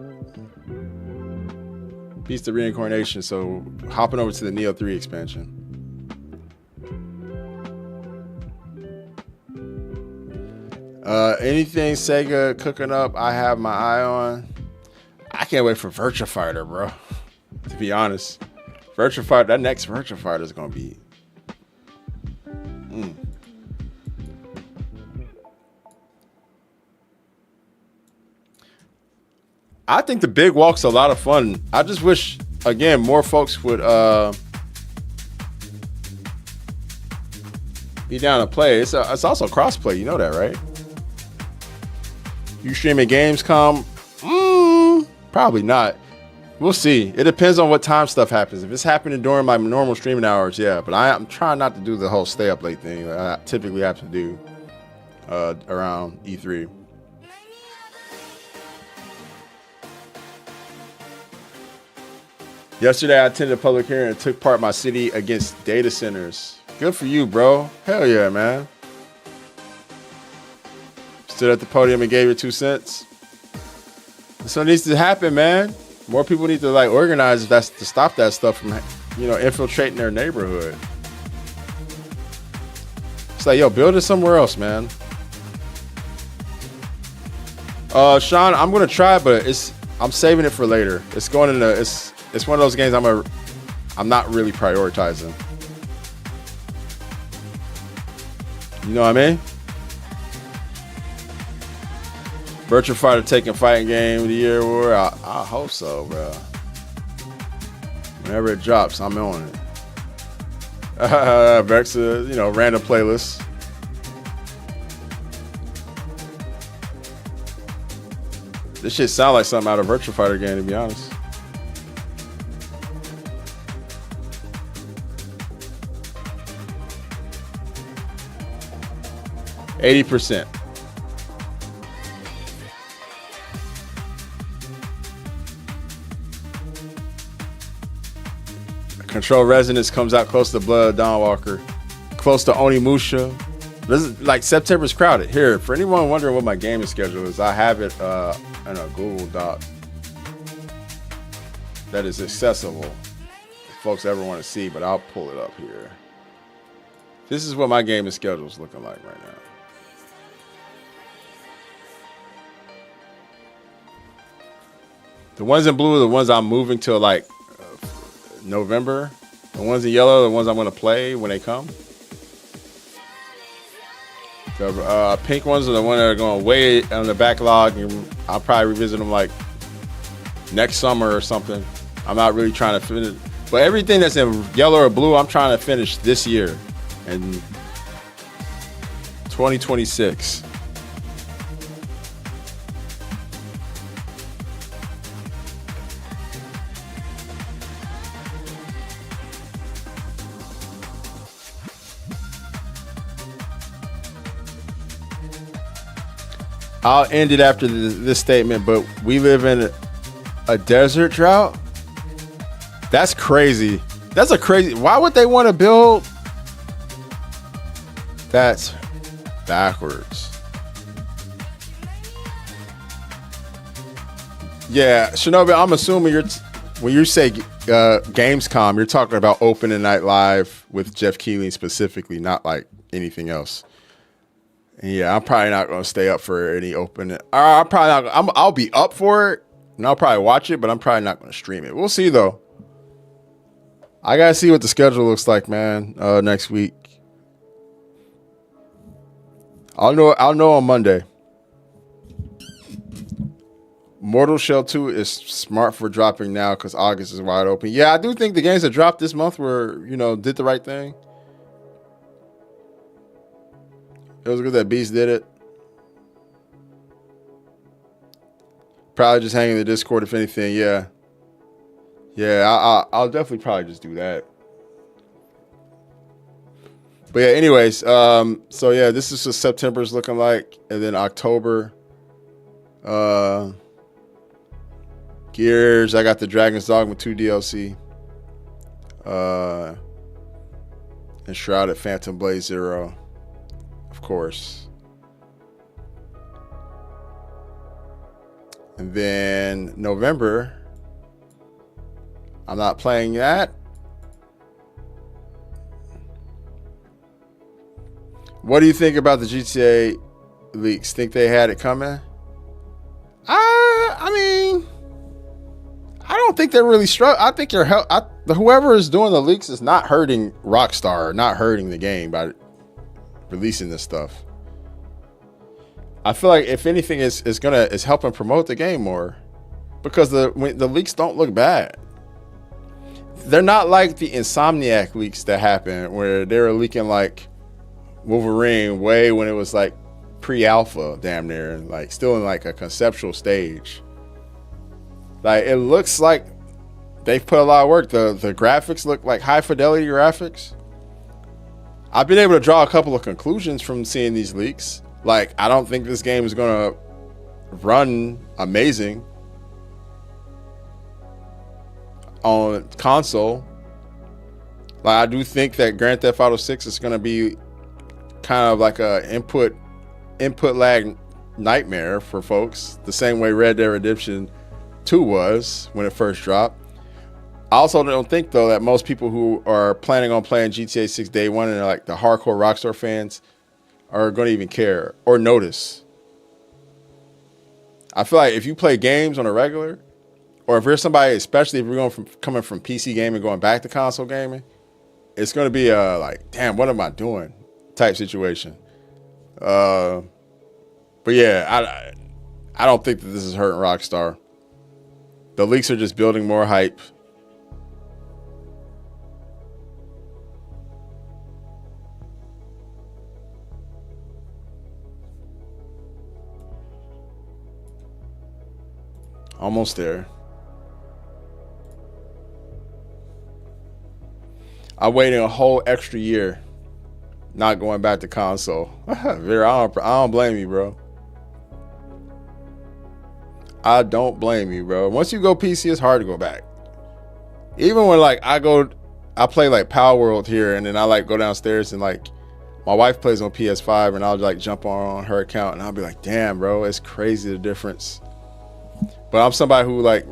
Speaker 2: Beast of Reincarnation. So hopping over to the Neo 3 expansion. Anything Sega cooking up, I have my eye on. I can't wait for Virtua Fighter, bro. To be honest, Virtua Fighter, that next Virtua Fighter is gonna be. I think the big walk's a lot of fun. I just wish, again, more folks would be down to play. It's also crossplay. You know that, right? You streaming Gamescom? Probably not. We'll see. It depends on what time stuff happens. If it's happening during my normal streaming hours, yeah. But I'm trying not to do the whole stay up late thing that I typically have to do around E3. Yesterday, I attended a public hearing and took part in my city against data centers. Good for you, bro. Hell yeah, man. Stood at the podium and gave your 2 cents. That's what needs to happen, man. More people need to like organize to stop that stuff from, infiltrating their neighborhood. It's like, yo, build it somewhere else, man. Sean, I'm gonna try, but I'm saving it for later. It's going in it's one of those games I'm not really prioritizing. You know what I mean? Virtua Fighter taking fighting game of the year award. I hope so, bro. Whenever it drops, I'm on it. Vexa, random playlist. This shit sound like something out of Virtua Fighter game, to be honest. %. Control Resonance comes out close to Blood Dawn Walker, close to Onimusha. This is like September's crowded. Here, for anyone wondering what my gaming schedule is, I have it in a Google Doc that is accessible if folks ever want to see, but I'll pull it up here. This is what my gaming schedule is looking like right now. The ones in blue are the ones I'm moving to like November. The ones in yellow are the ones I'm going to play when they come. The pink ones are the ones that are going way on the backlog, and I'll probably revisit them like next summer or something. I'm not really trying to finish, but everything that's in yellow or blue, I'm trying to finish this year in 2026. I'll end it after this statement, but we live in a desert drought. That's crazy. That's a crazy. Why would they want to build? That's backwards. Yeah, Shinobi, I'm assuming when you say Gamescom, you're talking about opening night live with Jeff Keighley specifically, not like anything else. Yeah, I'm probably not going to stay up for any open. I'll be up for it, and I'll probably watch it, but I'm probably not going to stream it. We'll see, though. I got to see what the schedule looks like, man, next week. I'll know on Monday. Mortal Shell 2 is smart for dropping now because August is wide open. Yeah, I do think the games that dropped this month were, did the right thing. It was good that Beast did it. Probably just hang in the Discord if anything. Yeah. I'll definitely probably just do that. But yeah, anyways, so yeah, this is what September's looking like, and then October. Gears. I got the Dragon's Dogma 2 DLC. And Shrouded Phantom Blade 0. Of course. And then November, I'm not playing that. What do you think about the GTA leaks think they had it coming? I mean, I don't think they're really struggling. I think whoever is doing the leaks is not hurting Rockstar, not hurting the game by releasing this stuff. I feel like if anything is helping promote the game more, because the leaks don't look bad. They're not like the Insomniac leaks that happened where they were leaking like Wolverine way when it was like pre-alpha, damn near, like still in like a conceptual stage. Like it looks like they've put a lot of work. The graphics look like high fidelity graphics. I've been able to draw a couple of conclusions from seeing these leaks. Like, I don't think this game is gonna run amazing on console. Like, I do think that Grand Theft Auto 6 is gonna be kind of like a input lag nightmare for folks, the same way Red Dead Redemption 2 was when it first dropped. I also don't think though that most people who are planning on playing GTA 6 day one and are like the hardcore Rockstar fans are going to even care or notice. I feel like if you play games on a regular, or if you're somebody, especially if you're coming from PC gaming going back to console gaming, it's going to be a like, damn, what am I doing type situation. But yeah, I don't think that this is hurting Rockstar. The leaks are just building more hype. Almost there. I'm waiting a whole extra year, not going back to console. Vera, I don't blame you, bro. I don't blame you, bro. Once you go PC, it's hard to go back. Even when like I play like Power World here, and then I like go downstairs and like my wife plays on PS5, and I'll like jump on her account, and I'll be like, damn, bro, it's crazy the difference. But I'm somebody who like,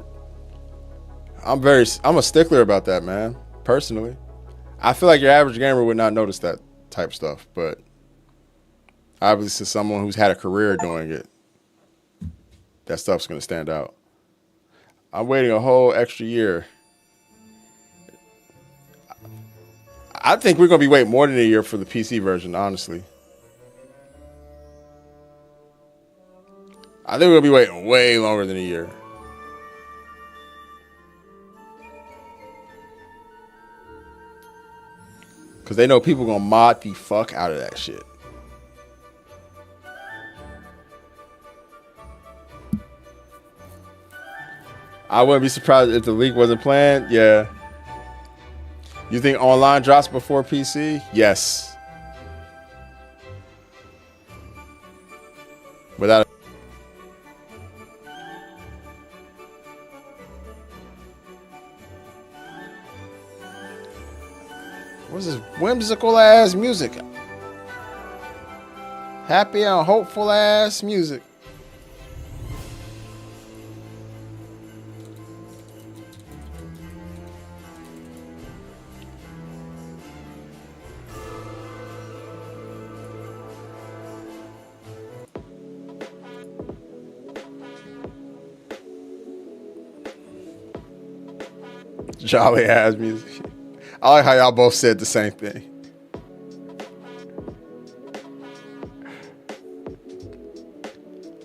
Speaker 2: I'm a stickler about that, man. Personally, I feel like your average gamer would not notice that type stuff, but obviously someone who's had a career doing it, that stuff's gonna stand out. I'm waiting a whole extra year. I think we're gonna be waiting more than a year for the PC version, honestly. I think we're gonna be waiting way longer than a year. Cause they know people gonna mod the fuck out of that shit. I wouldn't be surprised if the leak wasn't planned. Yeah. You think online drops before PC? Yes. Without what's this whimsical ass music? Happy and hopeful ass music. Jolly ass music. I like how y'all both said the same thing.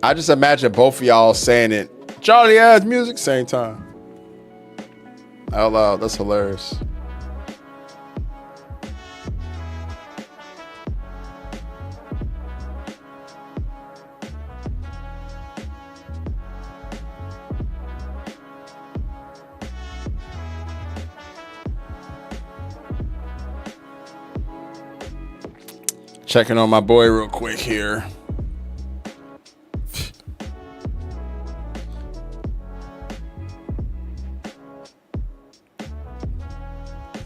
Speaker 2: I just imagine both of y'all saying it, jolly ass music, same time. Out loud. That's hilarious. Checking on my boy real quick here.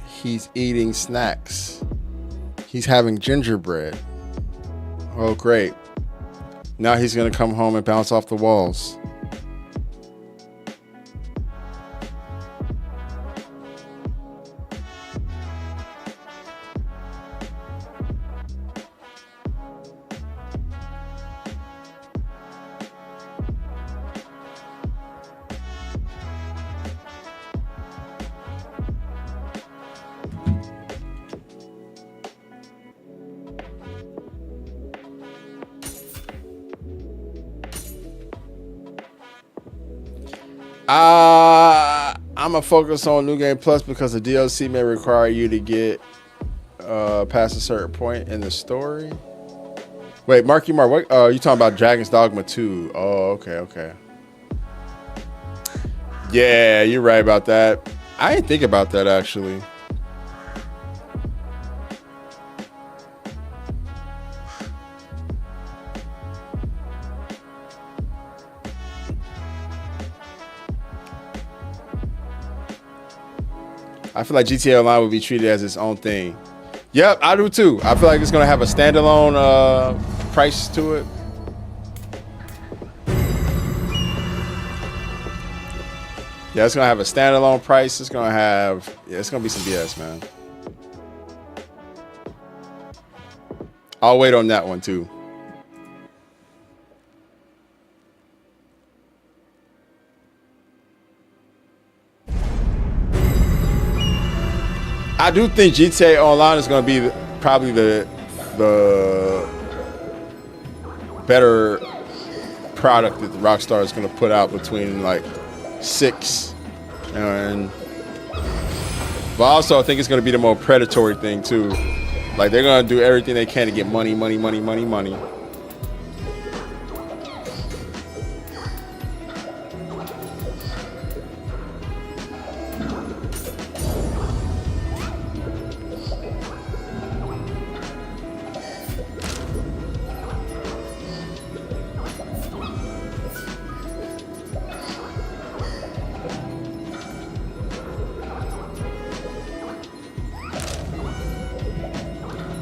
Speaker 2: He's eating snacks. He's having gingerbread. Oh, great. Now he's going to come home and bounce off the walls. I'm gonna focus on New Game Plus because the DLC may require you to get past a certain point in the story. Wait, Mark, what? You talking about Dragon's Dogma 2? Oh, okay. Yeah, you're right about that. I didn't think about that actually. I feel like GTA Online would be treated as its own thing. Yep, I do too. I feel like it's gonna have a standalone price to it. Yeah, it's gonna have a standalone price. It's gonna be some BS, man. I'll wait on that one too. I do think GTA Online is going to be probably the better product that Rockstar is going to put out between like 6 and. But also, I think it's going to be the more predatory thing too. Like they're going to do everything they can to get money.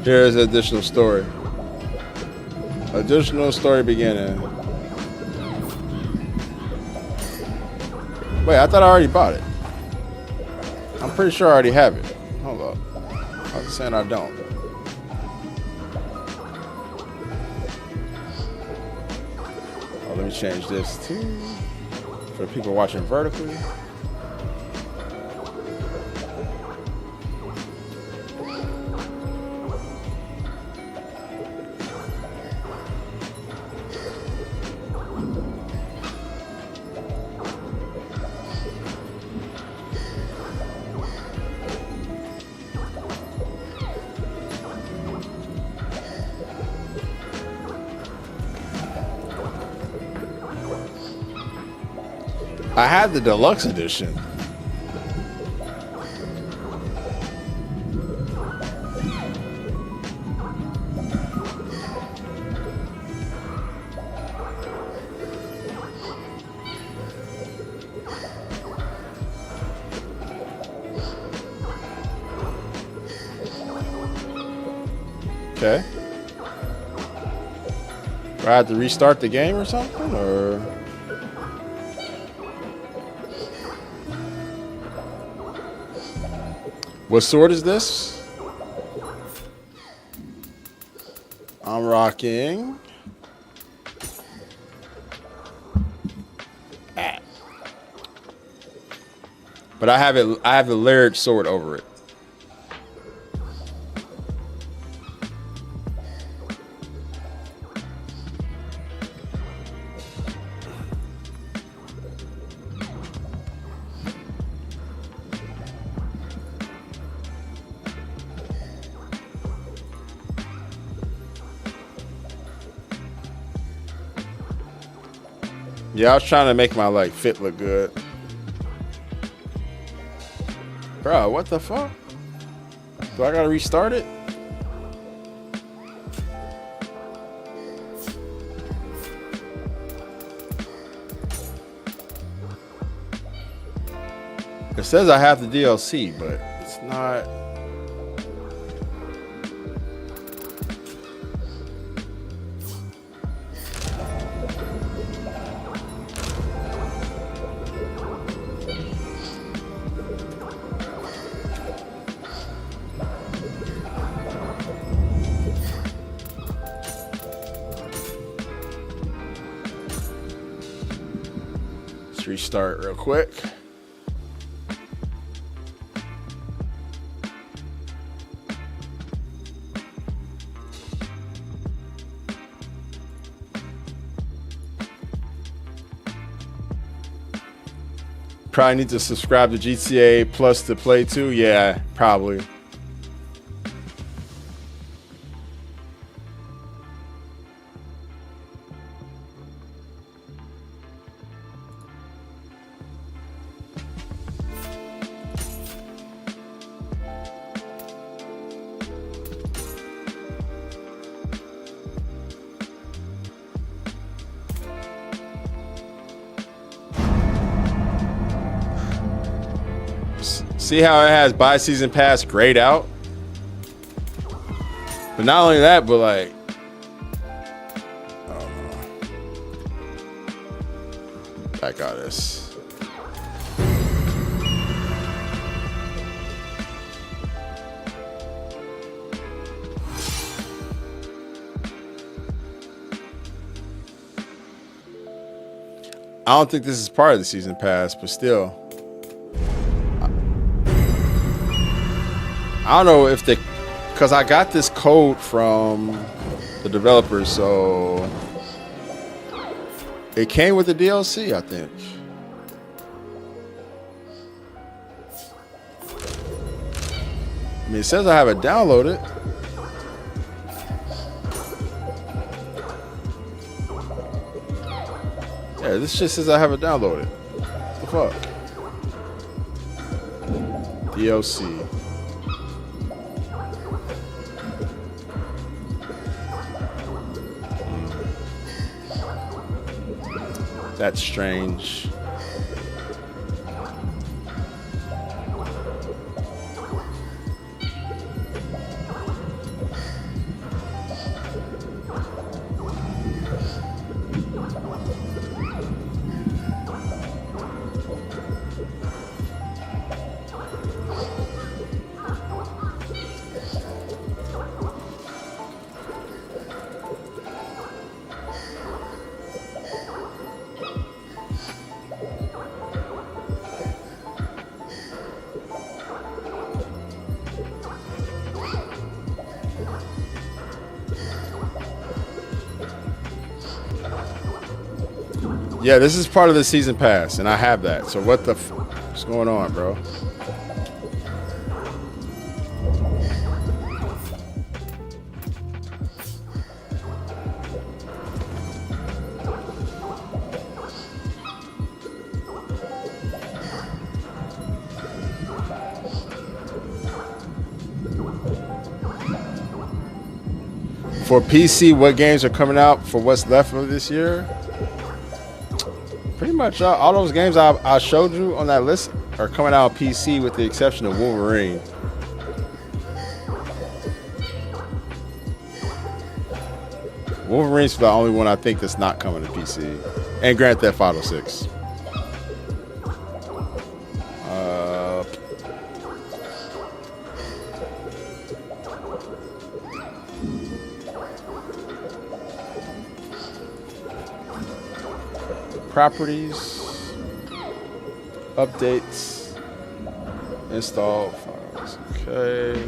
Speaker 2: Here's an additional story. Additional story beginning. Wait, I thought I already bought it. I'm pretty sure I already have it. Hold up. I was saying I don't. Oh, let me change this too. For the people watching vertically. I had the deluxe edition. Okay. Do I have to restart the game or something, or? What sword is this? I'm rocking. But I have it. I have the layered sword over it. Yeah, I was trying to make my like fit look good. Bro, what the fuck? Do I gotta restart it? It says I have the DLC, but it's not. Restart real quick. Probably need to subscribe to GTA Plus to play too. Yeah, probably. See how it has buy season pass grayed out? But not only that, but like, back out this. I don't think this is part of the season pass, but still. I don't know if they, because I got this code from the developers, so it came with the DLC, I think. I mean, it says I have it downloaded. Yeah, this just says I have it downloaded. What the fuck? DLC. That's strange. Yeah, this is part of the season pass, and I have that. So what the what's going on, bro? For PC, what games are coming out for what's left of this year? Pretty much all those games I showed you on that list are coming out on PC with the exception of Wolverine. Wolverine's the only one I think that's not coming to PC. And Grand Theft Auto 6. Properties, updates, install files. Okay.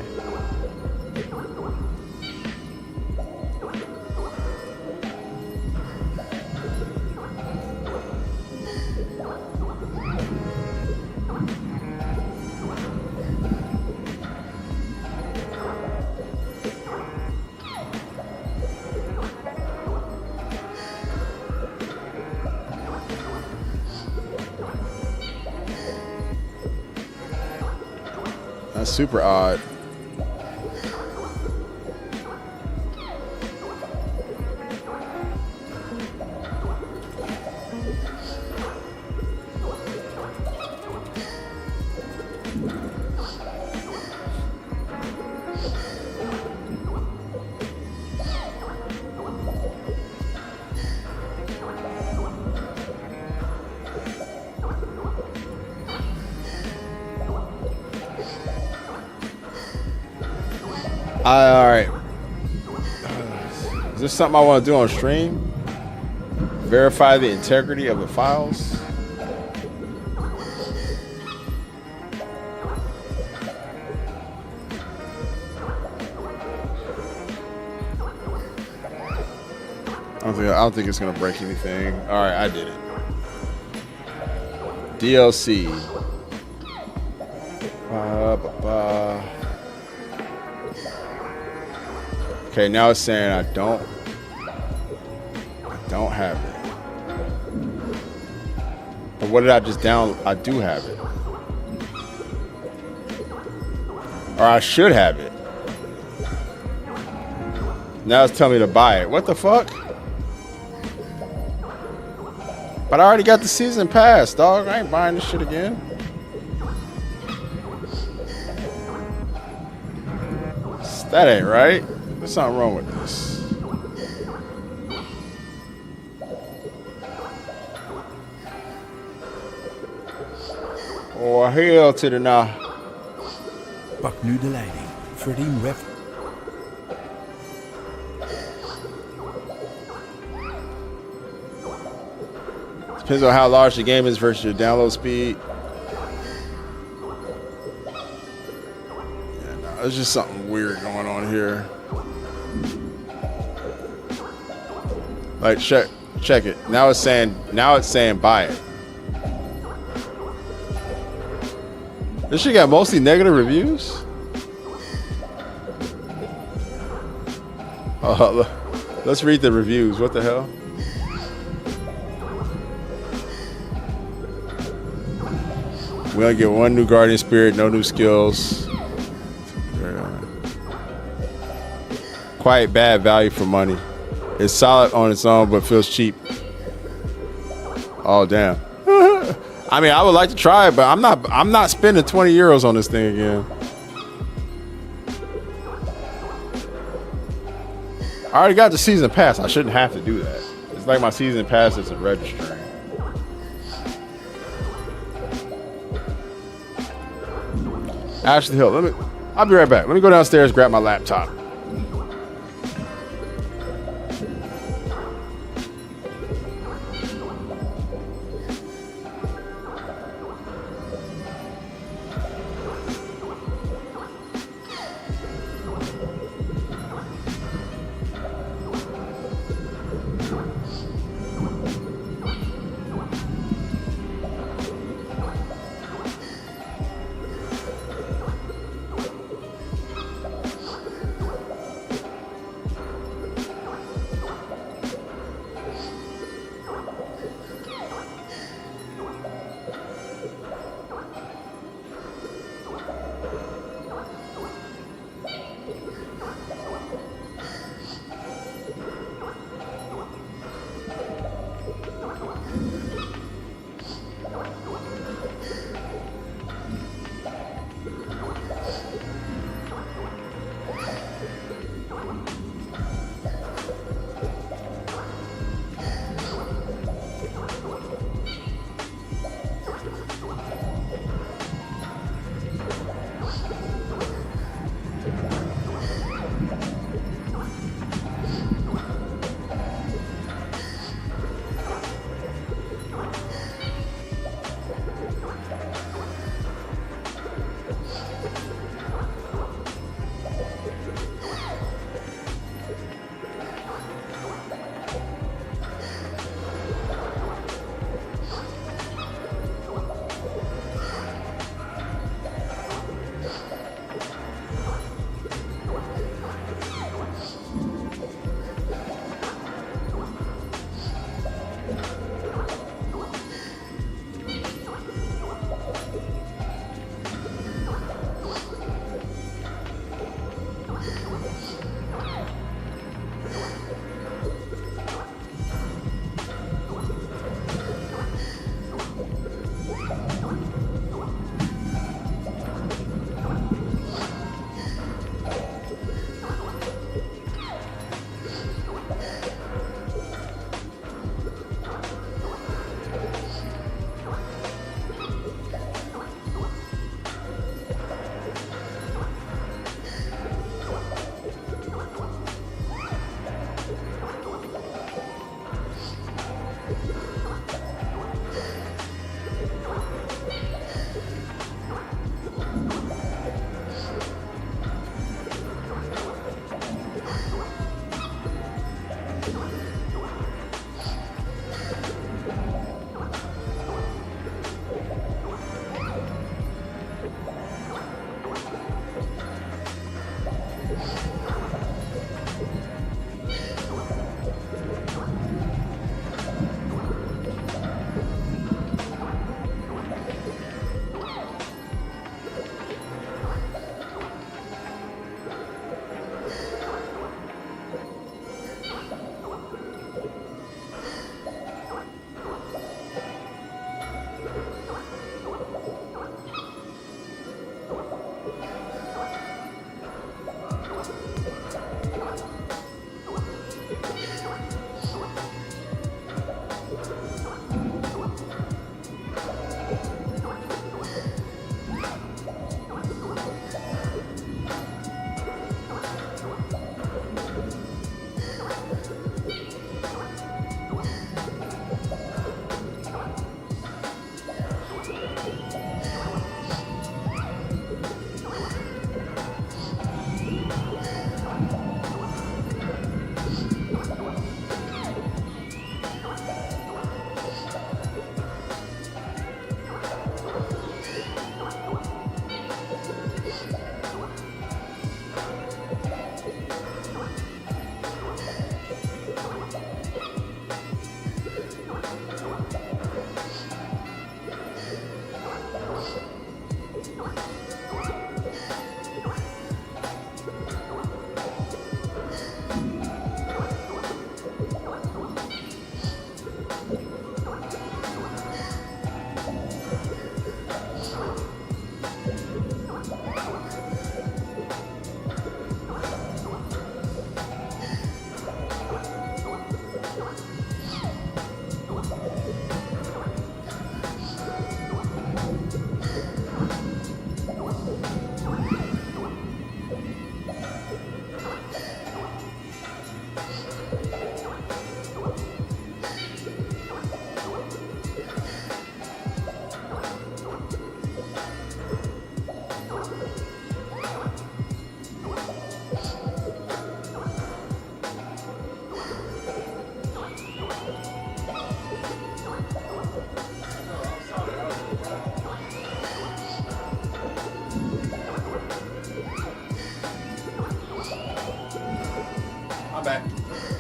Speaker 2: That's super odd. All right. Is this something I want to do on stream? Verify the integrity of the files. I don't think it's gonna break anything. All right, I did it. DLC. Okay, now it's saying I don't have it. But what did I just download? I do have it. Or I should have it. Now it's telling me to buy it. What the fuck? But I already got the season pass, dog. I ain't buying this shit again. That ain't right. There's something wrong with this. Oh, hell to the nah.
Speaker 10: Pak nu de leiding. Verdien ref.
Speaker 2: Depends on how large the game is versus your download speed. Yeah, no, there's just something weird going on here. Like check it. Now it's saying buy it. This shit got mostly negative reviews. Let's read the reviews. What the hell? We only get one new guardian spirit, no new skills. Quite bad value for money. It's solid on its own, but feels cheap. Oh damn. I mean, I would like to try it, but I'm not spending 20 euros on this thing again. I already got the season pass. I shouldn't have to do that. It's like my season pass isn't registering. Ashley Hill, I'll be right back. Let me go downstairs, grab my laptop.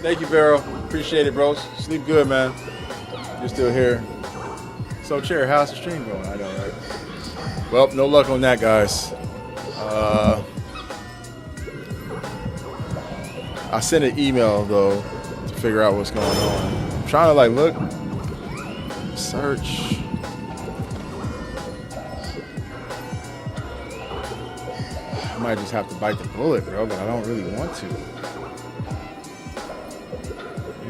Speaker 2: Thank you, Vero. Appreciate it, bros. Sleep good, man. You're still here. So, Chair, how's the stream going? I know, right? Well, no luck on that, guys. I sent an email, though, to figure out what's going on. I'm trying to, like, look. Search. I might just have to bite the bullet, bro, but I don't really want to.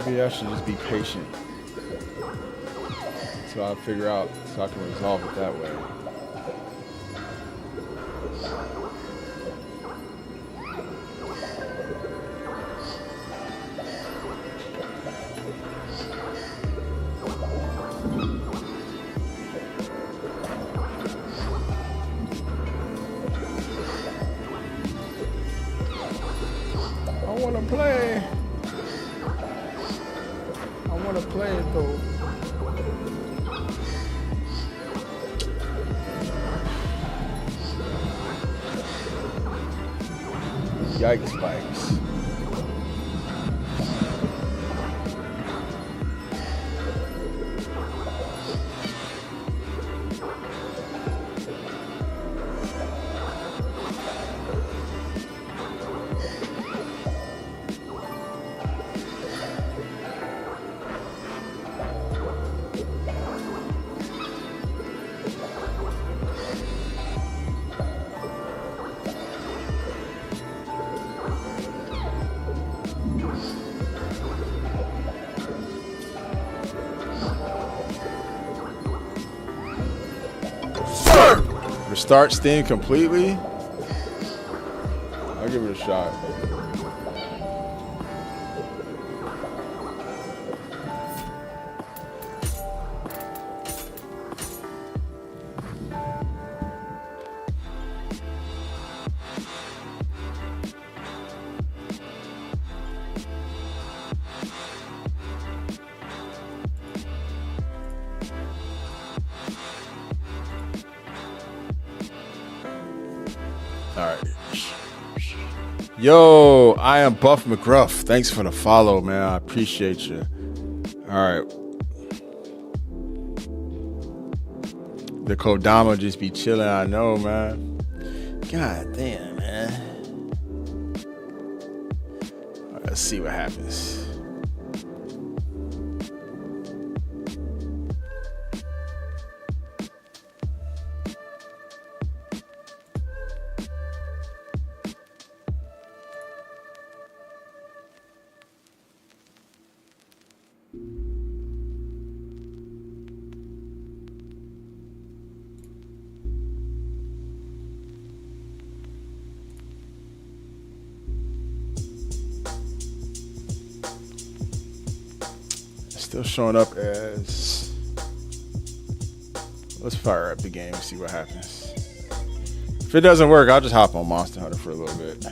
Speaker 2: Maybe I should just be patient until I figure out so I can resolve it that way. I want to play. I want to play it though. Yikes spikes. Restart Steam completely? I'll give it a shot. Yo, I am Buff McGruff. Thanks for the follow, man. I appreciate you. All right. The Kodama just be chilling, I know, man. God damn, man. All right, let's see what happens. Still showing up as. Let's fire up the game and see what happens. If it doesn't work, I'll just hop on Monster Hunter for a little bit.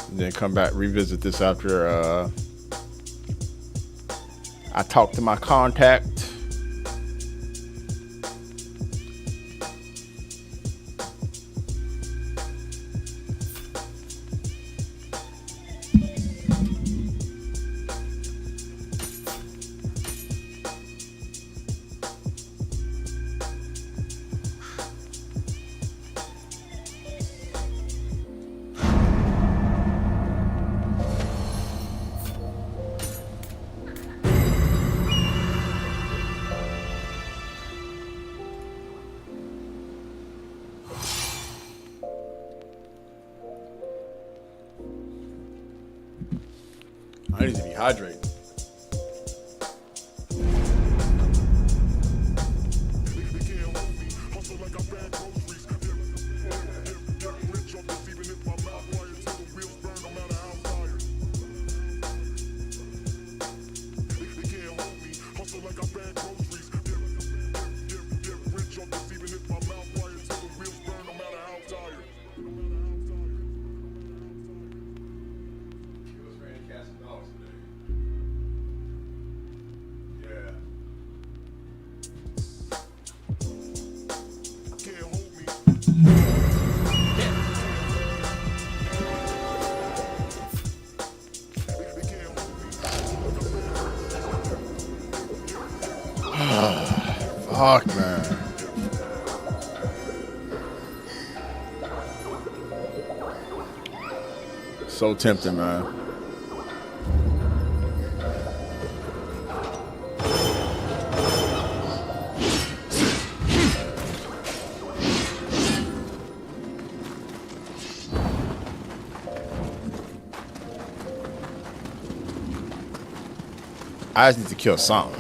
Speaker 2: And then come back, revisit this after I talk to my contact. I need to be hydrated. Fuck, man. So tempting, man. I just need to kill something.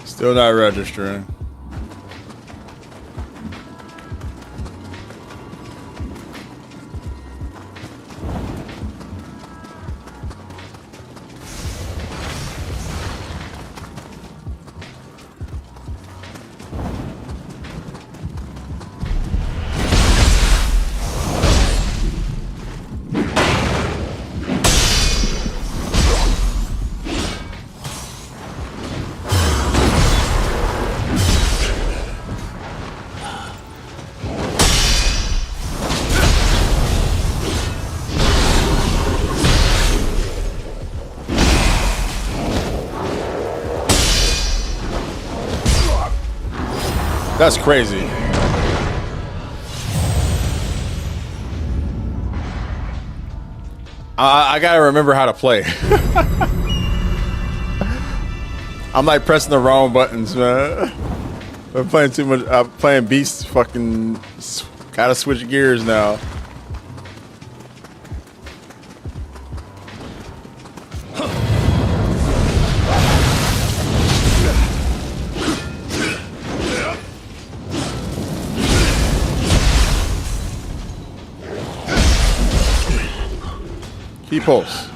Speaker 2: Still not registering. That's crazy. I gotta remember how to play. I'm like pressing the wrong buttons, man. I'm playing too much. I'm playing Beast. Fucking gotta switch gears now. Key pulse.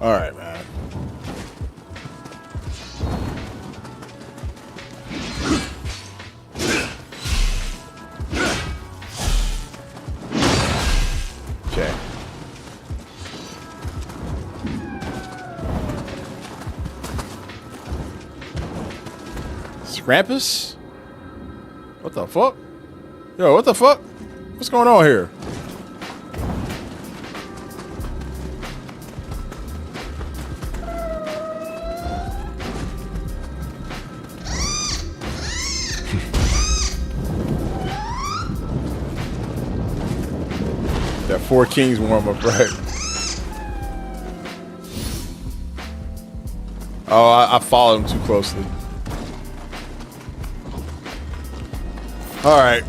Speaker 2: All right, man. Okay. Scrampus? What the fuck? Yo, what the fuck? What's going on here? That Four Kings warm up, right? Oh, I followed him too closely. All right.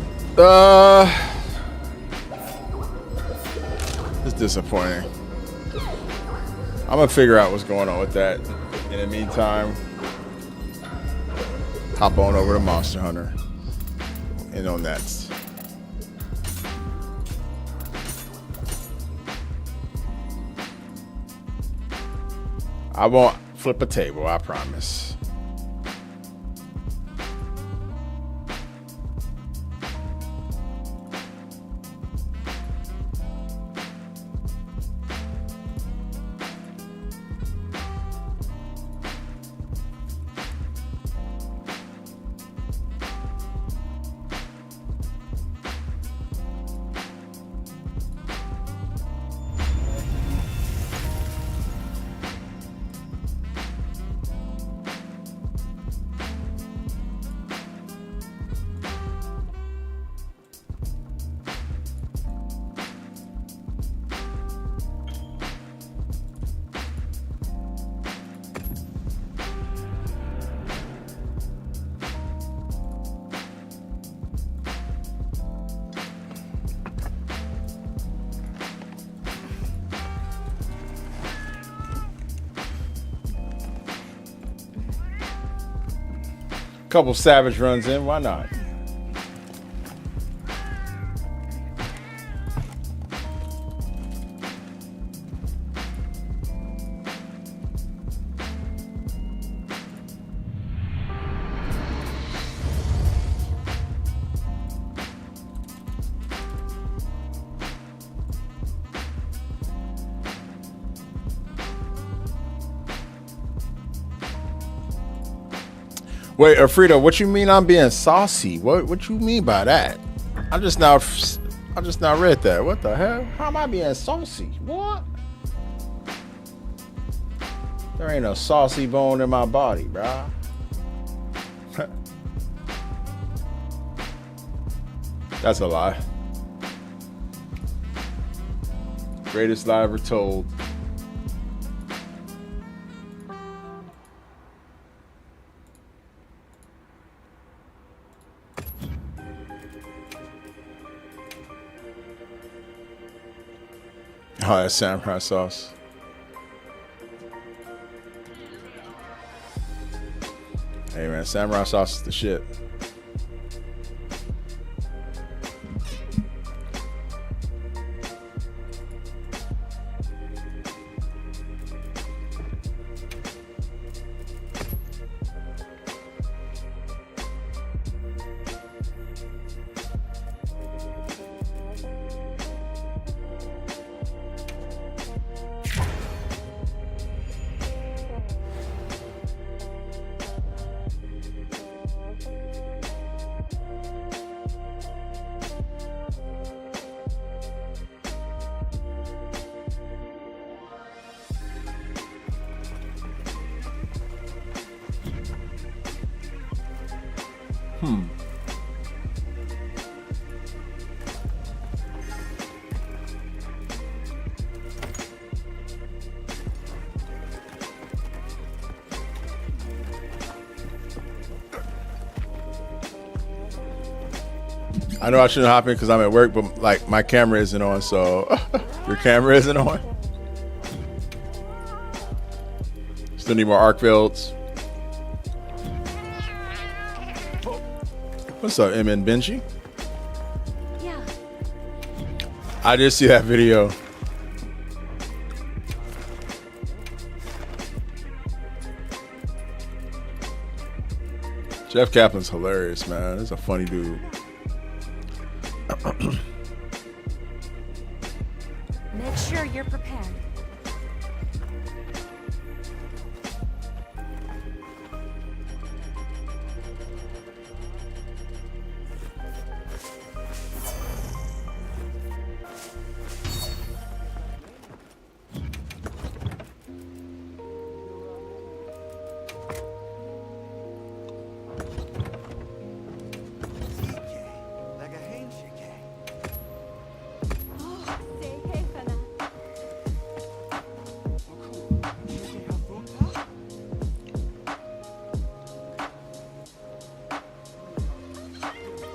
Speaker 2: It's disappointing. I'm gonna figure out what's going on with that. In the meantime, hop on over to Monster Hunter and on that. I won't flip a table, I promise. Couple savage runs in, why not? Wait, Frida, what you mean I'm being saucy? What you mean by that? I just now read that. What the hell? How am I being saucy? What? There ain't a saucy bone in my body, bro. That's a lie. Greatest lie ever told. Oh, that's samurai sauce. Hey man, samurai sauce is the shit. I know I shouldn't hop in because I'm at work, but like my camera isn't on, so your camera isn't on. Still need more arc fields. What's up, MN Benji?
Speaker 6: Yeah.
Speaker 2: I did see that video. Jeff Kaplan's hilarious, man. He's a funny dude.
Speaker 6: Make sure you're prepared.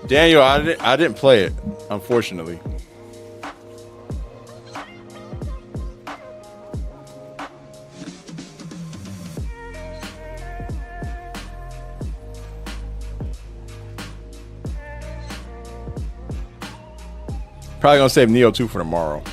Speaker 2: Daniel, I didn't play it, unfortunately. Probably gonna save Neo 2 for tomorrow.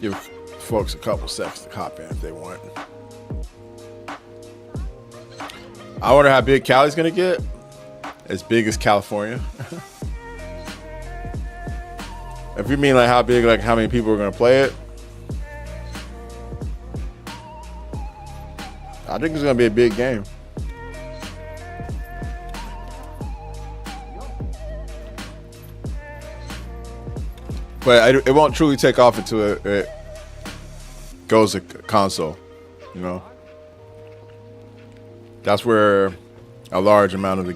Speaker 2: Give folks a couple seconds to hop in if they want. I wonder how big Cali's gonna get. As big as California. If you mean like how big, like how many people are gonna play it, I think it's gonna be a big game. But it won't truly take off until it goes to console, you know. That's where a large amount of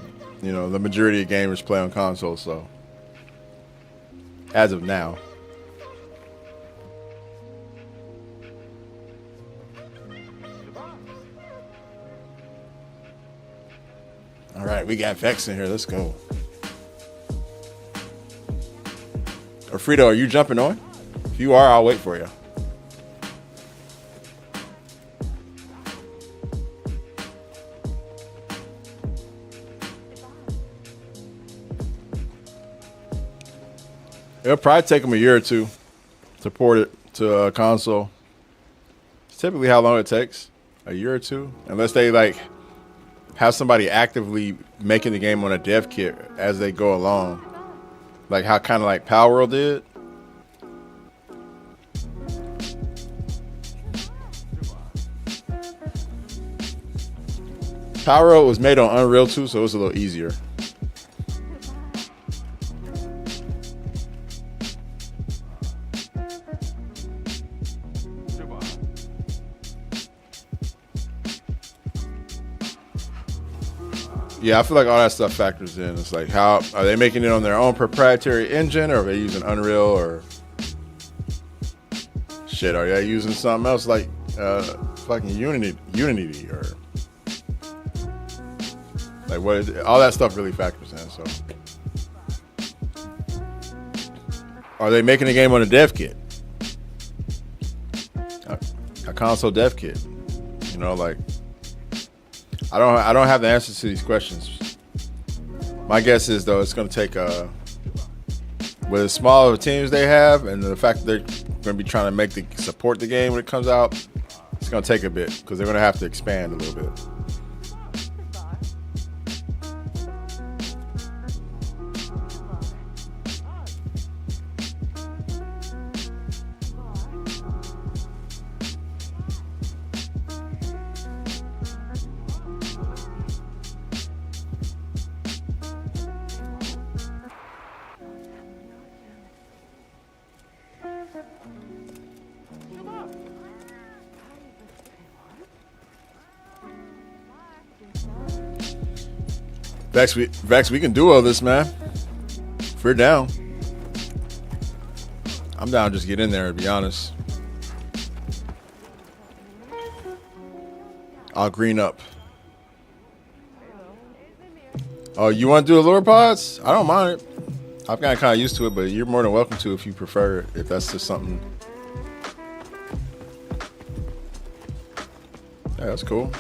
Speaker 2: the majority of gamers play on console. So, as of now. All right, we got Vex in here. Let's go. Or Frito, are you jumping on? If you are, I'll wait for you. It'll probably take them a year or two to port it to a console. It's typically how long it takes, a year or two, unless they like have somebody actively making the game on a dev kit as they go along, like how kind of like Power World did. Power World was made on Unreal 2, so it was a little easier. Yeah, I feel like all that stuff factors in. It's like, how are they making it on their own proprietary engine, or are they using Unreal, or shit? Are they using something else like fucking Unity, or like what? All that stuff really factors in. So, are they making a game on a dev kit, a console dev kit? You know, like. I don't have the answers to these questions. My guess is though it's going to take with as small of teams they have, and the fact that they're going to be trying to support the game when it comes out, it's going to take a bit because they're going to have to expand a little bit. Vex, we can duo this, man. If we're down. I'm down to just get in there, to be honest. I'll green up. Oh, you want to do the lure pods? I don't mind it. I've gotten kind of used to it, but you're more than welcome to if you prefer it, if that's just something. Yeah, that's cool.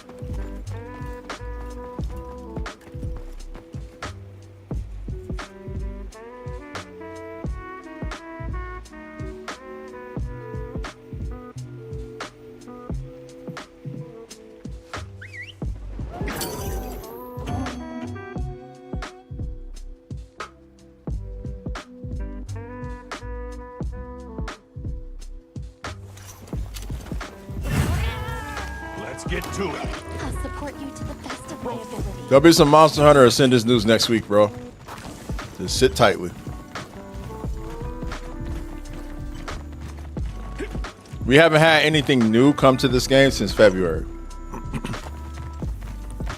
Speaker 2: There'll be some Monster Hunter Ascendance news next week, bro. Just sit tightly. We haven't had anything new come to this game since February.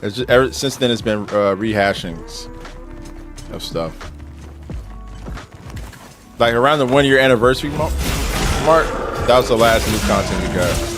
Speaker 2: It's just, since then, it's been rehashings of stuff. Like around the 1 year anniversary mark, that was the last new content we got.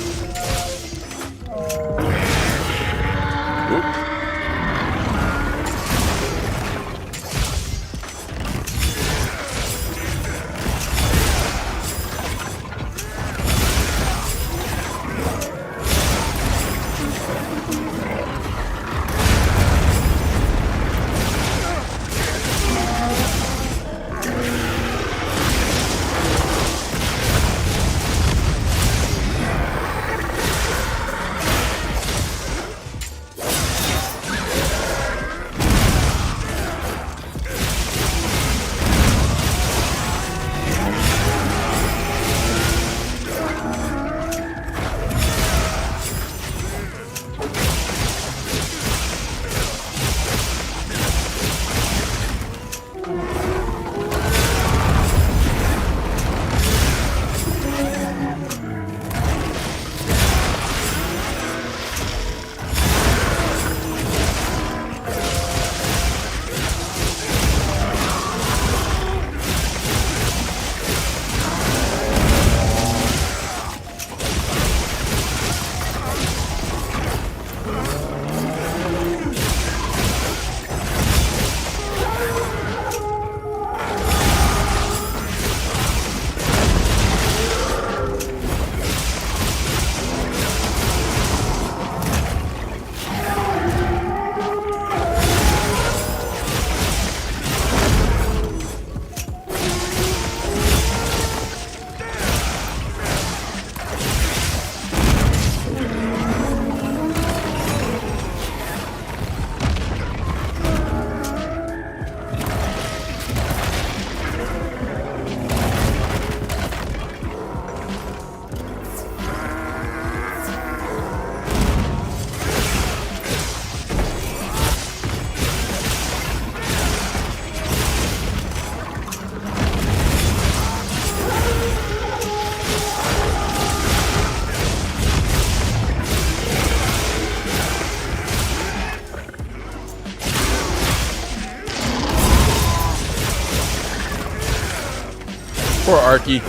Speaker 2: Poor Arky.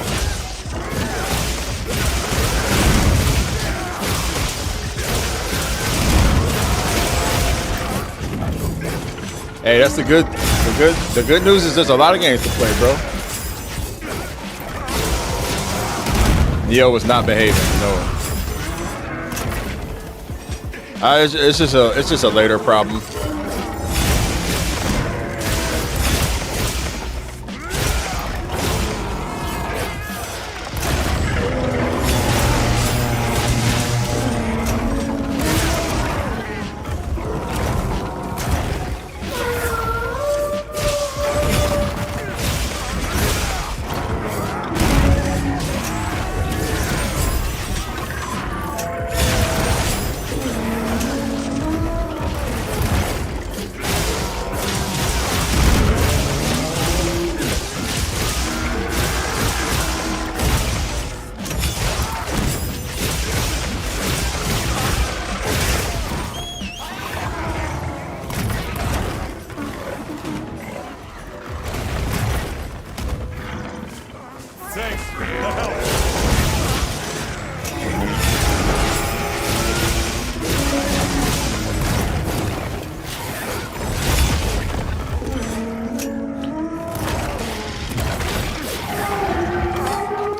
Speaker 2: Hey, that's the good news is there's a lot of games to play, bro. Neo was not behaving, no. It's just a later problem.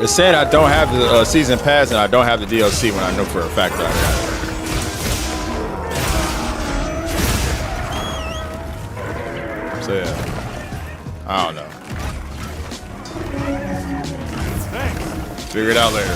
Speaker 2: It's saying I don't have the season pass and I don't have the DLC when I know for a fact that I got it. So yeah, I don't know. Figure it out later.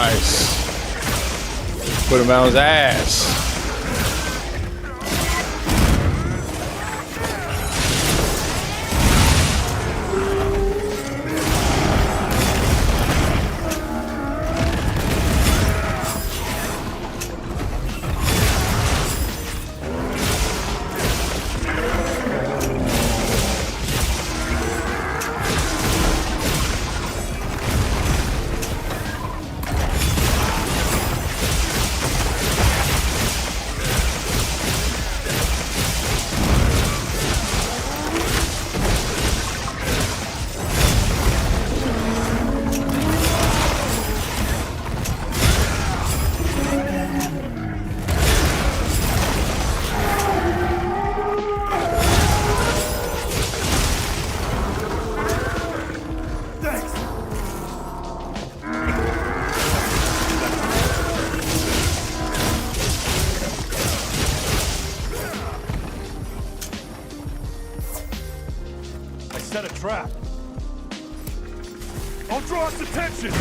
Speaker 2: Nice. Put him on his ass.
Speaker 11: Set a trap. I'll draw its attention.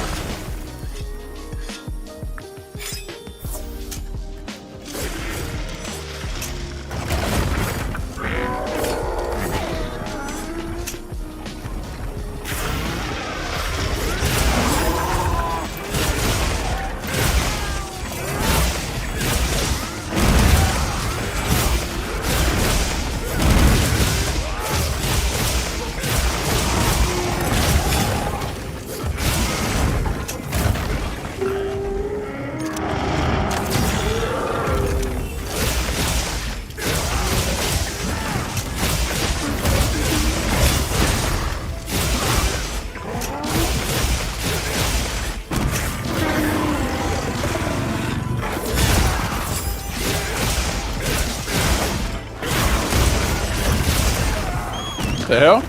Speaker 2: The hell?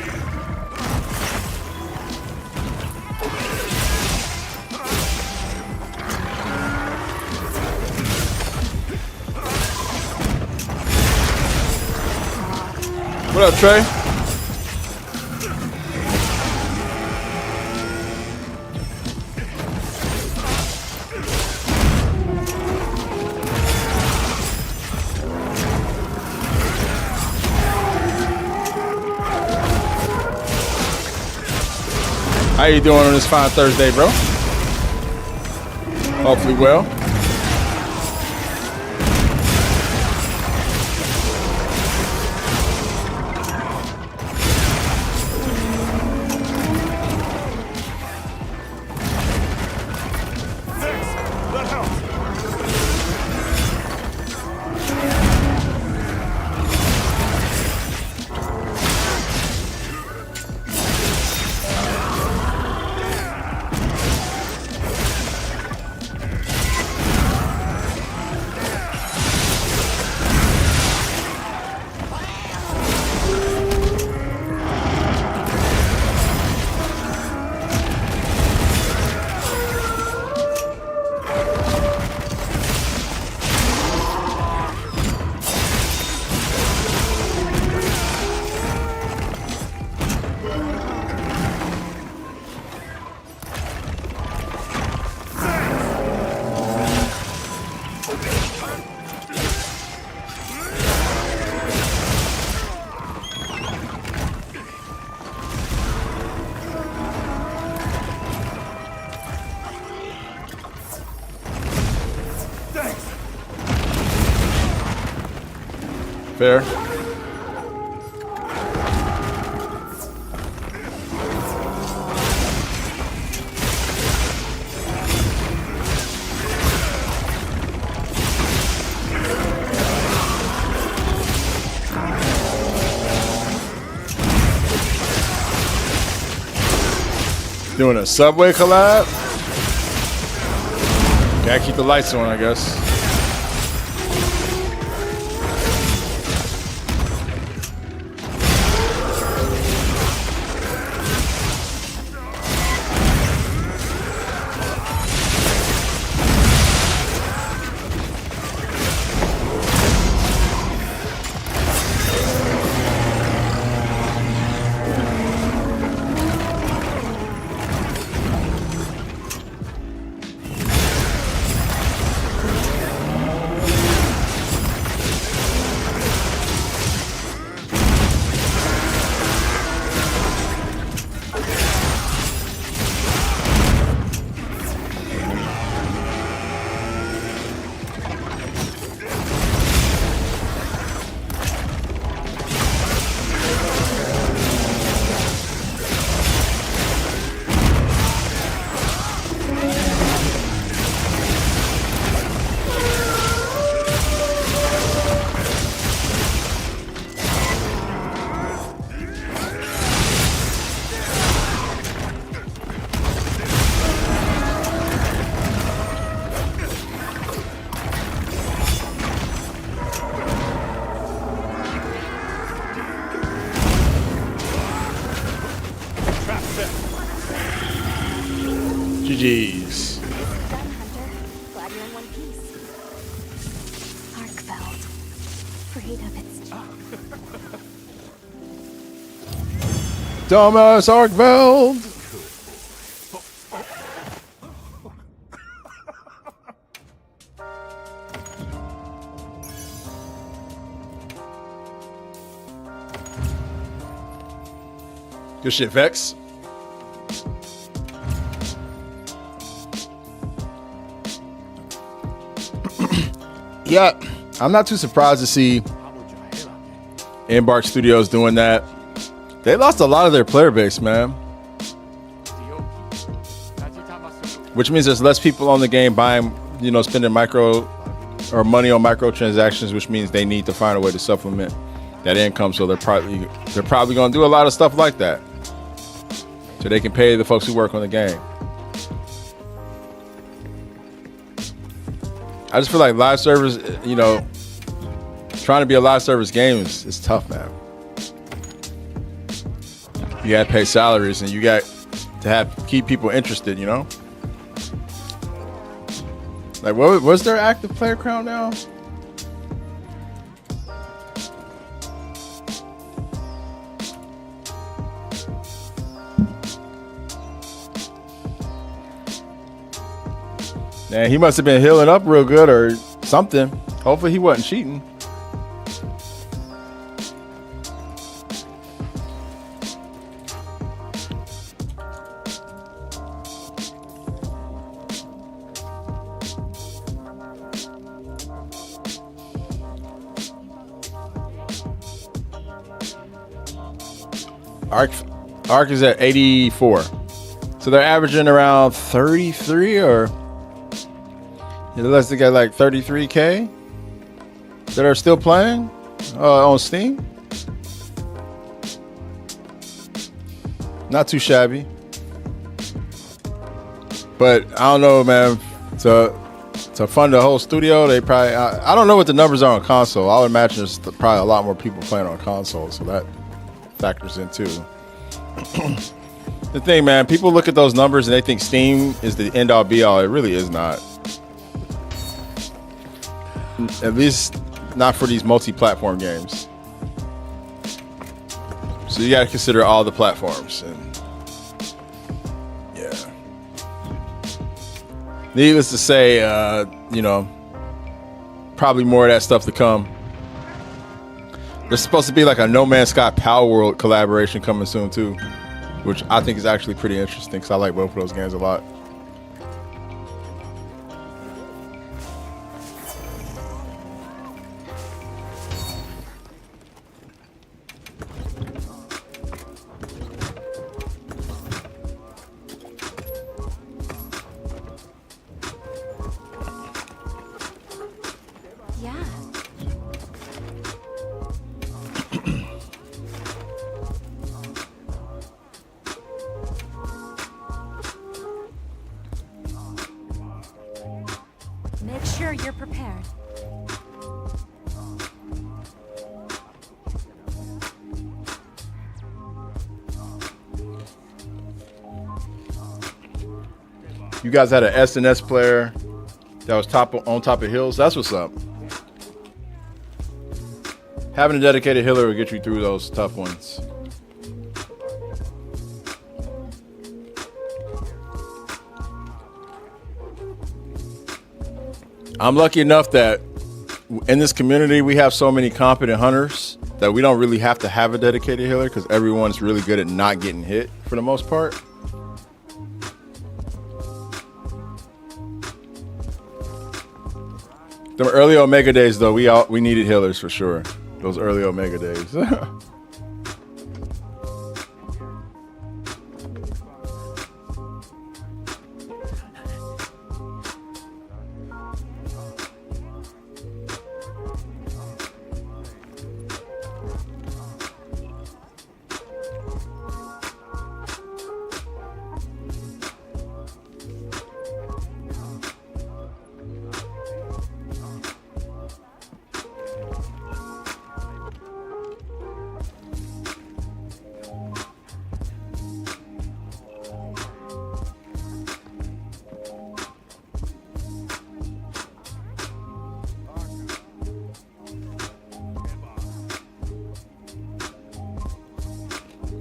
Speaker 2: What up, Trey? How you doing on this fine Thursday, bro? Hopefully well. Fair. Doing a subway collab? Gotta keep the lights on, I guess. GG's.
Speaker 6: Done, Hunter. Glad you're in one piece. Arkfeld. Afraid of its
Speaker 2: Thomas Arkveld. Good shit, Vex. Yeah, I'm not too surprised to see Embark Studios doing that. They lost a lot of their player base, man. Which means there's less people on the game buying, spending micro or money on microtransactions, which means they need to find a way to supplement that income. So they're probably going to do a lot of stuff like that, so they can pay the folks who work on the game. I just feel like live service, trying to be a live service game is tough, man. You got to pay salaries and you got to keep people interested, Like, what's their active player count now? Man, he must have been healing up real good or something. Hopefully he wasn't cheating. Arc is at 84. So they're averaging around 33 or unless they got like 33K that are still playing on Steam. Not too shabby. But I don't know, man. To fund the whole studio, they probably I don't know what the numbers are on console. I would imagine there's probably a lot more people playing on console, so that factors in too. The thing, man, people look at those numbers and they think Steam is the end all be all. It really is not. At least not for these multi-platform games. So you got to consider all the platforms. And yeah. Needless to say, probably more of that stuff to come. There's supposed to be like a No Man's Sky Power World collaboration coming soon too, which I think is actually pretty interesting because I like both of those games a lot.
Speaker 9: Make sure you're prepared.
Speaker 2: You guys had an SNS player that was on top of hills. That's what's up. Having a dedicated healer will get you through those tough ones. I'm lucky enough that in this community we have so many competent hunters that we don't really have to have a dedicated healer because everyone's really good at not getting hit for the most part. The early Omega days though, we needed healers for sure. Those early Omega days.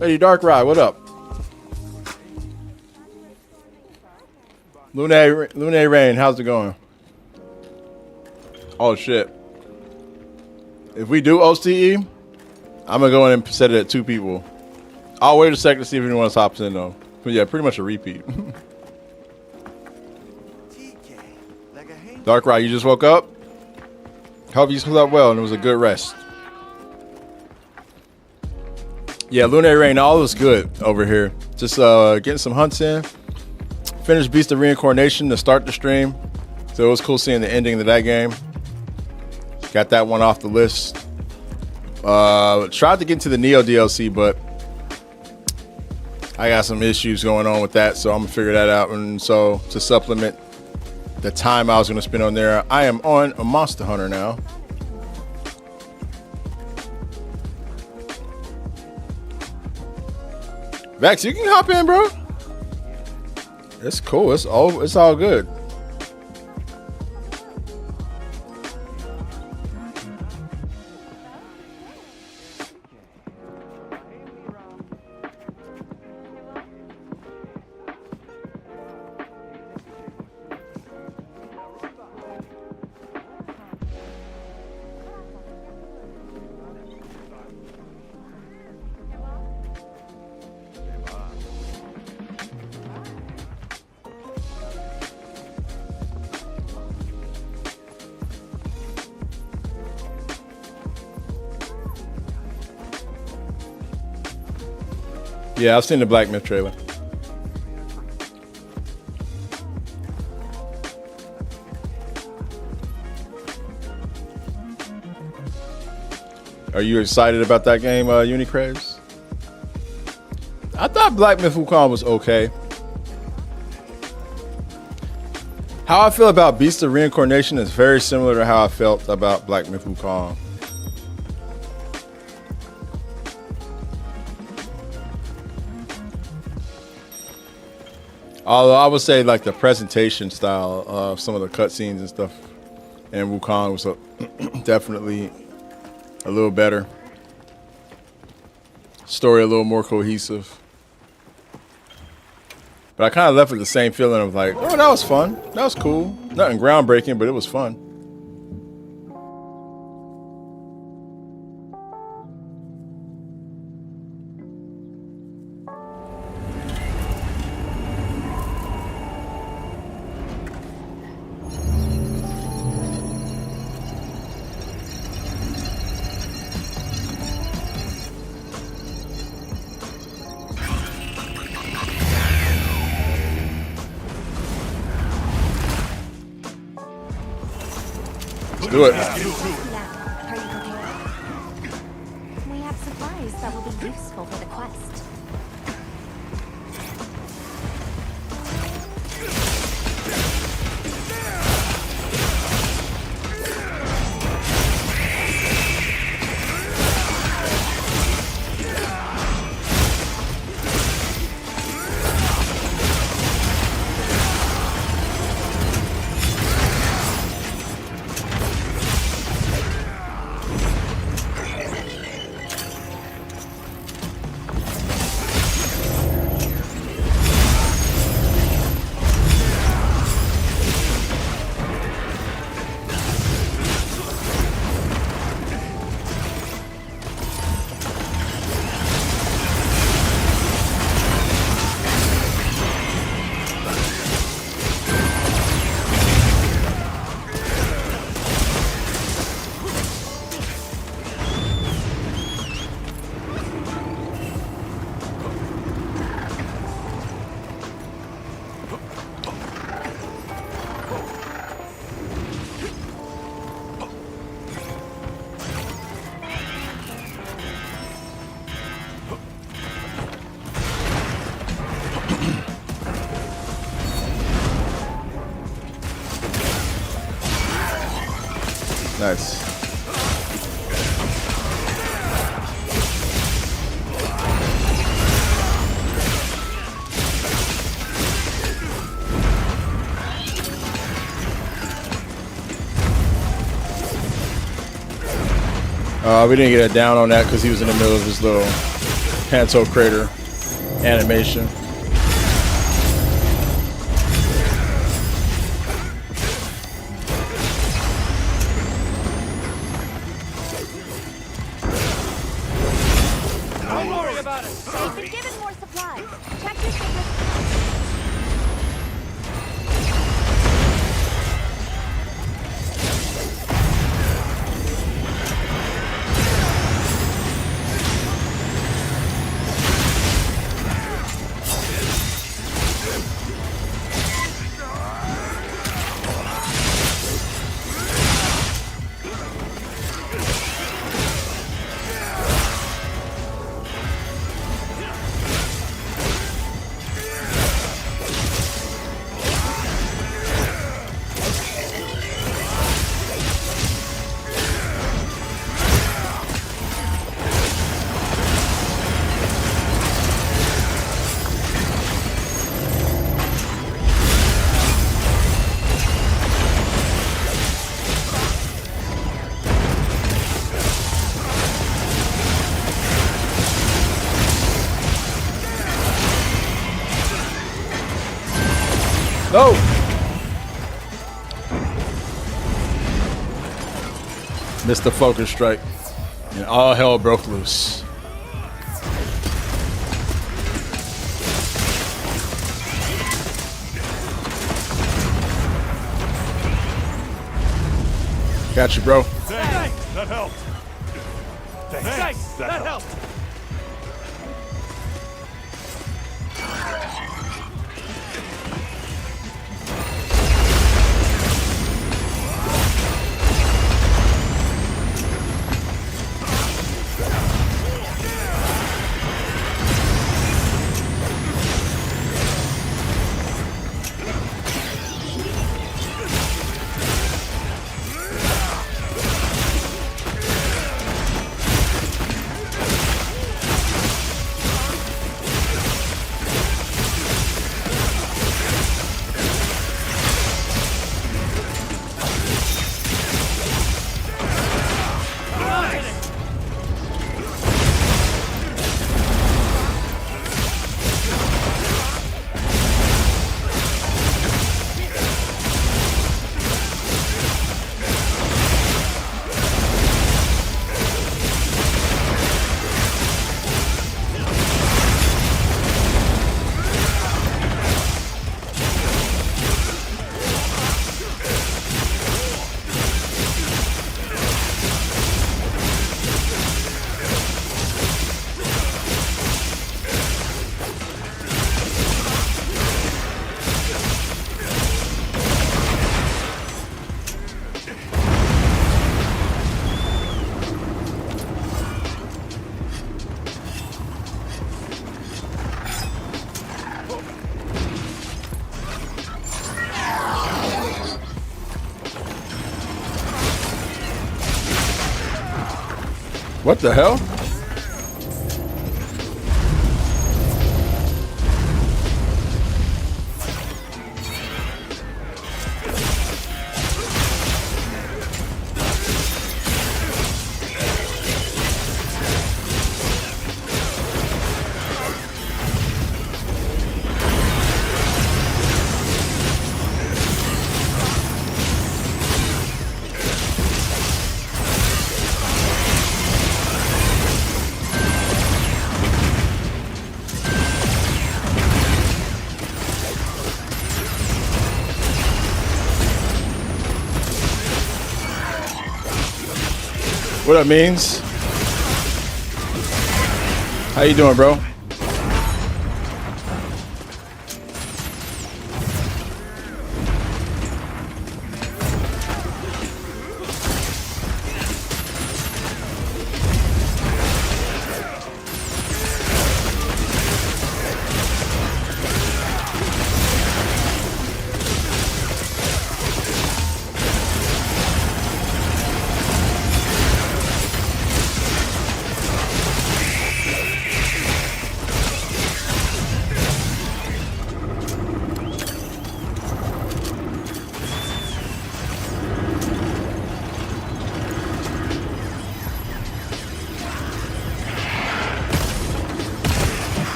Speaker 2: Hey, Dark Ride, what up? Lune Rain, how's it going? Oh shit. If we do OCE, I'm gonna go in and set it at 2 people. I'll wait a second to see if anyone else hops in though. But yeah, pretty much a repeat. Dark Ride, you just woke up? Hope you slept well and it was a good rest. Yeah, Lunar Rain, all was good over here. Just getting some hunts in. Finished Beast of Reincarnation to start the stream. So it was cool seeing the ending of that game. Got that one off the list. Tried to get into the Neo DLC, but I got some issues going on with that, so I'm gonna figure that out. And so to supplement the time I was gonna spend on there, I am on a Monster Hunter now. Vax, you can hop in, bro. It's cool. It's all good. Yeah, I've seen the Black Myth trailer. Are you excited about that game, Unicraze? I thought Black Myth Wukong was okay. How I feel about Beast of Reincarnation is very similar to how I felt about Black Myth Wukong. Although I would say like the presentation style of some of the cutscenes and stuff in Wukong was definitely a little better. Story a little more cohesive. But I kind of left with the same feeling of like, oh, that was fun. That was cool. Nothing groundbreaking, but it was fun. Do it.
Speaker 9: Now, are you prepared? We have supplies that will be useful for the quest.
Speaker 2: Nice. We didn't get a down on that because he was in the middle of his little Panto Crater animation.
Speaker 11: Don't worry about it.
Speaker 9: They've been given more supplies. Check your secret.
Speaker 2: No! Missed the focus strike. And all hell broke loose. Got you, bro.
Speaker 11: Thanks. That helped. Thanks. That helped.
Speaker 2: What the hell? What up, Means? How you doing, bro?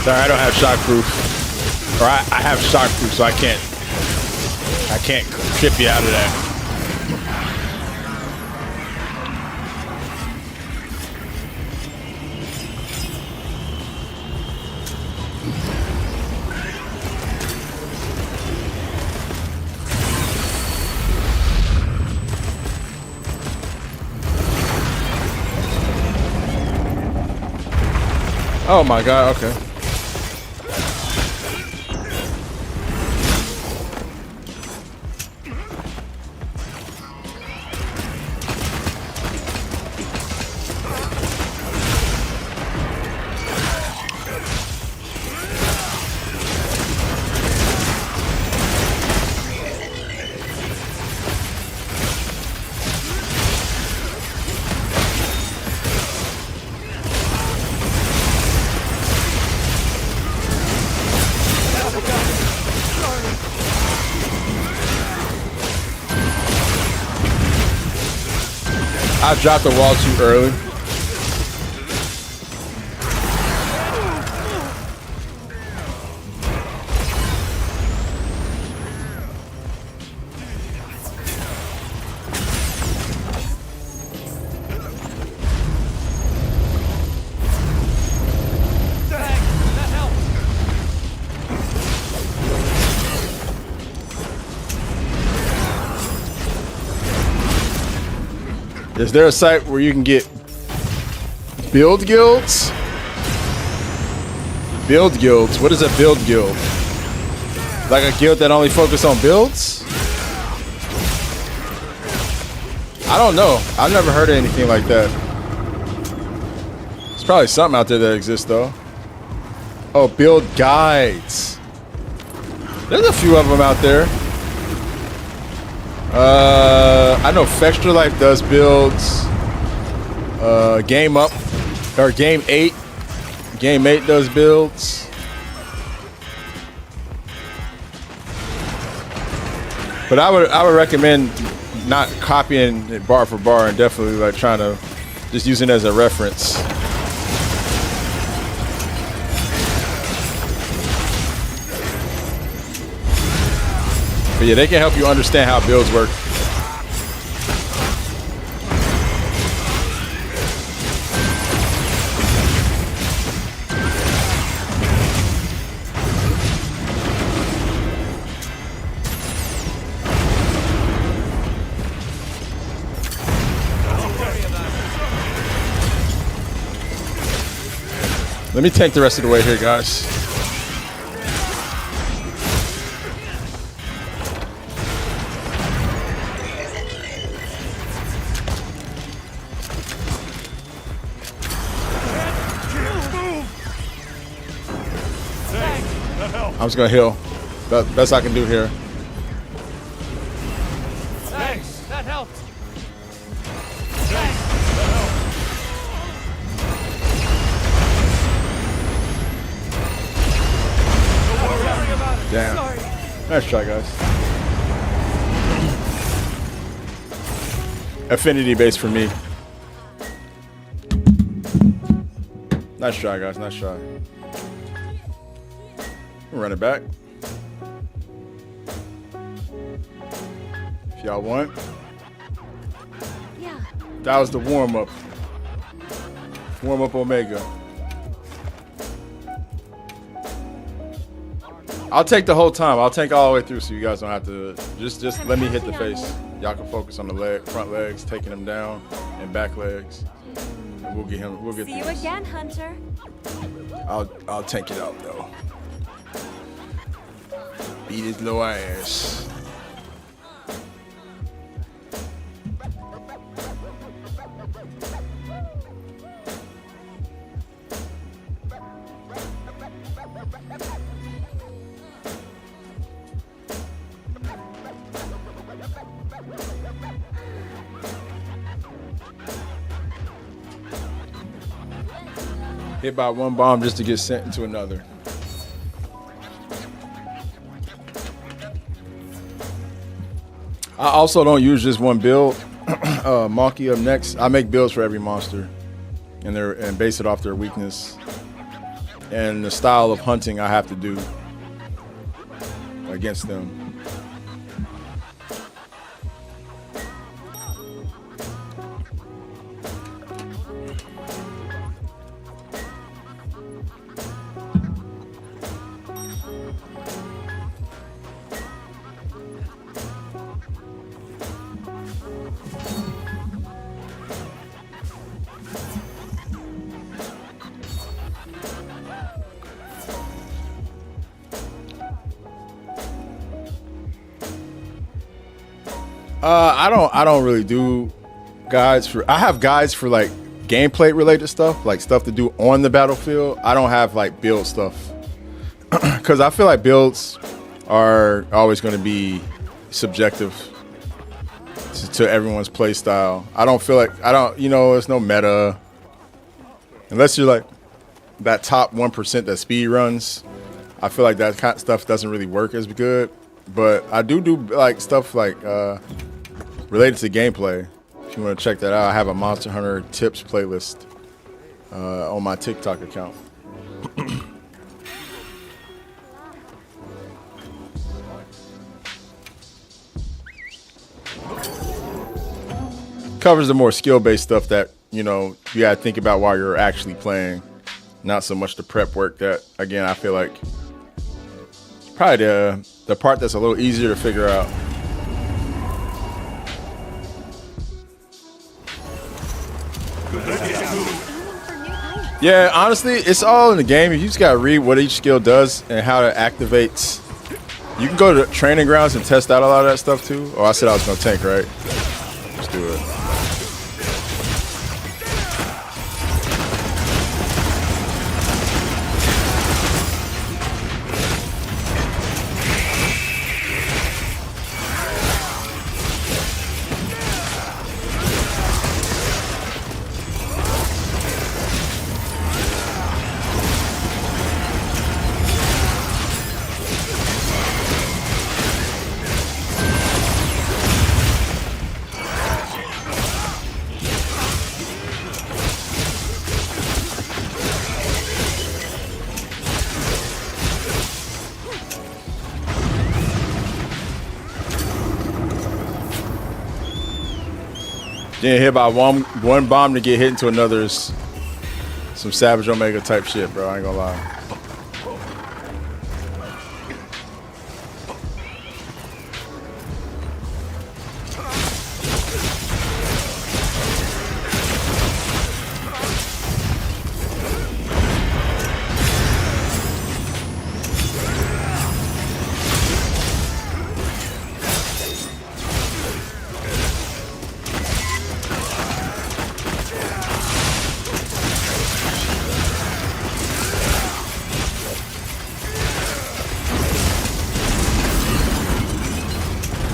Speaker 2: Sorry, I don't have shockproof. Or I have shockproof, so I can't trip you out of that. Oh my god, okay. I dropped the wall too early. Is there a site where you can get build guilds? Build guilds. What is a build guild? Like a guild that only focus on builds? I don't know. I've never heard of anything like that. There's probably something out there that exists though. Oh, build guides. There's a few of them out there. I know Fextra Life does builds. Game Up or Game 8. Game 8 does builds. But I would recommend not copying it bar for bar and definitely like trying to just use it as a reference. But yeah, they can help you understand how builds work. Let me tank the rest of the way here, guys. I'm just gonna heal. Best I can do here.
Speaker 11: Thanks. That helped.
Speaker 2: Damn. Nice try, guys. Affinity base for me. Nice try, guys. Nice try. Run it back. If y'all want.
Speaker 9: Yeah.
Speaker 2: That was the warm-up. Warm-up Omega. I'll take the whole time. I'll tank all the way through so you guys don't have to. Just let me hit the face. Y'all can focus on the front legs, taking them down, and back legs. And we'll get him. We'll get
Speaker 9: See you
Speaker 2: this.
Speaker 9: again, Hunter.
Speaker 2: I'll tank it out though. Beat his little ass. Hit by one bomb just to get sent into another. I also don't use just one build. Monkey up next. I make builds for every monster, and base it off their weakness. and the style of hunting I have to do against them. I don't really do guides for. I have guides for like gameplay related stuff, like stuff to do on the battlefield. I don't have like build stuff because I feel like builds are always going to be subjective to everyone's play style. I don't feel like there's no meta unless you're like that top 1% that speed runs. I feel like that kind of stuff doesn't really work as good. But I do like stuff like related to gameplay. If you want to check that out, I have a Monster Hunter tips playlist on my TikTok account. Covers the more skill-based stuff that you gotta think about while you're actually playing, not so much the prep work. That again, I feel like probably the part that's a little easier to figure out. Yeah, honestly, it's all in the game. You just gotta read what each skill does and how it activates. You can go to training grounds and test out a lot of that stuff too. Oh, I said I was gonna tank, right? Let's do it. Getting hit by one bomb to get hit into another is some Savage Omega type shit, bro. I ain't gonna lie.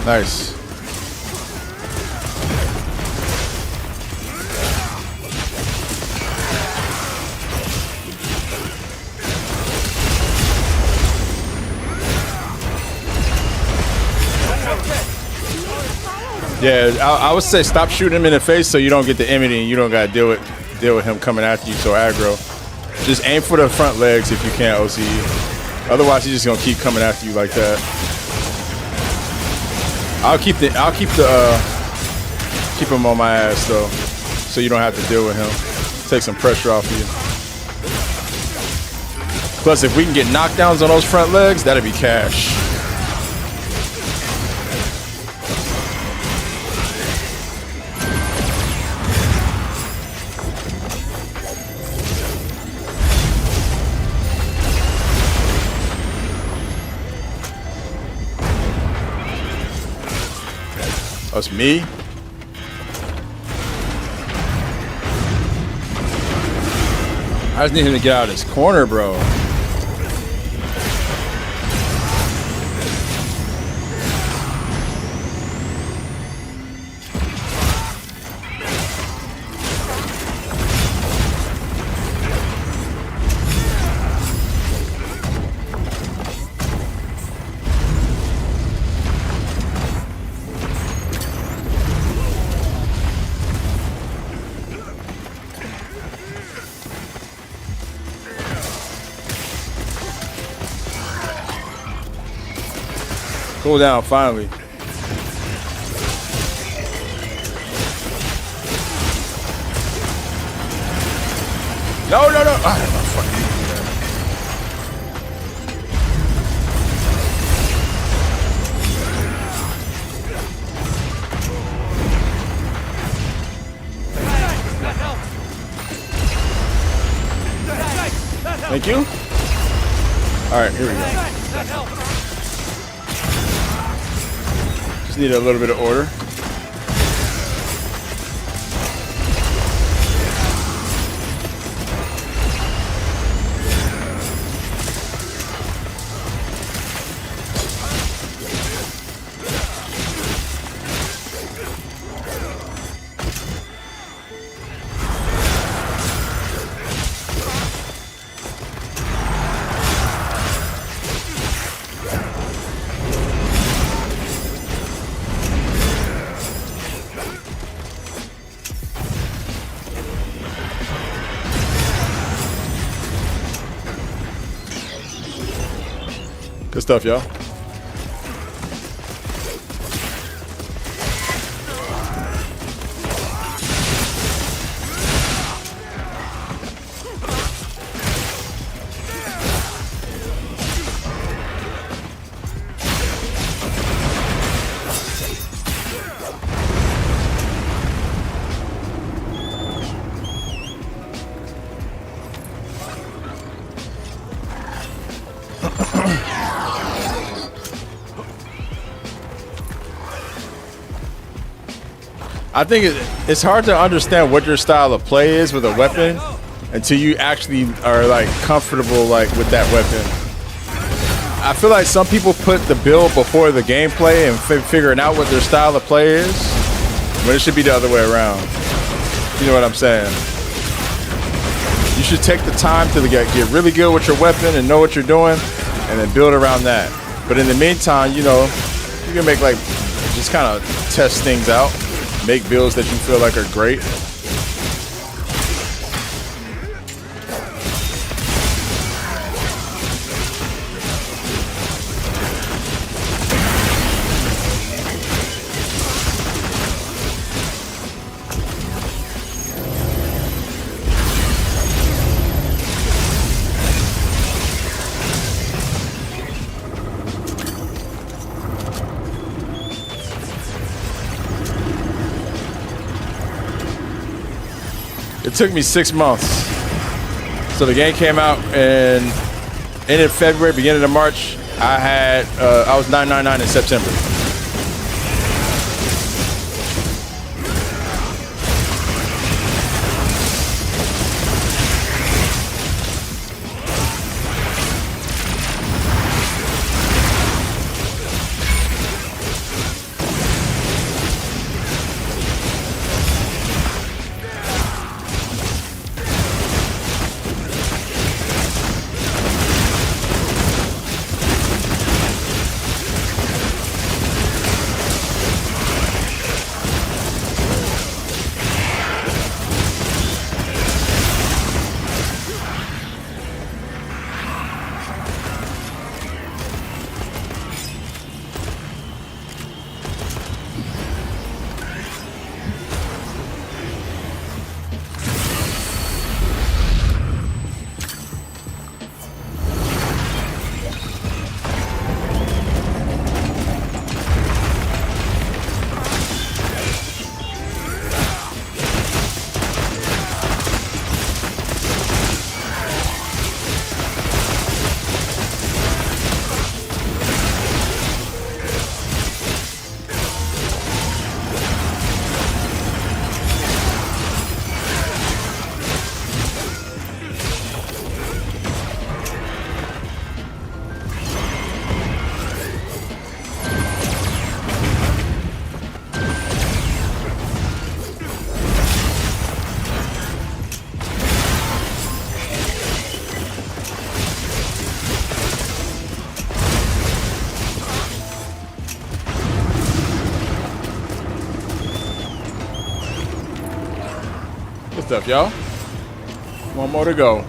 Speaker 2: Nice. Yeah, I would say stop shooting him in the face so you don't get the enemy and you don't gotta deal with him coming after you so aggro. Just aim for the front legs if you can, OC. Otherwise, he's just gonna keep coming after you like that. I'll keep him on my ass though, so you don't have to deal with him. Take some pressure off you. Plus, if we can get knockdowns on those front legs, that'd be cash. That's me. I just need him to get out of this corner, bro. Cool down, finally. No, no, no. Ah, fucking Thank you. All right, here we go. Just need a little bit of order. Good stuff, y'all. I think it's hard to understand what your style of play is with a weapon until you actually are like comfortable like with that weapon. I feel like some people put the build before the gameplay and figuring out what their style of play is, when it should be the other way around. You know what I'm saying? You should take the time to get really good with your weapon and know what you're doing, and then build around that. But in the meantime, you know, you can make like just kind of test things out. Make builds that you feel like are great. It took me 6 months. So the game came out in end of February, beginning of March. I was 999 in September. Good stuff, y'all. One more to go.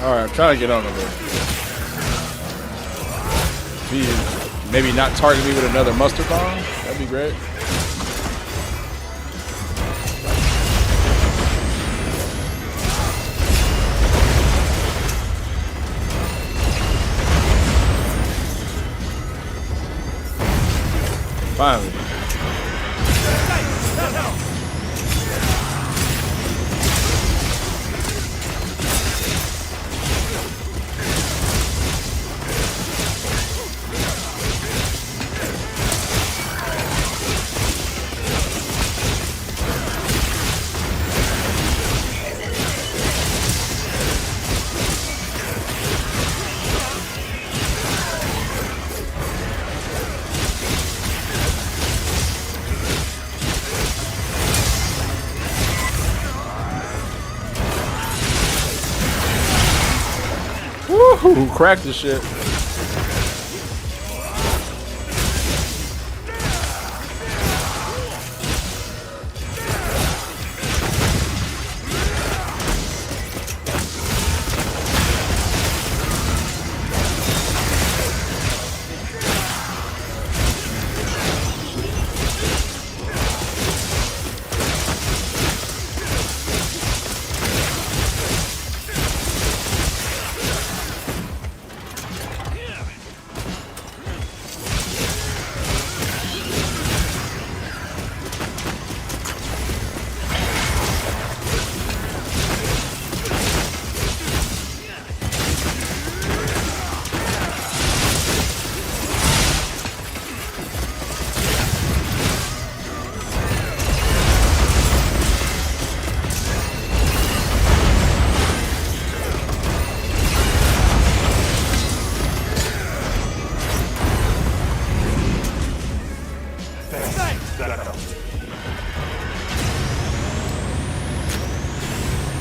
Speaker 2: Alright, I'm trying to get on over. Maybe not target me with another mustard bomb. That'd be great. Finally. Woo! Cracked the shit.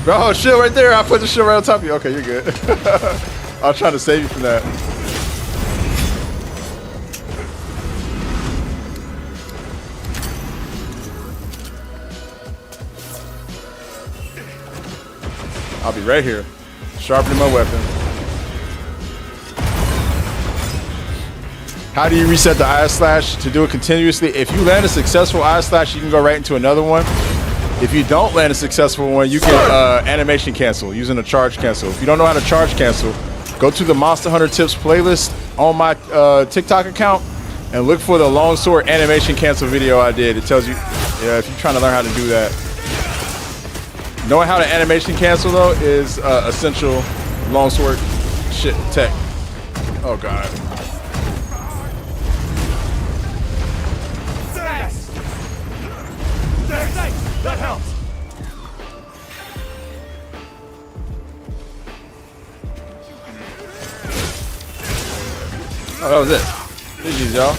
Speaker 2: Oh, shit, right there. I put the shit right on top of you. Okay, you're good. I was trying to save you from that. I'll be right here, sharpening my weapon. How do you reset the eye slash to do it continuously? If you land a successful eye slash, you can go right into another one. If you don't land a successful one, you can animation cancel using a charge cancel. If you don't know how to charge cancel, go to the Monster Hunter Tips playlist on my TikTok account and look for the longsword animation cancel video I did. It tells you, if you're trying to learn how to do that. Knowing how to animation cancel though is essential longsword shit tech. Oh god.
Speaker 11: That helps.
Speaker 2: Oh, that was it. GG's, y'all.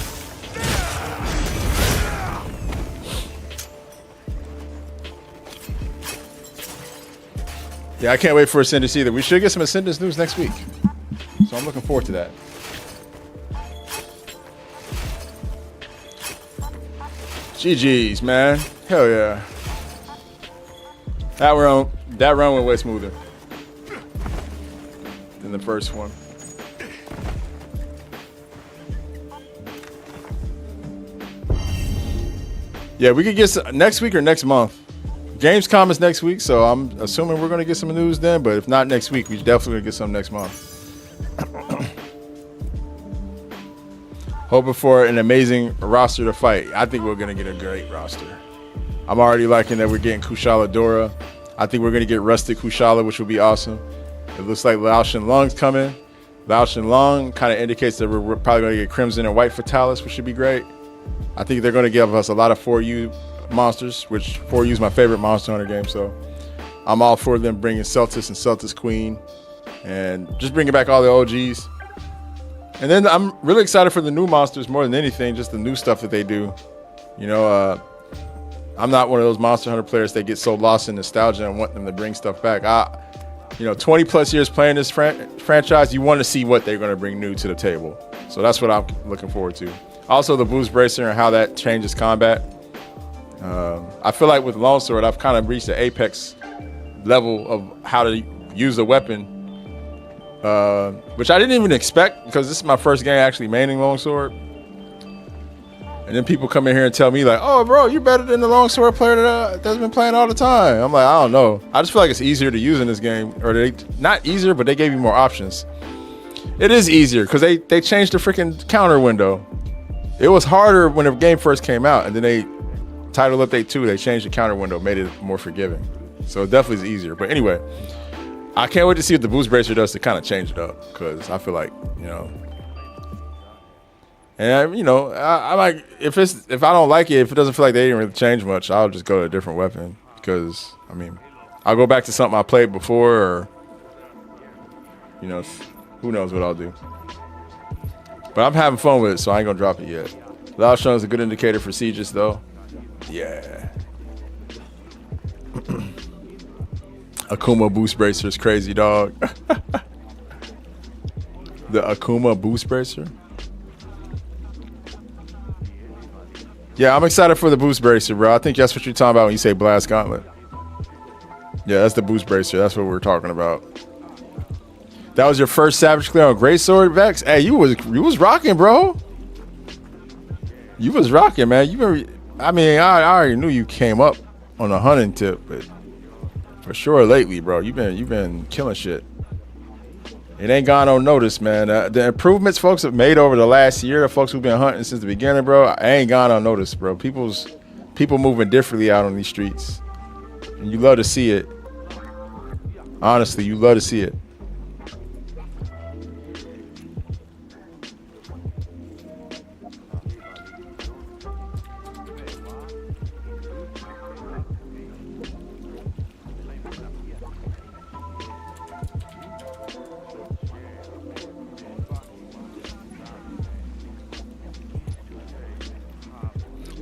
Speaker 2: Yeah, I can't wait for Ascendance either. We should get some Ascendance news next week. So I'm looking forward to that. GG's, man. Hell yeah. That run went way smoother than the first one. Yeah, we could get some, next week or next month. Gamescom is next week, so I'm assuming we're gonna get some news then. But if not next week, we definitely gonna get some next month. Hoping for an amazing roster to fight. I think we're gonna get a great roster. I'm already liking that we're getting Kushala Dora. I think we're gonna get Rustic Kushala, which will be awesome. It looks like Lao Shin Lung's coming. Lao Shin Long kind of indicates that we're probably going to get Crimson and White Fatalis, which should be great. I think they're going to give us a lot of 4U monsters, which 4U is my favorite Monster Hunter game. So I'm all for them bringing Celtis and Celtis Queen and just bringing back all the OGs. And then I'm really excited for the new monsters more than anything, just the new stuff that they do. You know, I'm not one of those Monster Hunter players that get so lost in nostalgia and want them to bring stuff back. 20 plus years playing this franchise, you want to see what they're going to bring new to the table. So that's what I'm looking forward to. Also, the Boost Bracer and how that changes combat. I feel like with Longsword, I've kind of reached the apex level of how to use a weapon, which I didn't even expect because this is my first game actually maining Longsword. And then people come in here and tell me like, oh, bro, you're better than the Longsword player that's been playing all the time. I'm like, I don't know. I just feel like it's easier to use in this game. Or not easier, but they gave you more options. It is easier because they changed the freaking counter window. It was harder when the game first came out. And then they, Title Update 2, they changed the counter window, made it more forgiving. So it definitely is easier. But anyway, I can't wait to see what the Boost Bracer does to kind of change it up. Because I feel like, and I like if I don't like it, if it doesn't feel like they didn't really change much, I'll just go to a different weapon because I'll go back to something I played before, or who knows what I'll do. But I'm having fun with it, so I ain't gonna drop it yet. Lao Shun is a good indicator for Sieges though. Yeah. Akuma Boost Bracer is crazy, dog. The Akuma Boost Bracer. Yeah, I'm excited for the Boost Bracer, bro. I think that's what you're talking about when you say Blast Gauntlet. Yeah, that's the Boost Bracer. That's what we're talking about. That was your first Savage Clear on Greatsword, Vex? Hey, you was rocking, bro. You was rocking, man. I already knew you came up on a hunting tip, but for sure lately, bro, you've been killing shit. It ain't gone unnoticed, man. The improvements folks have made over the last year, the folks who've been hunting since the beginning, bro, I ain't gone unnoticed, bro. People moving differently out on these streets. And you love to see it. Honestly, you love to see it.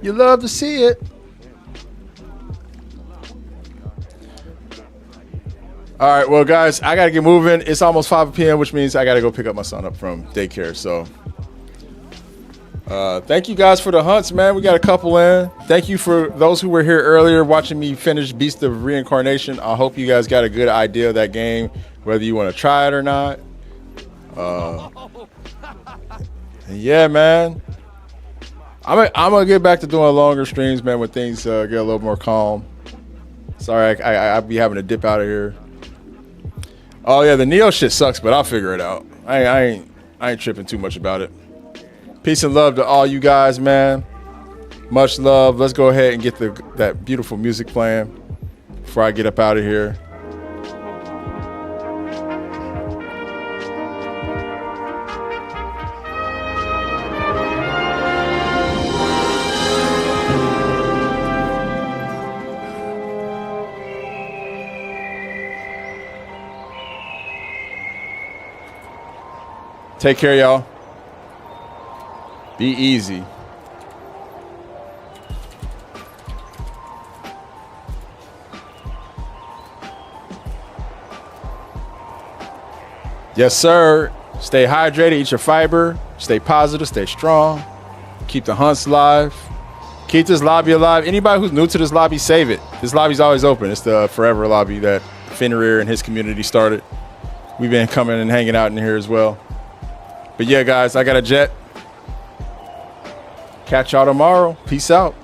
Speaker 2: You love to see it. All right, well, guys, I got to get moving. It's almost 5 p.m., which means I got to go pick up my son up from daycare. So thank you guys for the hunts, man. We got a couple in. Thank you for those who were here earlier watching me finish Beast of Reincarnation. I hope you guys got a good idea of that game, whether you want to try it or not. Yeah, man. I'm gonna get back to doing longer streams, man, when things get a little more calm. Sorry, I'll be having to dip out of here. Oh yeah, the Neo shit sucks, but I'll figure it out. I ain't tripping too much about it. Peace and love to all you guys, man. Much love. Let's go ahead and get that beautiful music playing before I get up out of here. Take care, y'all. Be easy. Yes, sir. Stay hydrated, eat your fiber, stay positive, stay strong. Keep the hunts alive. Keep this lobby alive. Anybody who's new to this lobby, save it. This lobby's always open. It's the forever lobby that Fenrir and his community started. We've been coming and hanging out in here as well. But yeah, guys, I got a jet. Catch y'all tomorrow. Peace out.